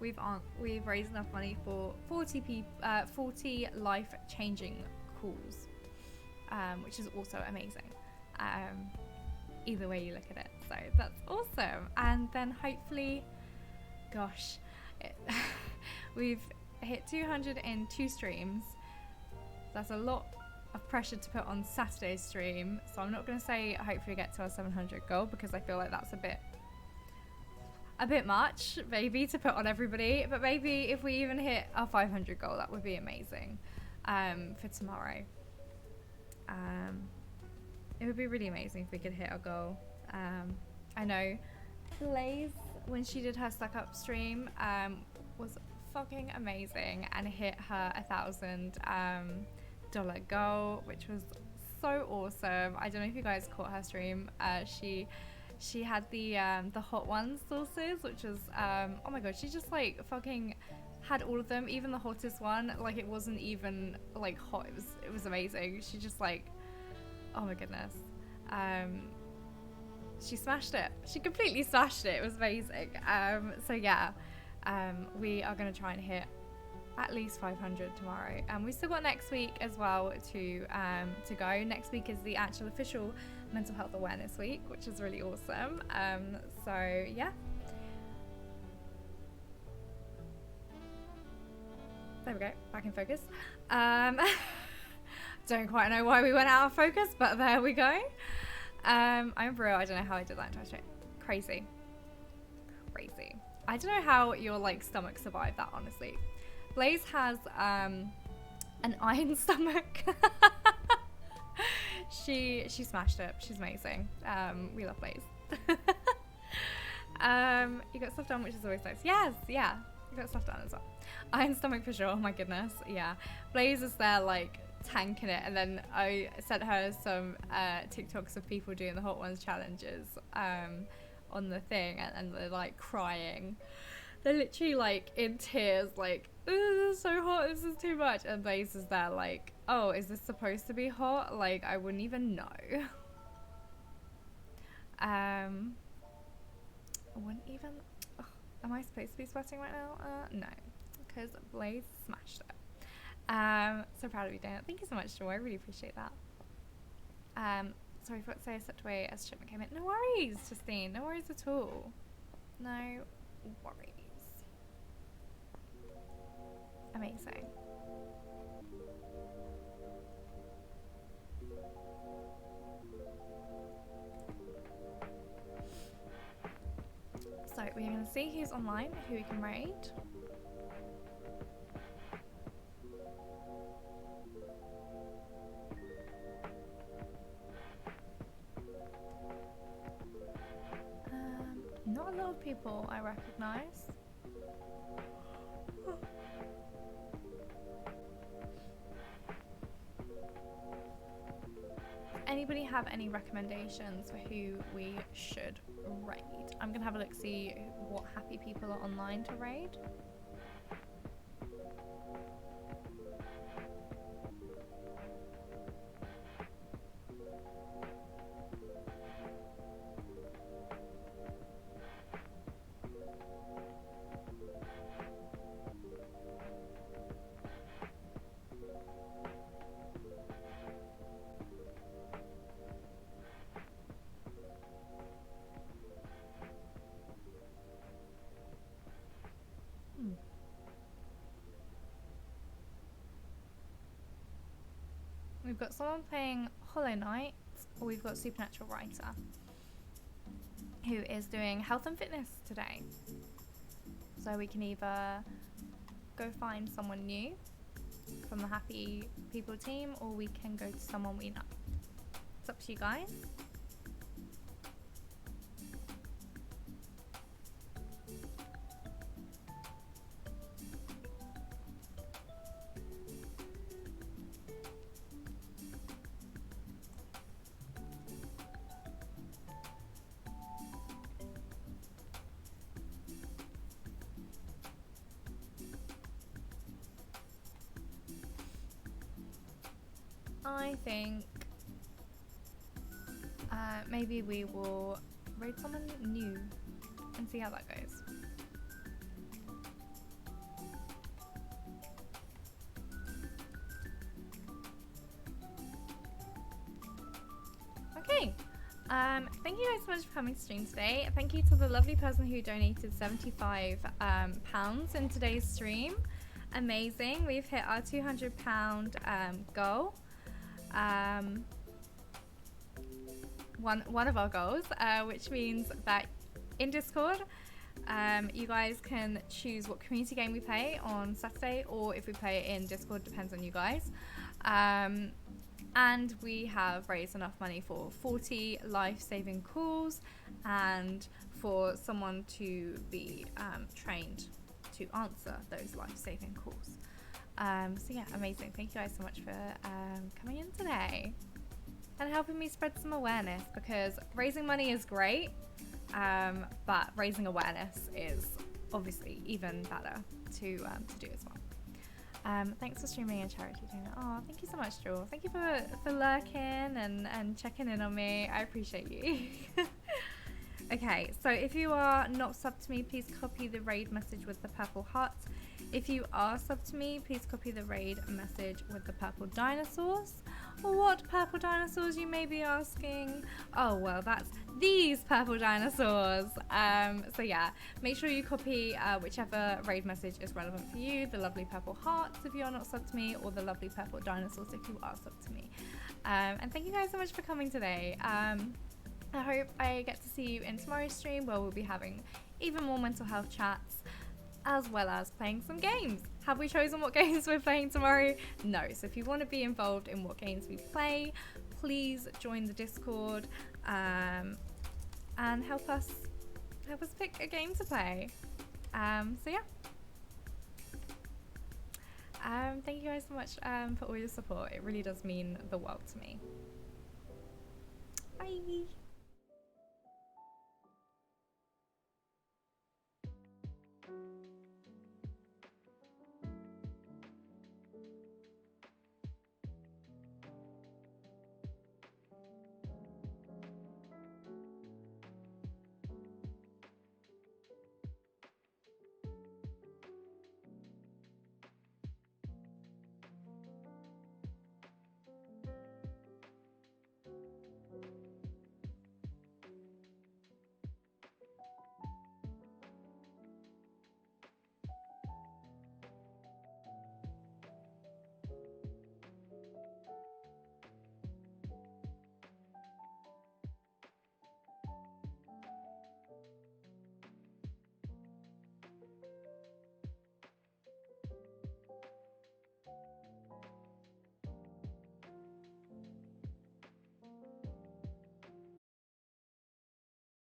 we've raised enough money for 40 life-changing calls, which is also amazing. Either way you look at it, so that's awesome. And then hopefully, gosh, we've hit 200 in 2 streams. That's a lot of pressure to put on Saturday's stream, so I'm not going to say hopefully get to our 700 goal because I feel like that's a bit much maybe to put on everybody, but maybe if we even hit our 500 goal, that would be amazing for tomorrow. It would be really amazing if we could hit our goal. I know Blaze, when she did her Stuck Up stream, was fucking amazing and hit her $1,000 goal, which was so awesome. I don't know if you guys caught her stream. She had the hot ones sauces, which was oh my god, she just like fucking had all of them, even the hottest one. Like it wasn't even like hot. It was amazing. She just like, oh my goodness. She smashed it. She completely smashed it. It was amazing. So yeah, we are gonna try and hit at least 500 tomorrow. We still got next week as well to go. Next week is the actual official Mental Health Awareness Week, which is really awesome. So yeah. There we go, back in focus. Don't quite know why we went out of focus, but there we go. I'm for real, I don't know how I did that entire shit. Crazy. I don't know how your like stomach survived that, honestly. Blaze has an iron stomach. She smashed it. She's amazing. We love Blaze. You got stuff done, which is always nice. Yes, yeah. You got stuff done as well. Iron stomach for sure. Oh my goodness. Yeah. Blaze is there like tanking it, and then I sent her some TikToks of people doing the hot ones challenges on the thing, and they're like crying. They're literally like in tears, like, oh, this is so hot, this is too much. And Blaze is there like, oh, is this supposed to be hot? Like, I wouldn't even know. I wouldn't even, oh, am I supposed to be sweating right now? No, because Blaze smashed it. So proud of you, Dana. Thank you so much, Joy. I really appreciate that. Sorry, I forgot to say I stepped away as shipment came in. No worries, Justine. No worries at all. No worries. Amazing. So we're going to see who's online, who we can raid. Not a lot of people I recognise. Anybody have any recommendations for who we should raid? I'm going to have a look, see what happy people are online to raid. We've got someone playing Hollow Knight, or we've got Supernatural Writer, who is doing health and fitness today. So we can either go find someone new from the Happy People team, or we can go to someone we know. It's up to you guys. I think maybe we will raid someone new and see how that goes. Okay. Thank you guys so much for coming to stream today. Thank you to the lovely person who donated £75 in today's stream. Amazing. We've hit our £200 goal. One of our goals, which means that in Discord, you guys can choose what community game we play on Saturday, or if we play it in Discord, depends on you guys. And we have raised enough money for 40 life-saving calls and for someone to be trained to answer those life-saving calls. So yeah, amazing. Thank you guys so much for coming in today and helping me spread some awareness, because raising money is great, but raising awareness is obviously even better to do as well. Thanks for streaming and charity doing. Oh, thank you so much, Jewel. Thank you for lurking and checking in on me. I appreciate you. Okay, so if you are not subbed to me, please copy the raid message with the purple heart. If you are subbed to me, please copy the raid message with the purple dinosaurs. What purple dinosaurs, you may be asking? Oh, well, that's these purple dinosaurs. So yeah, make sure you copy whichever raid message is relevant for you. The lovely purple hearts if you are not subbed to me, or the lovely purple dinosaurs if you are subbed to me. And thank you guys so much for coming today. I hope I get to see you in tomorrow's stream, where we'll be having even more mental health chats, as well as playing some games. Have we chosen what games we're playing tomorrow? No. So if you want to be involved in what games we play, please join the Discord and help us pick a game to play. So yeah. Thank you guys so much for all your support. It really does mean the world to me. Bye.